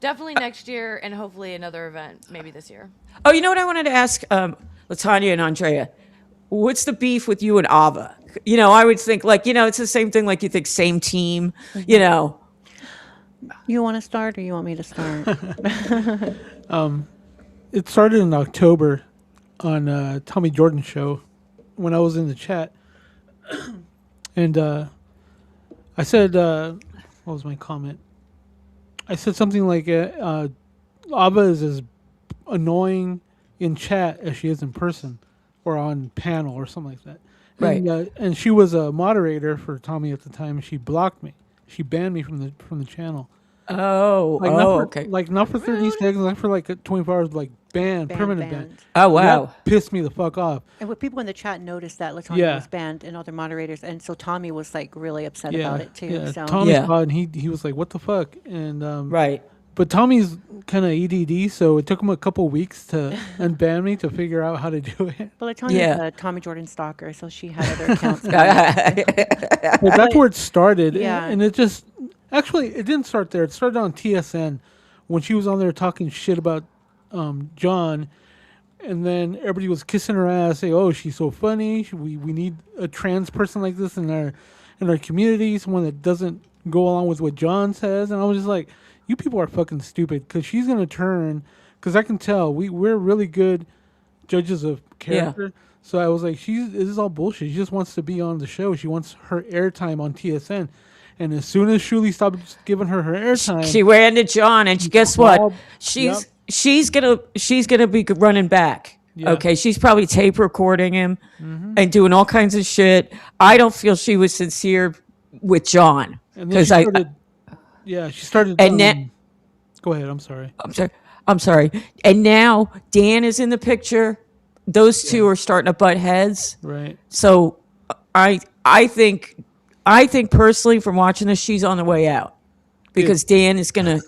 definitely next year, and hopefully another event maybe this year. Oh, you know what I wanted to ask Latanya and Andrea? What's the beef with you and Ava? I would think it's the same thing. Like you think same team, You want to start or you want me to start? It started in October on Tommy Jordan's show when I was in the chat. And I said, what was my comment? I said something like, Ava is as annoying in chat as she is in person or on panel or something like that. Right. And she was a moderator for Tommy at the time, and she blocked me. She banned me from the channel. Okay. Like not for 30 seconds, not for like 24 hours, like permanent ban. Oh, wow. That pissed me the fuck off. And when people in the chat noticed that Latanya was banned and other moderators, and so Tommy was like really upset about it too. Yeah, So Tommy saw it and he was like, "What the fuck?" And right. But Tommy's kind of EDD, so it took him a couple weeks to unban me to figure out how to do it. Well, Latanya's a Tommy Jordan stalker, so she had other accounts. Well, that's where it started. Yeah. And it just actually it didn't start there. It started on TSN when she was on there talking shit about John. And then everybody was kissing her ass, saying, "Oh, she's so funny. We need a trans person like this in our community, someone that doesn't go along with what John says." And I was just like, "You people are fucking stupid." Because she's gonna turn. Because I can tell we're really good judges of character. Yeah. So I was like, this is all bullshit. She just wants to be on the show. She wants her airtime on TSN. And as soon as Shuli stopped giving her airtime, she ran to John, and guess what? She's gonna be running back. Yeah. Okay, she's probably tape recording him and doing all kinds of shit. I don't feel she was sincere with John because she started. And then, go ahead. I'm sorry. I'm sorry. And now Dan is in the picture. Those two are starting to butt heads. Right. So I think personally from watching this, she's on the way out because Dan is gonna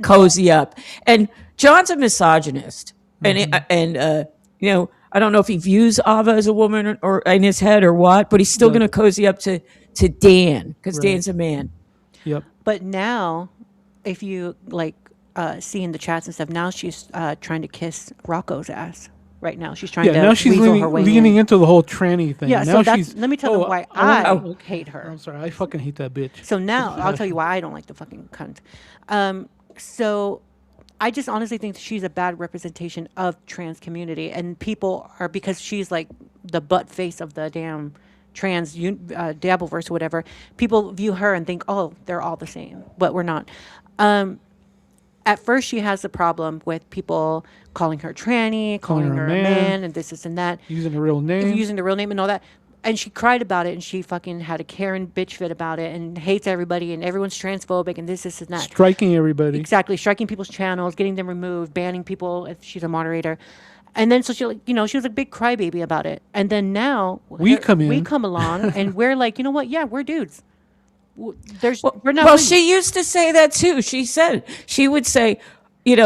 cozy up. And John's a misogynist, and I don't know if he views Ava as a woman or in his head or what, but he's still gonna cozy up to Dan because Dan's a man. Yep. But now, if you see in the chats and stuff, now she's trying to kiss Rocco's ass. Right now, she's trying to now she's leaning into the whole tranny thing. Yeah, now so let me tell them why I hate her. I'm sorry, I fucking hate that bitch. So now I'll tell you why I don't like the fucking cunt. So I just honestly think she's a bad representation of trans community, and people are, because she's like the butt face of the damn trans DebLVPverse or whatever. People view her and think, oh, they're all the same, but we're not. at first she has a problem with people calling her tranny, calling her a man, and this and that. Using the real name. Using the real name and all that. And she cried about it, and she fucking had a Karen bitch fit about it, and hates everybody, and everyone's transphobic, and this and that. Striking everybody. Exactly, striking people's channels, getting them removed, banning people if she's a moderator. And then so she she was a big crybaby about it. And then now we come along, and we're like, you know what? Yeah, we're dudes. We're not. Well, women. she used to say that too. She would say,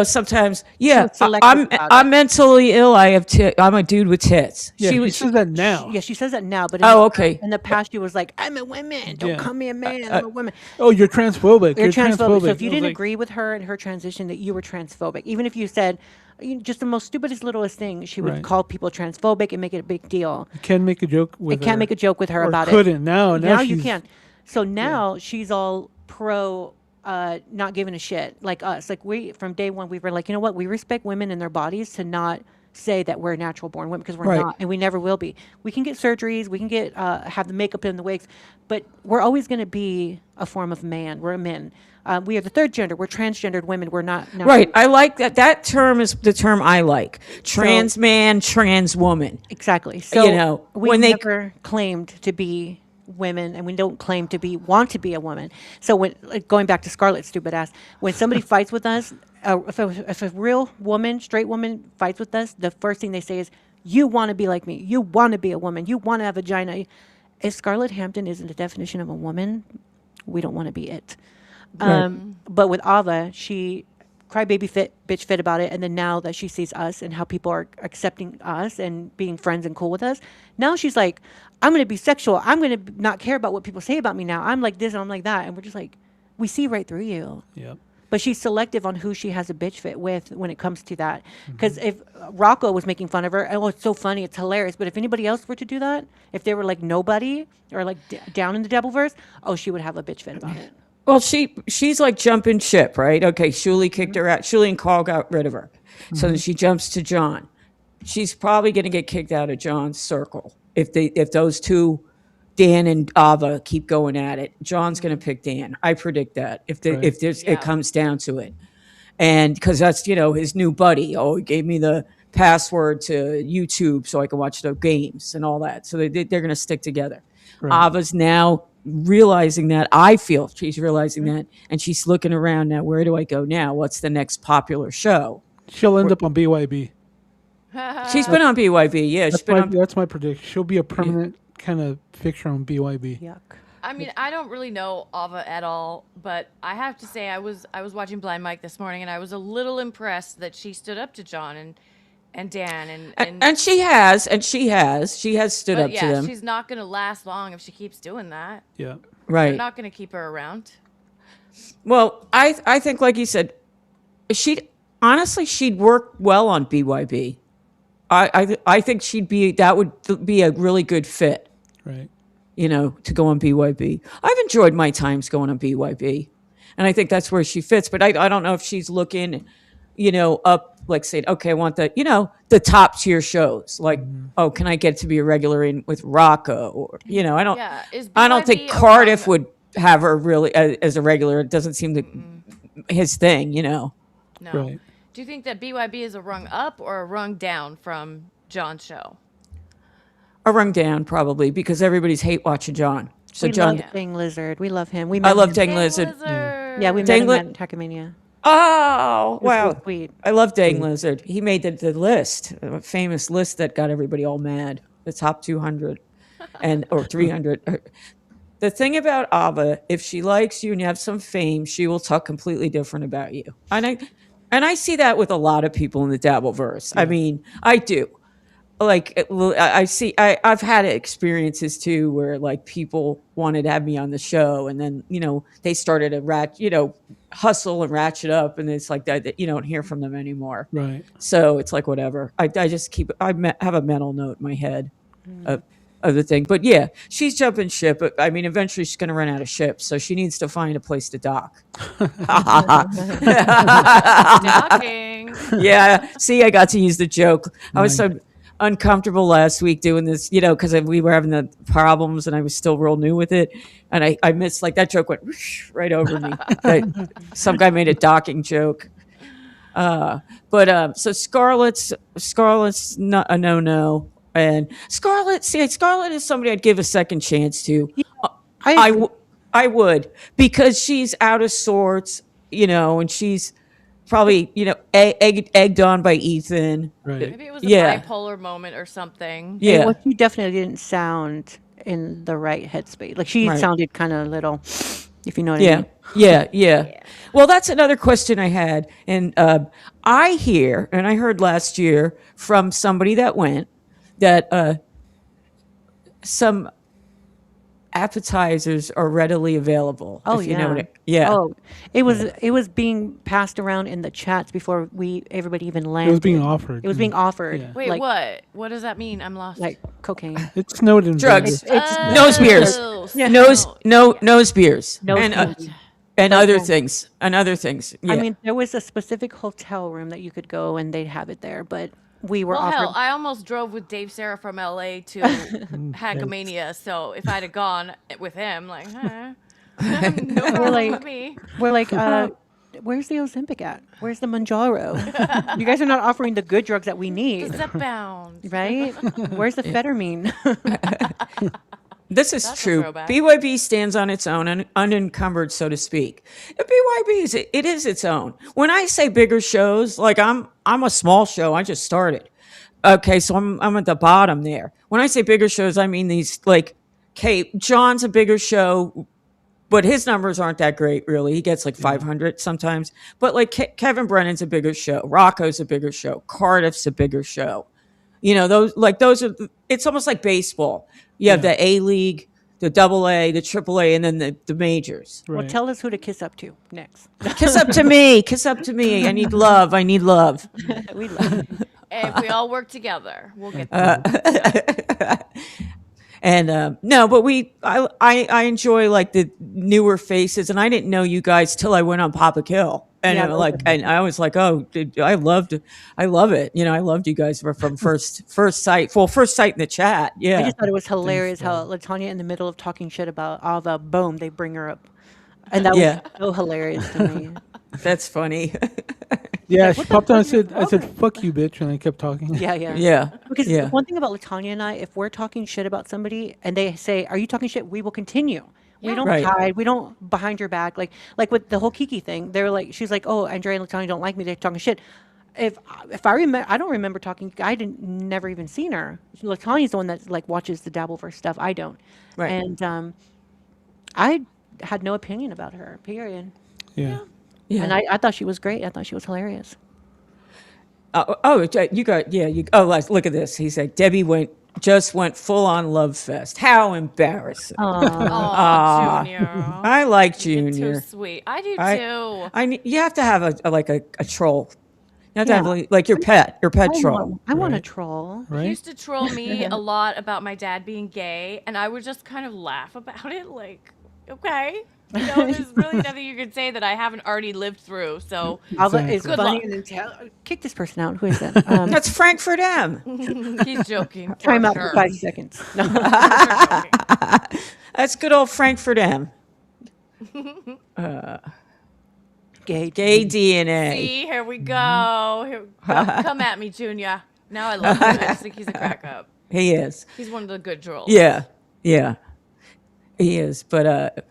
sometimes, I'm mentally ill. I'm a dude with tits. Yeah, she says that now. She says that now. But okay. In the past, she was like, I'm a woman. Don't call me a man. I'm a woman. Oh, you're transphobic. You're transphobic. So if you didn't agree with her and her transition, that you were transphobic. Even if you said just the most stupidest, littlest thing, she would call people transphobic and make it a big deal. You can't make a joke with her. Can't make a joke with her about couldn't. it. Now you can. So now she's all pro not giving a shit like us. Like we from day one we were like, you know what, we respect women and their bodies to not say that we're natural born women because we're not, and we never will be. We can get surgeries, we can get have the makeup and the wigs, but we're always going to be a form of man. We're a men. We are the third gender. We're transgendered women. We're not. Right. I like that. That term is the term I like. Trans man, trans woman. Exactly. So we never claimed to be women, and we don't claim to want to be a woman. So when going back to Scarlett's stupid ass, when somebody fights with us, if a real woman, straight woman fights with us, the first thing they say is, "You want to be like me. You want to be a woman. You want to have a vagina." If Scarlett Hampton isn't the definition of a woman, we don't want to be it. But with Ava, she crybaby bitch fit about it, and then now that she sees us and how people are accepting us and being friends and cool with us, now she's like, I'm going to be sexual. I'm going to not care about what people say about me now. I'm like this and I'm like that, and we're just like, we see right through you. Yep. But she's selective on who she has a bitch fit with when it comes to that. Because if Rocco was making fun of her, oh, it's so funny, it's hilarious. But if anybody else were to do that, if they were like nobody or like down in the DebLVerse, oh, she would have a bitch fit about it. Well, she's like jumping ship, right? Okay, Shuli kicked her out. Shuli and Carl got rid of her. So then she jumps to John. She's probably going to get kicked out of John's circle if those two, Dan and Ava, keep going at it. John's going to pick Dan. I predict that it comes down to it, and because that's his new buddy. Oh, he gave me the password to YouTube so I can watch the games and all that. So they're going to stick together. Right. Ava's now realizing that. I feel she's realizing that, and she's looking around now. Where do I go now? What's the next popular show? She'll end up on BYB. She's been on BYB. Yeah, that's my prediction. She'll be a permanent kind of fixture on BYB. Yuck. I mean, I don't really know Ava at all, but I have to say I was watching Blind Mike this morning, and I was a little impressed that she stood up to John and Dan and she has stood up to them. She's not going to last long if she keeps doing that. Yeah, right. They're not going to keep her around. Well, I think, like you said, she'd work well on BYB. I think that would be a really good fit. Right. To go on BYB. I've enjoyed my times going on BYB, and I think that's where she fits. But I don't know if she's looking, up, like saying, okay, I want the top tier shows. Like, oh, can I get to be a regular in with Rocco? Or I don't. Yeah. I don't think Cardiff would have her really as a regular. It doesn't seem to his thing. No. Right. Do you think that BYB is a rung up or a rung down from John's show? A rung down, probably, because everybody's hate watching John. So we John, love Dang Lizard. We love him. I love Dang Lizard. Yeah, we met him at Hackamania. Oh, wow. So sweet. I love Dang Lizard. He made the list, a famous list that got everybody all mad. The top 200 or 300. The thing about Ava, if she likes you and you have some fame, she will talk completely different about you. And I see that with a lot of people in the DebLVerse. Yeah. I mean, I do. Like, I've had experiences too where like people wanted to have me on the show, and then they started to hustle and ratchet up, and it's like that you don't hear from them anymore. Right. So it's like whatever. I just have a mental note in my head of the thing. But yeah, she's jumping ship. But I mean, eventually she's going to run out of ships, so she needs to find a place to dock. Docking. Yeah. See, I got to use the joke. I was so uncomfortable last week doing this, because we were having the problems and I was still real new with it. And I missed, like, that joke went whoosh, right over me. Some guy made a docking joke. So Scarlett's not a no, and Scarlett is somebody I'd give a second chance to. I would, because she's out of sorts, and she's probably egged on by Ethan. Right. Maybe it was a bipolar moment or something. Yeah. Well, she definitely didn't sound in the right headspace. Like she sounded kind of little, if you know what I mean. Yeah. Well, that's another question I had, and I hear, and I heard last year from somebody that went, that some appetizers are readily available. Oh, if you know what yeah. Oh, it was being passed around in the chats before everybody even landed. It was being offered. It was being offered. Yeah. Wait, what? What does that mean? I'm lost. Like cocaine. It snowed in drugs. Vegas. Nose beers. Nose beers. Nose and other things. And other things. Yeah. I mean, there was a specific hotel room that you could go and they'd have it there, but we were offered. Hell, I almost drove with Dave Sarah from LA to Hackamania, so if I'd have gone with him, like, no problem with me. We're like, where's the Ozempic at? Where's the Manjaro? You guys are not offering the good drugs that we need. The Zepbound. Right? Where's the Phetamine? This is true. BYB stands on its own, unencumbered, so to speak. BYB it is its own. When I say bigger shows, like I'm a small show. I just started. Okay, so I'm at the bottom there. When I say bigger shows, I mean these like, John's a bigger show, but his numbers aren't that great, really. He gets like 500 sometimes. But like Kevin Brennan's a bigger show. Rocco's a bigger show. Cardiff's a bigger show. Those are. It's almost like baseball. You have the A League, the AA, the AAA, and then the majors. Right. Well, tell us who to kiss up to next. Kiss up to me. Kiss up to me. I need love. We love. And if we all work together, we'll get there. And no, but I enjoy like the newer faces, and I didn't know you guys till I went on Papa Kill. And and I was like, oh, dude, I love it. I loved you guys from first sight. Well, first sight in the chat. Yeah. I just thought it was hilarious how Latanya, in the middle of talking shit about Ava, boom, they bring her up. And that was so hilarious to me. That's funny. Yeah, she popped on and I said, fuck you, bitch. And I kept talking. Yeah. Because one thing about Latanya and I, if we're talking shit about somebody and they say, are you talking shit? We will continue. We don't hide. We don't behind your back. Like with the whole Kiki thing, they're like, she's like, oh, Andrea and Latanya don't like me. They're talking shit. If I remember, I don't remember talking. I never even seen her. Latanya's the one that like watches the DebLVP stuff. I don't. Right. And I had no opinion about her. Period. Yeah. And I thought she was great. I thought she was hilarious. You got look at this. He said Debbie just went full on love fest. How embarrassing! Oh, Junior. I like Junior. Too sweet. I do too. You have to have a troll. You have to have like your pet troll. I want a troll. Right? He used to troll me a lot about my dad being gay, and I would just kind of laugh about it, like, okay. There's really nothing you could say that I haven't already lived through. So it's funny and then kick this person out. Who is that? That's Frankfurt M. He's joking. Time out for 5 seconds. No. That's good old Frankfurt M. Gay DNA. See, here we go. Come at me, Junior. Now I love him. I just think he's a crack up. He is. He's one of the good trolls. Yeah. He is. But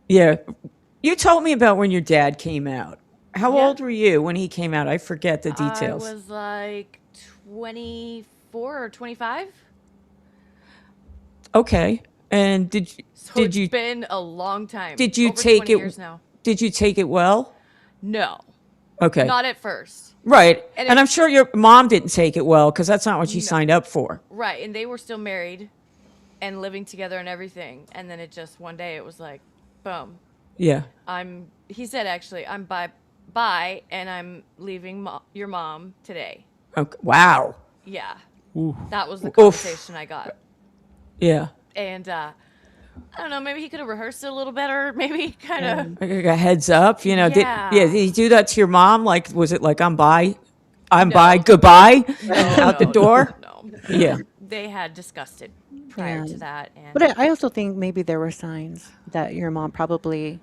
you told me about when your dad came out. How old were you when he came out? I forget the details. I was like 24 or 25. Okay. And it's been a long time. Did you Over take 20 it? Years now. Did you take it well? No. Okay. Not at first. Right. And I'm sure your mom didn't take it well because that's not what she signed up for. Right. And they were still married and living together and everything. And then it just one day it was like, boom. Yeah. He said, actually, I'm bye and I'm leaving your mom today. Okay. Wow. Yeah. Ooh. That was the conversation I got. Yeah. And I don't know, maybe he could have rehearsed it a little better. Maybe kind of like a heads up, Did he do that to your mom? Like, was it like, I'm bye, goodbye, out the door? No. Yeah. They had discussed it prior to that. And but I also think maybe there were signs that your mom probably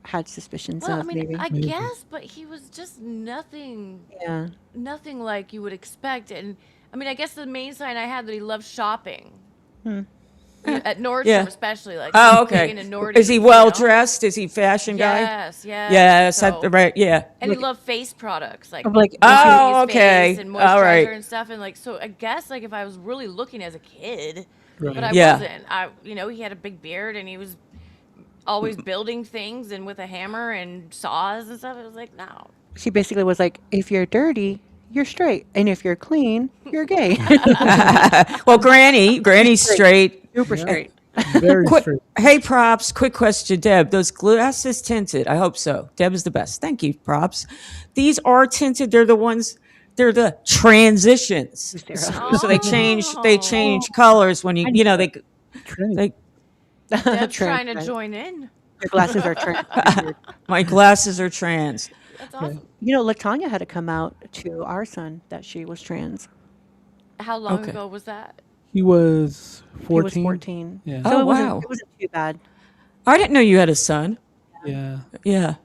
had suspicions Well, I of. mean, Maybe. I guess, but he was just nothing. Yeah. Nothing like you would expect. And I mean, I guess the main sign I had that he loved shopping. At Nordstrom, especially. Like, Oh, he's big okay. into Nordies, Is he well dressed? Is he fashion guy? Yes, yes. Yes, So- right. Yeah. And he loved face products, like, oh, his okay. face and moisturizer All right. and stuff. And like, so I guess like if I was really looking as a kid, Right. but I Yeah. wasn't. He had a big beard and he was always building things and with a hammer and saws and stuff. It was like, no. She basically was like, if you're dirty, you're straight, and if you're clean, you're gay. Well, Granny's straight. Super straight. Very straight. Hey, Props, quick question, Deb. Those glasses tinted? I hope so. Deb is the best. Thank you, Props. These are tinted. They're the ones. They're the transitions. So they change colors when you they. Deb's trying to join in. Your glasses are trans. My glasses are trans. That's awesome. Latanya had to come out to our son that she was trans. How long Okay. ago was that? He was 14. He was 14. Yeah. So Oh, it wasn't, wow. it wasn't too bad. I didn't know you had a son. Yeah. Yeah.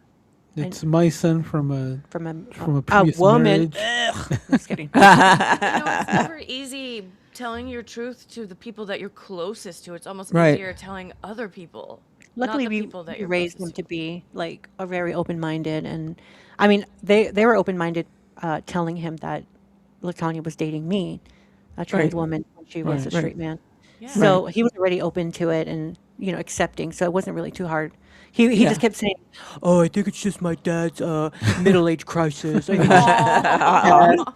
It's my son from a a previous woman. marriage. Ugh. Just kidding. It's never easy telling your truth to the people that you're closest to. It's almost Right. easier telling other people. Luckily, not the we people that we you're raised closest them to be like a very open-minded, and I mean, they were open-minded, telling him that Latanya was dating me, a trans Right. woman, when she was Right, a right. straight man. Yeah. So he was already open to it and accepting. So it wasn't really too hard. He Yeah. just kept saying, "Oh, I think it's just my dad's middle-age crisis. I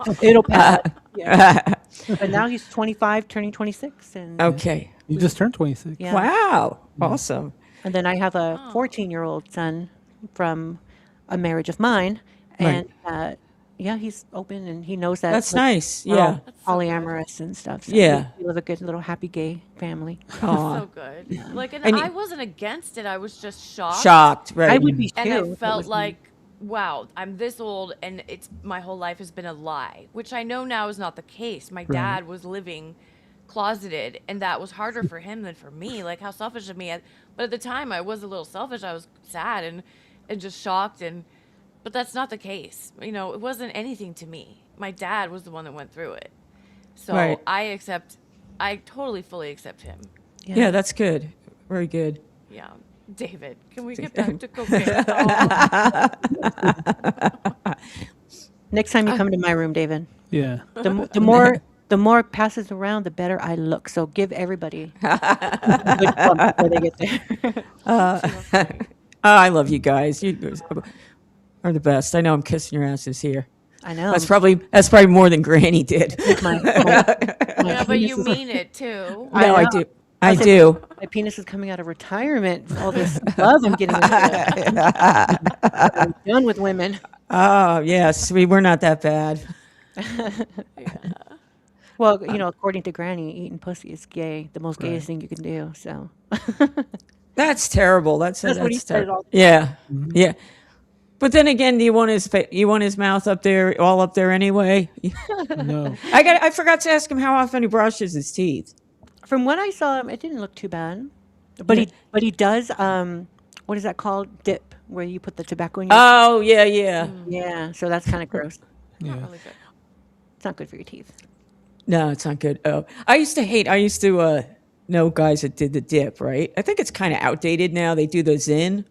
think it'll pass." Yeah. But now he's 25, turning 26, and Okay. He just turned 26. Yeah. Wow. Awesome. And then I have a 14-year-old son from a marriage of mine, and he's open and he knows that. That's like, nice. we're Yeah. all polyamorous and stuff. So Yeah. we live a good little happy gay family. Aw. So good. Like, and And I you- wasn't against it. I was just shocked. Shocked, right. I would be too. And if I it felt was me. like, wow, I'm this old and my whole life has been a lie, which I know now is not the case. My dad was living closeted, and that was harder for him than for me. Like, how selfish of me. But at the time, I was a little selfish. I was sad and just shocked. But that's not the case. It wasn't anything to me. My dad was the one that went through it. So Right. I totally fully accept him. Yeah, that's good. Very good. Yeah. David, can we get back to cocaine? Next time you come to my room, David, Yeah. the more it passes around, the better I look. So give everybody a good bump before they get there. I love you guys. You guys are the best. I know I'm kissing your asses here. I know. That's probably more than Granny did. my Yeah, but you penis is- mean it too. No, I know. do. I said, do. My penis is coming out of retirement. All this love I'm getting into. I'm done with women. Oh, yes. We're not that bad. Well, according to Granny, eating pussy is gay, the most gayest thing you can do. So That's terrible. That's what he said terrible. all the Yeah. Yeah. But then again, do you want his mouth up there, all up there anyway? No. I forgot to ask him how often he brushes his teeth. from what I saw him, it didn't look too bad. But he does what is that called? Dip, where you put the tobacco in your Oh, yeah, yeah. Yeah, so that's kind of gross. Yeah. Really good. It's not good for your teeth. No, it's not good. Oh, I used to know guys that did the dip, right? I think it's kind of outdated now. They do the Zin.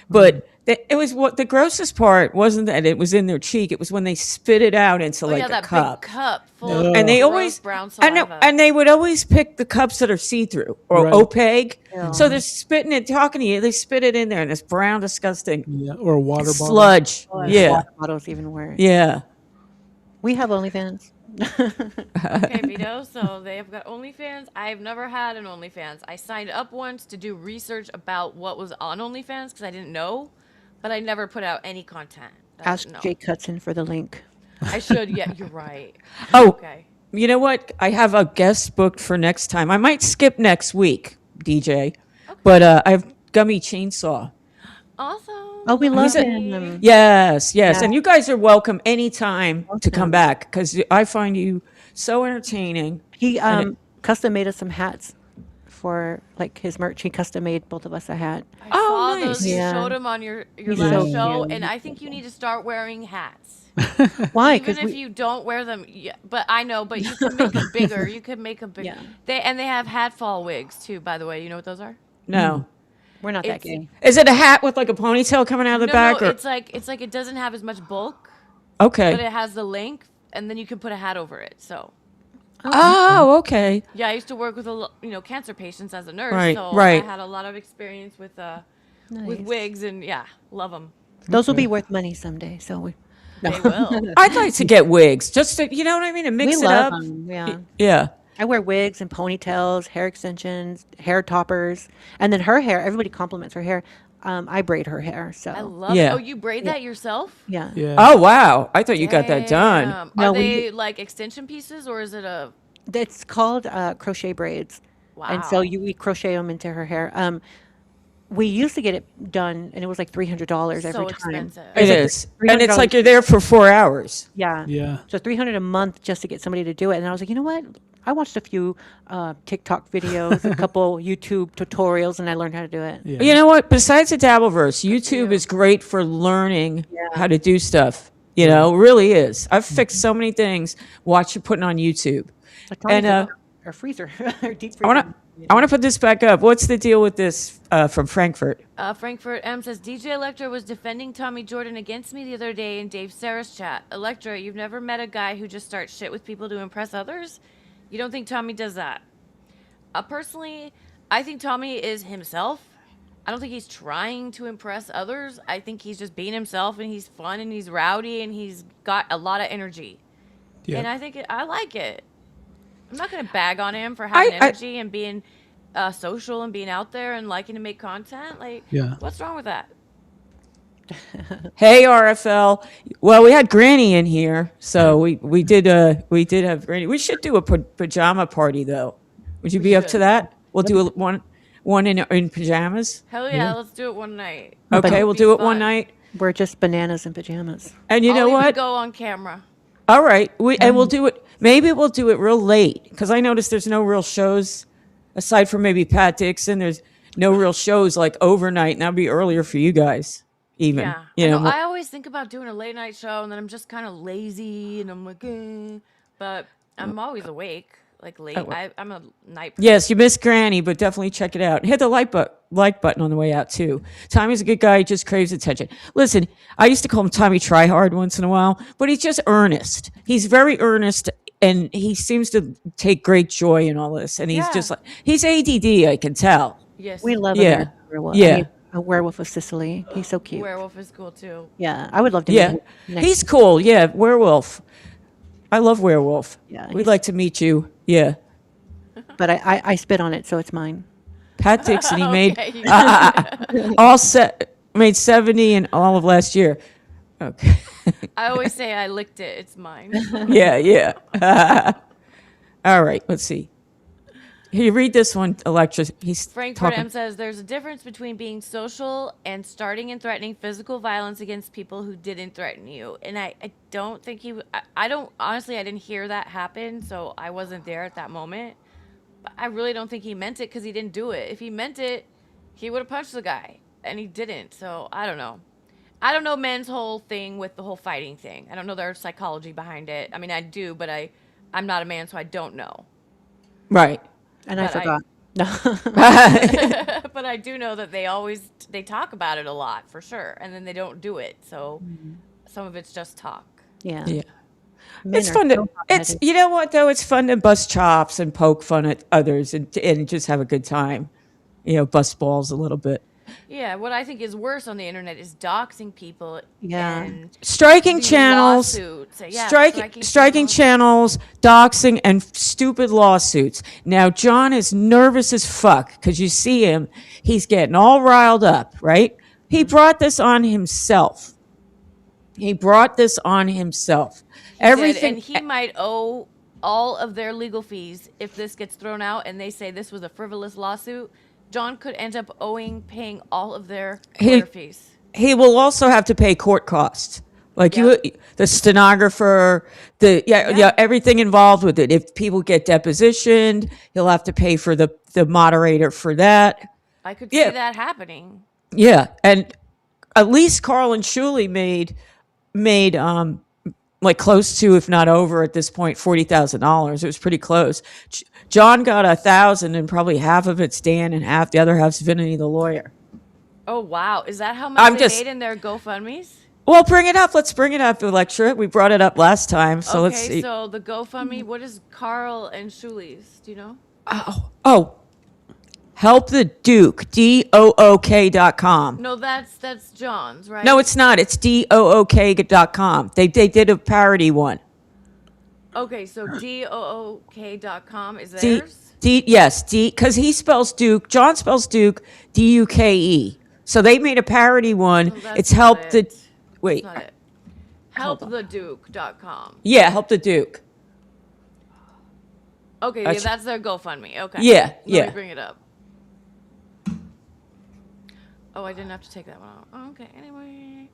But it was what the grossest part wasn't that it was in their cheek. It was when they spit it out into like yeah, a that cup. big cup full of And they gross always brown and, saliva. and they would always pick the cups that are see-through or Right. opaque. Yeah. So they're spitting it, talking to you. They spit it in there, and it's brown, disgusting Yeah. Or a water bottle. sludge. Oh, Yeah, water bottles even worse. yeah. We have OnlyFans. Okay, Vito. So they have got OnlyFans. I've never had an OnlyFans. I signed up once to do research about what was on OnlyFans because I didn't know, but I never put out any content. Ask No. Jake Hudson for the link. I should. Yeah, you're right. Oh, Okay. you know what? I have a guest booked for next time. I might skip next week, DJ, but I have Gummy Chainsaw. Awesome. Oh, we love He's a- him. Yes, yes. Yeah. And you guys are welcome anytime to come back because I find you so entertaining. He custom made us some hats for like his merch. He custom made both of us a hat. I saw nice. those. You Yeah. showed them on your He's last so show, cute. and I think you need to start wearing hats. Why? Even if you don't wear them, but I know, but you can make them bigger. You can make them bigger. Yeah. They have hat fall wigs too. By the way, you know what those are? No. We're not that It's- gay. Is it a hat with like a ponytail coming out of the back? No, or? it's like it doesn't have as much bulk, Okay. but it has the length, and then you can put a hat over it. So. Oh, okay. Yeah, I used to work with cancer patients as a nurse, Right, so right. I had a lot of experience with Nice. wigs, and love them. Those will be worth money someday. So we. They will. I'd like to get wigs, just to, you know what I mean, and mix We it love up. 'em, yeah. Yeah. I wear wigs and ponytails, hair extensions, hair toppers, and then her hair. Everybody compliments her hair. I braid her hair, so I love Yeah. it. Oh, you braid that yourself? yeah. Oh wow! I thought you got that done. Damn. No, Are we- they like extension pieces, or is it a? It's called crochet braids, and so Wow. we crochet them into her hair. We used to get it done, and it was like $300 every So time. expensive. It is, and it's $300 like you're there for 4 hours. Yeah. Yeah. So $300 a month just to get somebody to do it, and I was like, you know what? I watched a few TikTok videos, a couple YouTube tutorials, and I learned how to do it. Yeah. You know what? Besides the DebLVP, YouTube is great for learning how to do stuff. You know, it really is. I've fixed so many things watching putting on YouTube. And Our freezer, our deep freezer. I want to put this back up. What's the deal with this from Frankfurt? Frankfurt M says DJ Electra was defending Tommy Jordan against me the other day in Dave Sarah's chat. Electra, you've never met a guy who just starts shit with people to impress others? You don't think Tommy does that? Personally, I think Tommy is himself. I don't think he's trying to impress others. I think he's just being himself, and he's fun, and he's rowdy, and he's got a lot of energy. Yeah. And I think I like it. I'm not going to bag on him for having energy and being social and being out there and liking to make content. Like, Yeah. what's wrong with that? Hey RFL. Well, we had Granny in here, so we did have Granny. We should do a pajama party though. Would you be up to that? We'll do one in pajamas. Hell yeah, let's do it one night. Okay, we'll Be do it one fun. night. We're just bananas in pajamas. And you know I'll even what? go on camera. All right, we'll do it. Maybe we'll do it real late because I noticed there's no real shows aside from maybe Pat Dixon. There's no real shows like overnight, and that'd be earlier for you guys. Even Yeah. you know, I always think about doing a late night show, and then I'm just kind of lazy, and I'm like, but I'm always awake, like late. I'm a night person. yes, you missed Granny, but definitely check it out. Hit the like button on the way out too. Tommy's a good guy; he just craves attention. Listen, I used to call him Tommy Tryhard once in a while, but he's just earnest. He's very earnest, and he seems to take great joy in all this. And he's just like he's ADD, I can tell. Yes. We love Yeah. him. Werewolf. Yeah. I mean, a werewolf of Sicily. He's so cute. Werewolf is cool too. Yeah, I would love to. Yeah, meet him next he's cool. Yeah, Werewolf. I love Werewolf. Yeah, we'd he's- like to meet you. Yeah. But I spit on it, so it's mine. Pat Dixon, he Okay. made 70 in all of last year. Okay. I always say I licked it. It's mine. yeah. All right, let's see. Here, read this one, Electra. He's Frankfurt talking. M says there's a difference between being social and starting and threatening physical violence against people who didn't threaten you. And I don't think I don't, honestly, I didn't hear that happen, so I wasn't there at that moment. But I really don't think he meant it because he didn't do it. If he meant it, he would have punched the guy, and he didn't. So I don't know. I don't know men's whole thing with the whole fighting thing. I don't know their psychology behind it. I mean, I do, but I'm not a man, so I don't know. Right. And I But forgot. But I do know that they talk about it a lot for sure, and then they don't do it. So some of it's just talk. Yeah. Yeah. Men It's are fun to. so It's hot-headed. you know what though. It's fun to bust chops and poke fun at others and just have a good time. You know, bust balls a little bit. Yeah, what I think is worse on the internet is doxing people. Yeah. And Striking these channels, lawsuits. Yeah, striking people. channels, doxing, and stupid lawsuits. Now, John is nervous as fuck because you see him. He's getting all riled up, right? He brought this on himself. Everything. And he might owe all of their legal fees if this gets thrown out and they say this was a frivolous lawsuit. John could end up paying all of their lawyer fees. He will also have to pay court costs Like the stenographer, everything involved with it. If people get depositioned, he'll have to pay for the moderator for that. I could see that happening. Yeah, and at least Carl and Shuli made like close to, if not over at this point, $40,000. It was pretty close. John got $1,000, and probably half of it's Dan, and half the other half's Vinny the lawyer. Oh wow, is that how much they made in their GoFundMes? Well, bring it up. Let's bring it up, Electra. We brought it up last time, so let's see. Okay, so the GoFundMe, what is Carl and Shuli's? Do you know? Help the Duke, DOOK.com. No, that's John's, right? No, it's not. It's DOOK.com. They did a parody one. Okay, so DOOK.com is theirs? Yes, because he spells Duke. John spells Duke, DUKE. So they made a parody one. It's Help the... Wait. That's not it. HelpTheDuke.com. Yeah, Help the Duke. Okay, that's their GoFundMe. Okay. Yeah, Let me bring it up. Oh, I didn't have to take that one out. Oh, okay, anyway.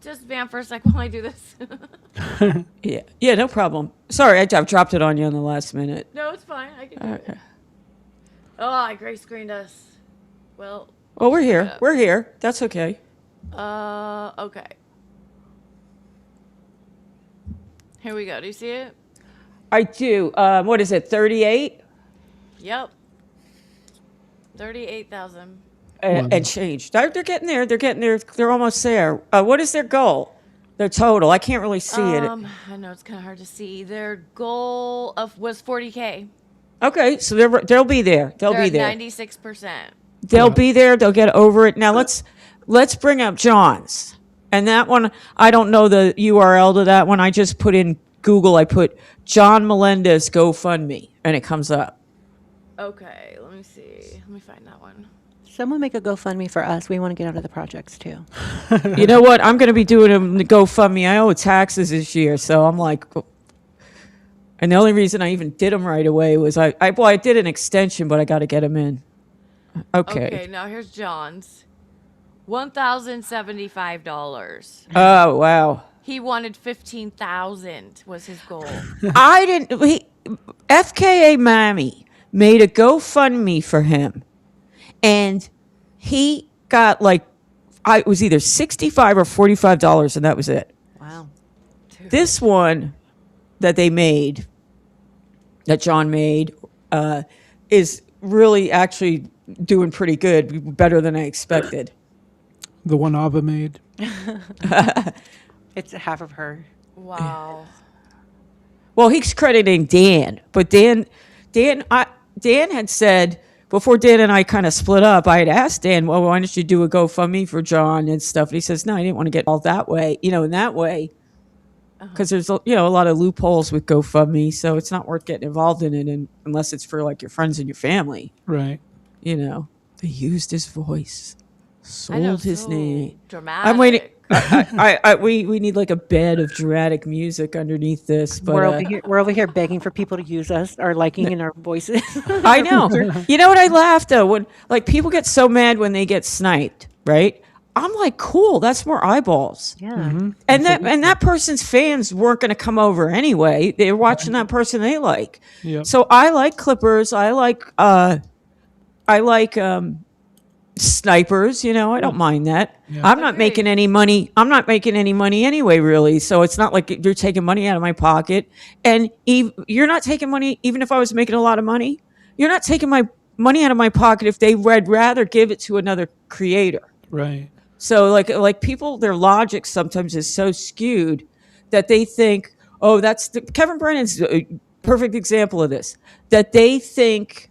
Just vamp for a sec while I do this. Yeah, no problem. Sorry, I've dropped it on you on the last minute. No, it's fine. I can do it. Oh, I gray screened us. Well, we're here. We're here. That's okay. Okay. Here we go. Do you see it? I do. What is it, 38? Yep. 38,000. And change. They're getting there. They're getting there. They're almost there. What is their goal? Their total? I can't really see it. I know it's kind of hard to see. Their goal was 40K. Okay, so they'll be there. They'll be there. 96%. They'll be there. They'll get over it. Now let's bring up John's. And that one, I don't know the URL to that one. I just put in Google. I put John Melendez GoFundMe, and it comes up. Okay, let me see. Let me find that one. Someone make a GoFundMe for us. We want to get out of the projects too. You know what? I'm going to be doing a GoFundMe. I owe taxes this year, so I'm like, and the only reason I even did them right away was I did an extension, but I got to get them in. Okay, now here's John's. $1,075. Oh, wow. He wanted 15,000 was his goal. FKA Mammy made a GoFundMe for him, and he got it was either $65 or $45, and that was it. Wow. This one that John made, is really actually doing pretty good, better than I expected. The one Ava made. It's half of her. Wow. Well, he's crediting Dan, but Dan had said, before Dan and I kind of split up, I had asked Dan, well, why don't you do a GoFundMe for John and stuff? And he says, no, I didn't want to get all that way, in that way. Because there's, a lot of loopholes with GoFundMe, so it's not worth getting involved in it unless it's for your friends and your family. Right. They used his voice, sold his name. Dramatic. I'm waiting. We need a bed of dramatic music underneath this. But we're over here begging for people to use us, our liking and our voices. I know. You know what? I laugh though when people get so mad when they get sniped, right? I'm like, cool. That's more eyeballs. Yeah. Mm-hmm. And that person's fans weren't going to come over anyway. They were watching that person they like. Yep. So I like clippers. I like snipers. I don't mind that. Yeah. I'm not making any money. I'm not making any money anyway, really. So it's not like you're taking money out of my pocket. And you're not taking money, even if I was making a lot of money. You're not taking my money out of my pocket if they would rather give it to another creator. Right. So like people, their logic sometimes is so skewed that they think, oh, Kevin Brennan's a perfect example of this, that they think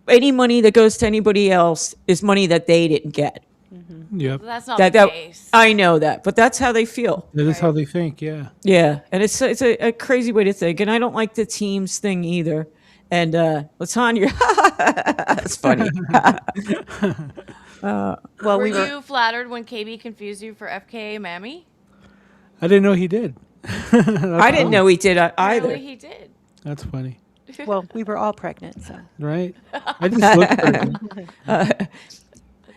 any money that goes to anybody else is money that they didn't get. Mm-hmm. Yep. Well, that's not the case. I know that, but that's how they feel. That is how they think, yeah. Yeah, and it's a crazy way to think, and I don't like the teams thing either. And Latanya, that's funny. Were you flattered when KB confused you for FKA Mammy? I didn't know he did. I didn't know he did either. Apparently he did. That's funny. Well, we were all pregnant, so. Right? I just looked pregnant.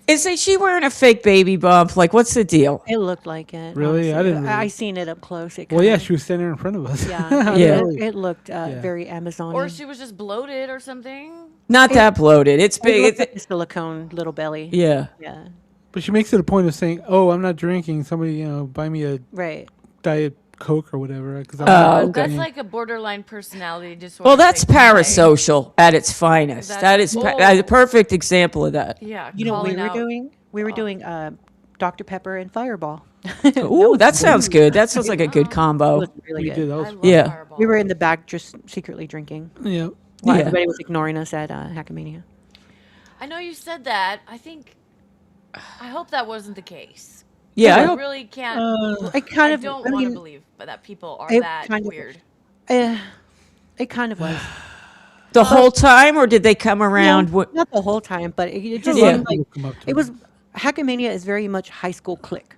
Is she wearing a fake baby bump? Like, what's the deal? It looked like it. Really? I honestly. didn't. I Really. seen it up close. Well, yeah, she was standing in front of us. Yeah, Yeah. It looked very Amazon. Or she was just bloated or something. Not that bloated. It's It big. looked like a silicone little belly. Yeah. Yeah. But she makes it a point of saying, "Oh, I'm not drinking. Somebody, buy me a Right. Diet Coke or whatever." Because That's like a borderline personality disorder. Well, that's thing. parasocial at its finest. That is a perfect example of that. Yeah. You know what we calling were out. doing? We were doing Dr. Pepper and Fireball. Ooh, that sounds good. That sounds like a good It combo. was really We good. did. That was Yeah. We were in the back just secretly drinking yeah. while Yeah. everybody was ignoring us at Hackamania. I know you said that. I hope that wasn't the case. Yeah, I I hope- really can't. It kind I of. don't I want to mean, believe that people are it that kind of- weird. It kind of was. The whole time, or did they come around? No, not the whole time, but it just Yeah. seemed like it was. Hackamania is very much high school clique.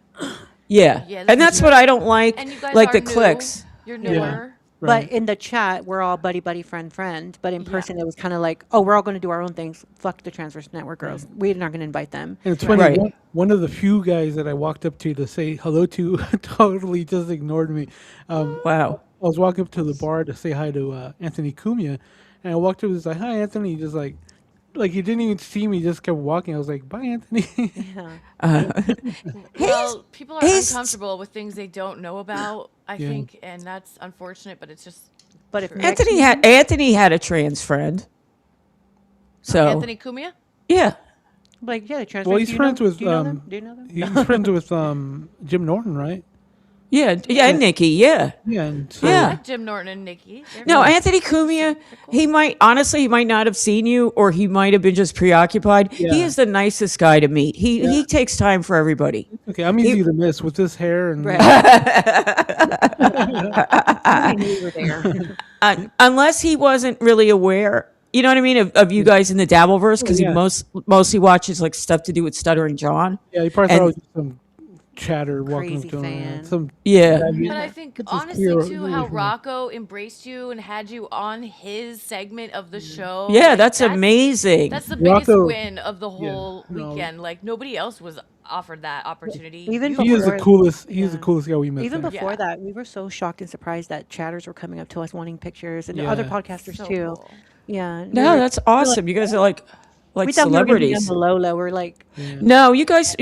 Yeah, Yeah, and that's what I don't like. And you guys Like are the new. clicks. You're newer. But in the chat, we're all buddy, friend. But in person, it was kind of like, oh, we're all going to do our own things. Fuck the TransVerse Network girls. We're not going to invite them. And it's funny. Right. One of the few guys that I walked up to say hello to totally just ignored me. Wow. I was walking up to the bar to say hi to Anthony Cumia, and I walked up and was like, "Hi, Anthony." Just like he didn't even see me. Just kept walking. I was like, "Bye, Anthony." Well, people are uncomfortable with things they don't know about. I Yeah. think, and that's unfortunate. But it's just. But if true. Anthony had a trans friend. So Anthony Cumia. Yeah. Like, yeah, the TransVerse. Well, he's do you friends know, with do you know them? Do you know them? he's friends with Jim Norton, right? Yeah, and Nikki, yeah. Yeah, and so, I Yeah. like Jim Norton and Nikki. They're No, cool. Anthony Cumia, he might not have seen you, or he might have been just preoccupied. He Yeah. is the nicest guy to meet. He takes time for everybody. Okay, I'm easy to miss with this hair and. I knew you were there. Unless he wasn't really aware, you know what I mean, of you guys in the DebLVP, because Yeah. he mostly watches like stuff to do with Stuttering John. Yeah, he probably And- thought I was just some chatter walking up Crazy to him. fan. Some Yeah. But I think honestly too, how Rocco embraced you and had you on his segment of the show. Yeah, like, that's amazing. That's the biggest Rocco- win of the whole no. weekend. Like nobody else was offered that opportunity. Even You He is the before- coolest. He's the coolest guy we met. Even there. before Yeah. that, we were so shocked and surprised that chatters were coming up to us wanting pictures, and other Yeah. podcasters So too. cool. Yeah. No, that's awesome. You guys are like we thought we were gonna be on celebrities. the low low. We're like, No, you guys,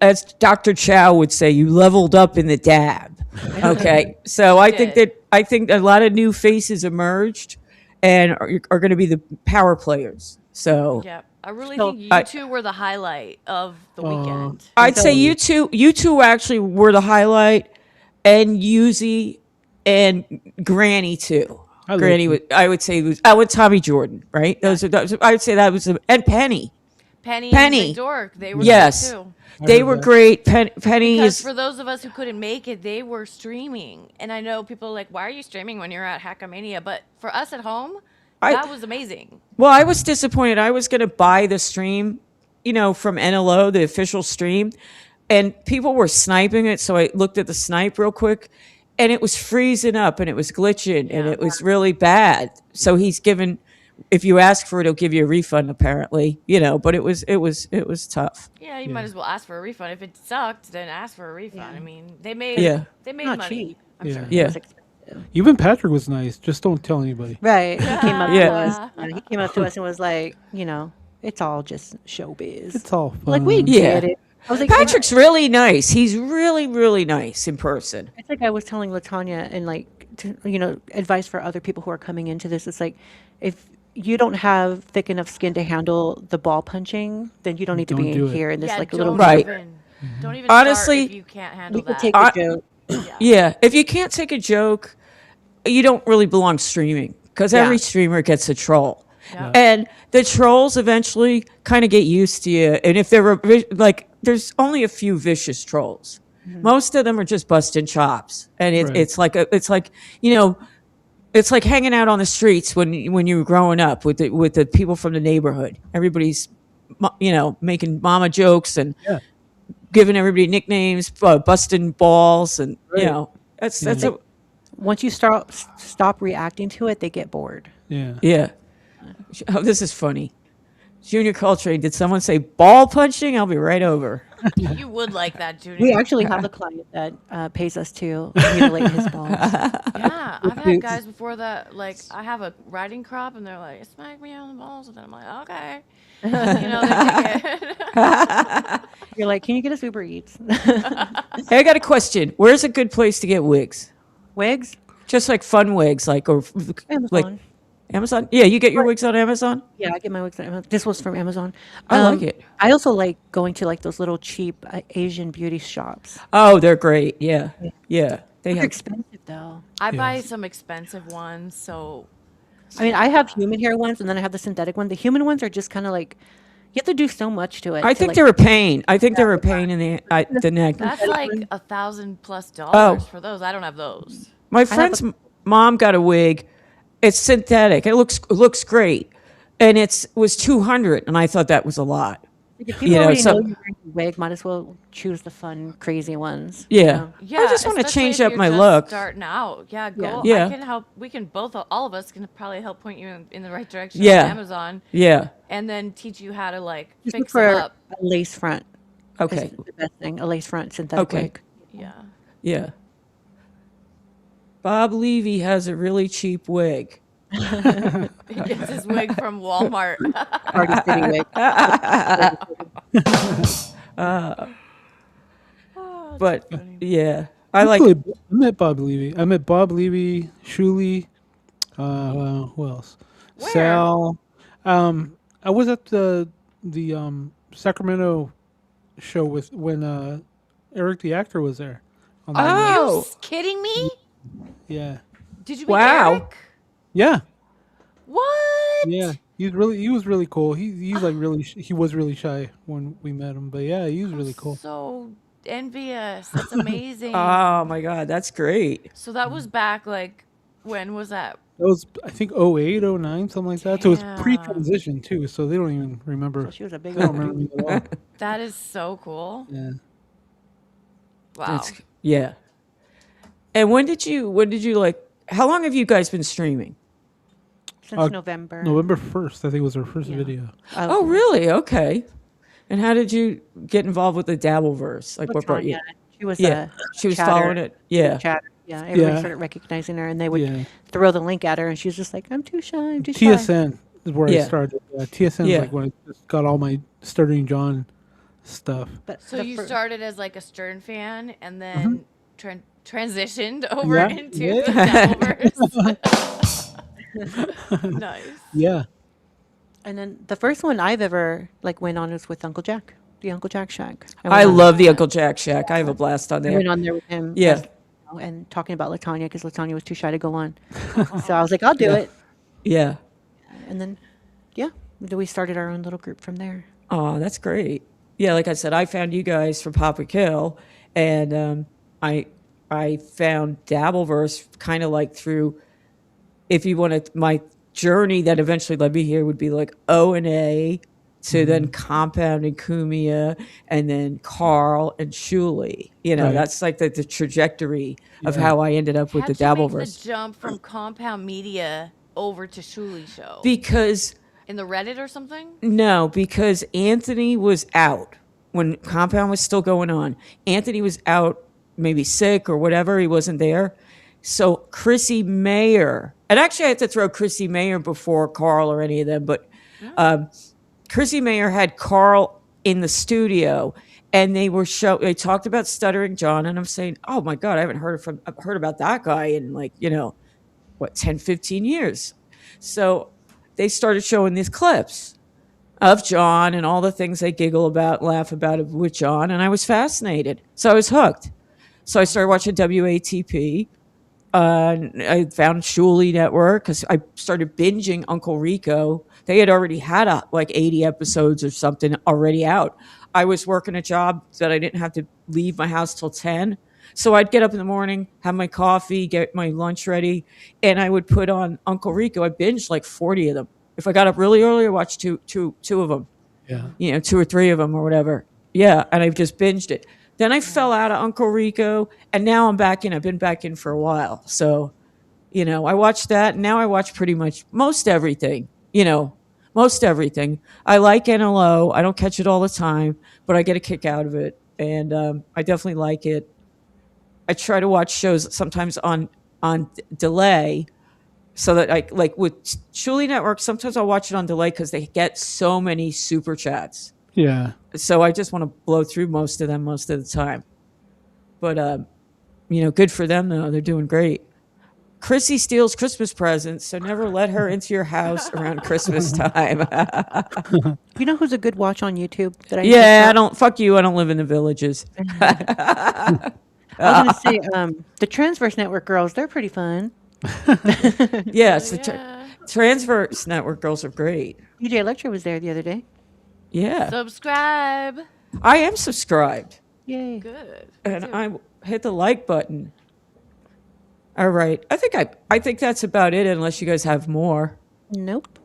as Dr. Chow would say, you leveled up in the dab. Okay, so I think a lot of new faces emerged, and are going to be the power players. So Yeah, I really So, think you I- two were the highlight of the weekend. I'd say you two actually were the highlight, and Yuzi and Granny too. I love Granny, you. I would say was Tommy Jordan, right? Those are, I would say that was and Penny. Penny Penny. and Big Dork, they were Yes. there too. They heard were that. great. Penny Because is for those of us who couldn't make it, they were streaming. And I know people are like, why are you streaming when you're at Hackamania? But for us at home, that was amazing. well. I was disappointed. I was going to buy the stream, from NLO, the official stream, and people were sniping it. So I looked at the snipe real quick, and it was freezing up, and it was glitching, and it was really bad. So he's given. If you ask for it, he'll give you a refund. Apparently, but it was tough. Yeah, you might as well ask for a refund. If it sucked, then ask for a refund. I mean, they made they made Not money. cheap. I'm Yeah. sure. Yeah. Even Patrick was nice. Just don't tell anybody. right. He came up Yeah. to us. He came up to us and was like, it's all just showbiz. It's all fun. Like we Yeah. get it. I was like, Patrick's really nice. He's really, really nice in person. It's like I was telling Latanya and advice for other people who are coming into this. It's like, if you don't have thick enough skin to handle the ball punching, then you don't need to Don't be do in it. here in this Yeah, little. don't Right. even, don't even Honestly, start if you can't handle We could that. take a joke. Yeah, if you can't take a joke, you don't really belong streaming, because every streamer gets a troll. Yeah. And the trolls eventually kind of get used to you. And if they're there's only a few vicious trolls. Most of them are just busting chops. And Right. it's like it's like hanging out on the streets when you were growing up with the people from the neighborhood. Everybody's making mama jokes and Yeah. giving everybody nicknames, busting balls, and Right. that's Once you stop reacting to it, they get bored. Yeah. yeah. Oh, this is funny. Junior Coltrane, did someone say ball punching? I'll be right over. You would like that, Junior. We actually have a client that pays us to mutilate his balls. Yeah, I've had guys before that, like, I have a riding crop, and they're like, smack me on the balls, and then I'm like, okay. You know, they take it. You're like, can you get us Uber Eats? Hey, I got a question. Where's a good place to get wigs? Wigs? Just like fun wigs, like, or Amazon. like Amazon? Yeah, you get your wigs on Amazon? Yeah, I get my wigs on Amazon. This was from Amazon. I like it. I also like going to like those little cheap Asian beauty shops. Oh, they're great. Yeah. Yeah. They They're have expensive though. I buy some expensive ones, so. I mean, I have human hair ones, and then I have the synthetic one. The human ones are just kind of like, you have to do so much to it. I think they're a pain. I think they're a pain in the neck. That's like $1,000+ for those. I don't have those. My friend's mom got a wig. It's synthetic. It looks great, and was $200, and I thought that was a lot. If people already know you're wearing a wig, might as well choose the fun, crazy ones. Yeah. Yeah, I just want to especially change if up you're my just look. Starting out, yeah, go. Yeah. I can help. We can both. All of us can probably help point you in the right direction. Yeah. On Amazon. Yeah. And then teach you how to like Just look fix them for up. a lace front. Okay. Is the best thing, a lace front synthetic wig. Yeah. Yeah. Bob Levy has a really cheap wig. He gets his wig from Walmart. Party City wig. But yeah, I like. I met Bob Levy. I met Bob Levy, Shuli. Who else? Where? Sal. I was at the Sacramento show when Eric the actor was there. on the night. Are you kidding me? Yeah. Did you meet Eric? Yeah. What? Yeah. He was really cool. He's like he was really shy when we met him, but yeah, he was really cool. So envious. That's amazing. Oh my God, that's great. So that was back like, when was that? That was, I think, 08, 09, something like that. So it was pre-transition too, so they don't even remember. So she was a big they don't remember me at all. That is so cool. Yeah. Wow. Yeah. And when did you like? How long have you guys been streaming? Since November. November 1st, I think was our first video. Oh, really? Okay. And how did you get involved with the DebLVP? Like, what brought you? She was she was chatter. following it. Yeah. Chatter. Yeah, everybody started recognizing her, and they would throw the link at her, and she was just like, "I'm too shy. I'm too shy." TSN is where I started. TSN is like when I just got all my Stuttering John stuff. So you started as like a Stern fan, and then transitioned over into the DebLVP. Nice. Yeah. And then the first one I've ever went on was with Uncle Jack, the Uncle Jack Shack. I love the Uncle Jack Shack. I have a blast on there. I went on there with him. Yeah. And talking about Latanya because Latanya was too shy to go on. So I was like, I'll do it. Yeah. And then, we started our own little group from there. Oh, that's great. Yeah, like I said, I found you guys from Papa Kill, and I found DebLVP kind of like through, if you wanted, my journey that eventually led me here would be like O&A to then Compound and Kumia, and then Carl and Shuli. That's like the trajectory of how I ended up with the DebLVP. Make the jump from Compound Media over to Shuli Show? Because in the Reddit or something? No, because Anthony was out when Compound was still going on. Anthony was out, maybe sick or whatever. He wasn't there. So Chrissie Mayr, and actually I had to throw Chrissie Mayr before Carl or any of them, but Chrissie Mayr had Carl in the studio, and they talked about Stuttering John, and I'm saying, oh my God, I haven't heard about that guy in 10, 15 years. So they started showing these clips of John and all the things they giggle about, laugh about with John, and I was fascinated. So I was hooked. So I started watching WATP. I found Shuli Network because I started binging Uncle Rico. They had already had 80 episodes or something already out. I was working a job that I didn't have to leave my house till 10. So I'd get up in the morning, have my coffee, get my lunch ready, and I would put on Uncle Rico. I binged 40 of them. If I got up really early, I watched two of them. Yeah. 2 or 3 of them or whatever. Yeah, and I just binged it. Then I fell out of Uncle Rico, and now I'm back in. I've been back in for a while. So, I watched that, and now I watch pretty much most everything. most everything. I like NLO. I don't catch it all the time, but I get a kick out of it, and I definitely like it. I try to watch shows sometimes on delay, so that I like with Shuli Network. Sometimes I'll watch it on delay because they get so many super chats. Yeah. So I just want to blow through most of them most of the time. But good for them though. They're doing great. Chrissie steals Christmas presents, so never let her into your house around Christmas time. You know who's a good watch on YouTube? I don't. Fuck you. I don't live in the villages. I was gonna say the TransVerse Network girls. They're pretty fun. Yes, the TransVerse Network girls are great. DJ Electra was there the other day. Yeah. Subscribe. I am subscribed. Yay. Good. And I hit the like button. All right. I think that's about it unless you guys have more. Nope.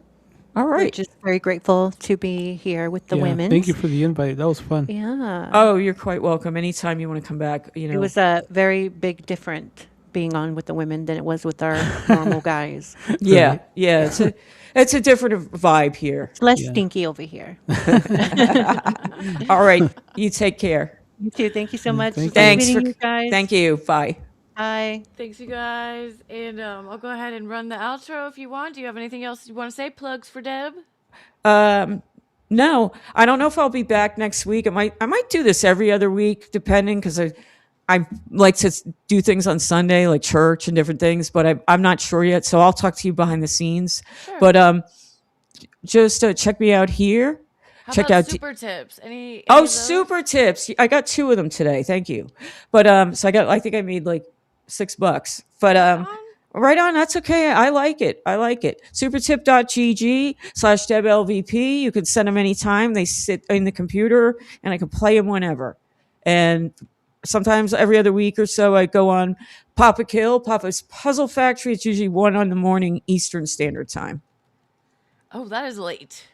All right. We're just very grateful to be here with the women. Thank you for the invite. That was fun. Yeah. Oh, you're quite welcome. Anytime you want to come back, It was a very big different being on with the women than it was with our normal guys. Yeah. Yeah. It's a different vibe here. It's less stinky over here. All right. You take care. You too. Thank you so much. Thanks for you guys. Thank you. Bye. Bye. Thanks, you guys. And I'll go ahead and run the outro if you want. Do you have anything else you want to say? Plugs for Deb? No, I don't know if I'll be back next week. I might do this every other week, depending, because I like to do things on Sunday, like church and different things, but I'm not sure yet. So I'll talk to you behind the scenes. Sure. But just check me out here. How check about out super tips. Any super tips. I got 2 of them today. Thank you. But so I think I made like $6. But right on. That's okay. I like it. Supertip.gg/DebLVP. You can send them anytime. They sit in the computer and I can play them whenever. And sometimes every other week or so, I go on Papa Kill, Papa's Puzzle Factory. It's usually 1 a.m. Eastern Standard Time. Oh, that is late.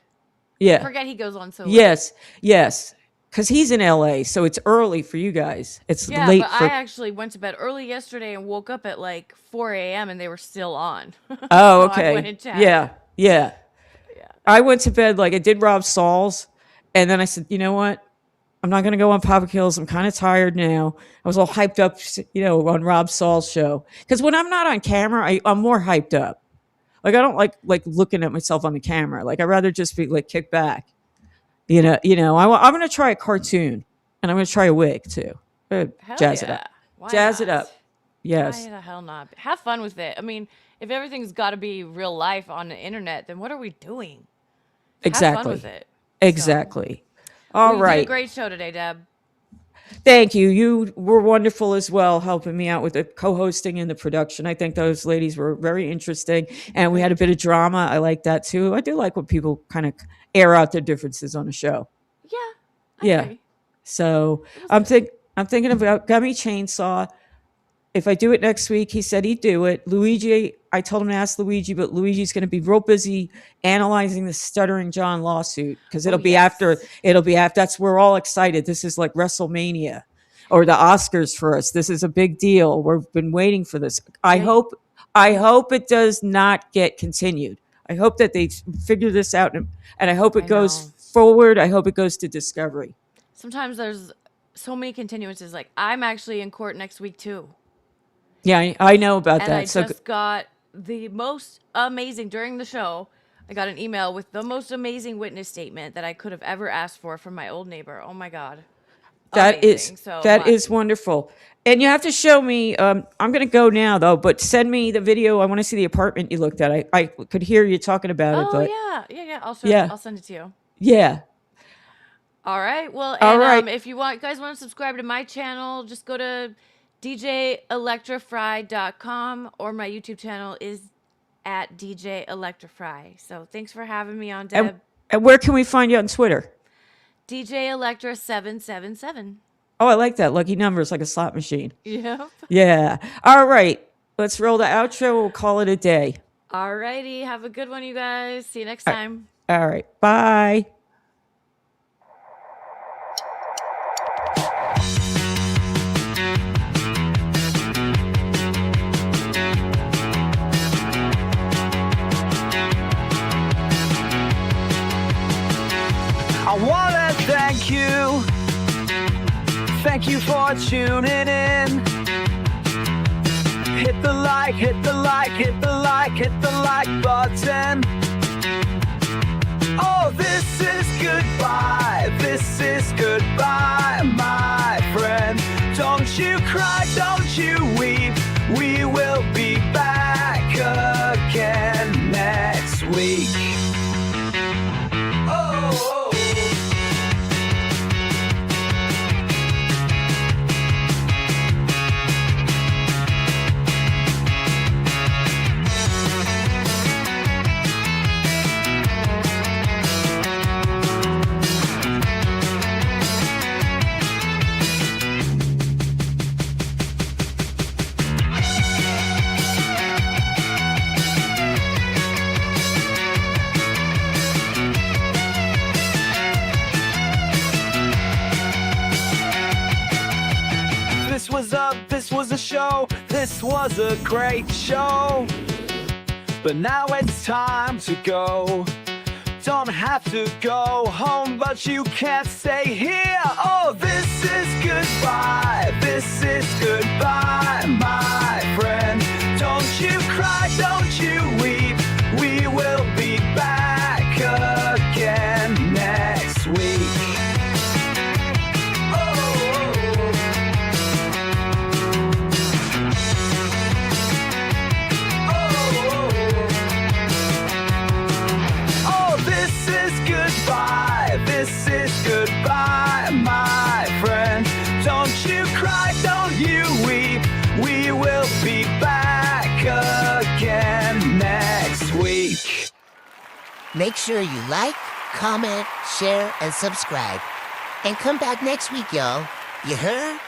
Yeah. I forget he goes on so late. Yes. Because he's in LA, so it's early for you guys. It's late but for... I actually went to bed early yesterday and woke up at like 4 a.m. and they were still on. Oh, So okay. I went and chatted. Yeah. I went to bed, like I did Rob Saul's, and then I said, you know what? I'm not going to go on Papa Kills. I'm kind of tired now. I was all hyped up, on Rob Saul's show. Because when I'm not on camera, I'm more hyped up. Like I don't like looking at myself on the camera. Like I'd rather just be like kick back. I'm going to try a cartoon, and I'm going to try a wig too. Jazz it up. Jazz it up. Yes. Why the hell not? Have fun with it. I mean, if everything's got to be real life on the internet, then what are we doing? Exactly. Have fun with it. Exactly. All right. You did a great show today, Deb. Thank you. You were wonderful as well, helping me out with the co-hosting and the production. I think those ladies were very interesting, and we had a bit of drama. I like that too. I do like when people kind of air out their differences on a show. Yeah. agree. So I'm thinking about Gummy Chainsaw. If I do it next week, he said he'd do it. Luigi, I told him to ask Luigi, but Luigi's going to be real busy analyzing the Stuttering John lawsuit because it'll be after. That's we're all excited. This is like WrestleMania or the Oscars for us. This is a big deal. We've been waiting for this. I hope it does not get continued. I hope that they figure this out, and I hope it goes forward. I hope it goes to Discovery. Sometimes there's so many continuances. Like I'm actually in court next week too. Yeah, I know about that. And I just got the most amazing, during the show, I got an email with the most amazing witness statement that I could have ever asked for from my old neighbor. Oh my God. That Amazing. is wonderful. And you have to show me, I'm going to go now though, but send me the video. I want to see the apartment you looked at. I could hear you talking about it. But yeah. I'll send it to you. Yeah. All right. Well, All and right. If you guys want to subscribe to my channel, just go to DJElectraFry.com, or my YouTube channel is at DJ Electrafry. So thanks for having me on, Deb. And where can we find you on Twitter? DJ Electra 777. Oh, I like that. Lucky numbers, like a slot machine. Yep. Yeah. All right. Let's roll the outro. We'll call it a day. All righty. Have a good one, you guys. See you next time. All right. Bye. Thank you for tuning in. Hit the like, hit the like, hit the like, hit the like button. Oh, this is goodbye. This is goodbye, my friend. Don't you cry, don't you weep. We will be back again next week. Oh. This was a show, this was a great show. But now it's time to go. Don't have to go home, but you can't stay here. Oh, this is goodbye. This is goodbye, my friend. Don't you cry, don't you weep. We will be back again next week. This is goodbye, my friend. Don't you cry, don't you weep. We will be back again next week. Make sure you like, comment, share, and subscribe. And come back next week, y'all. You heard?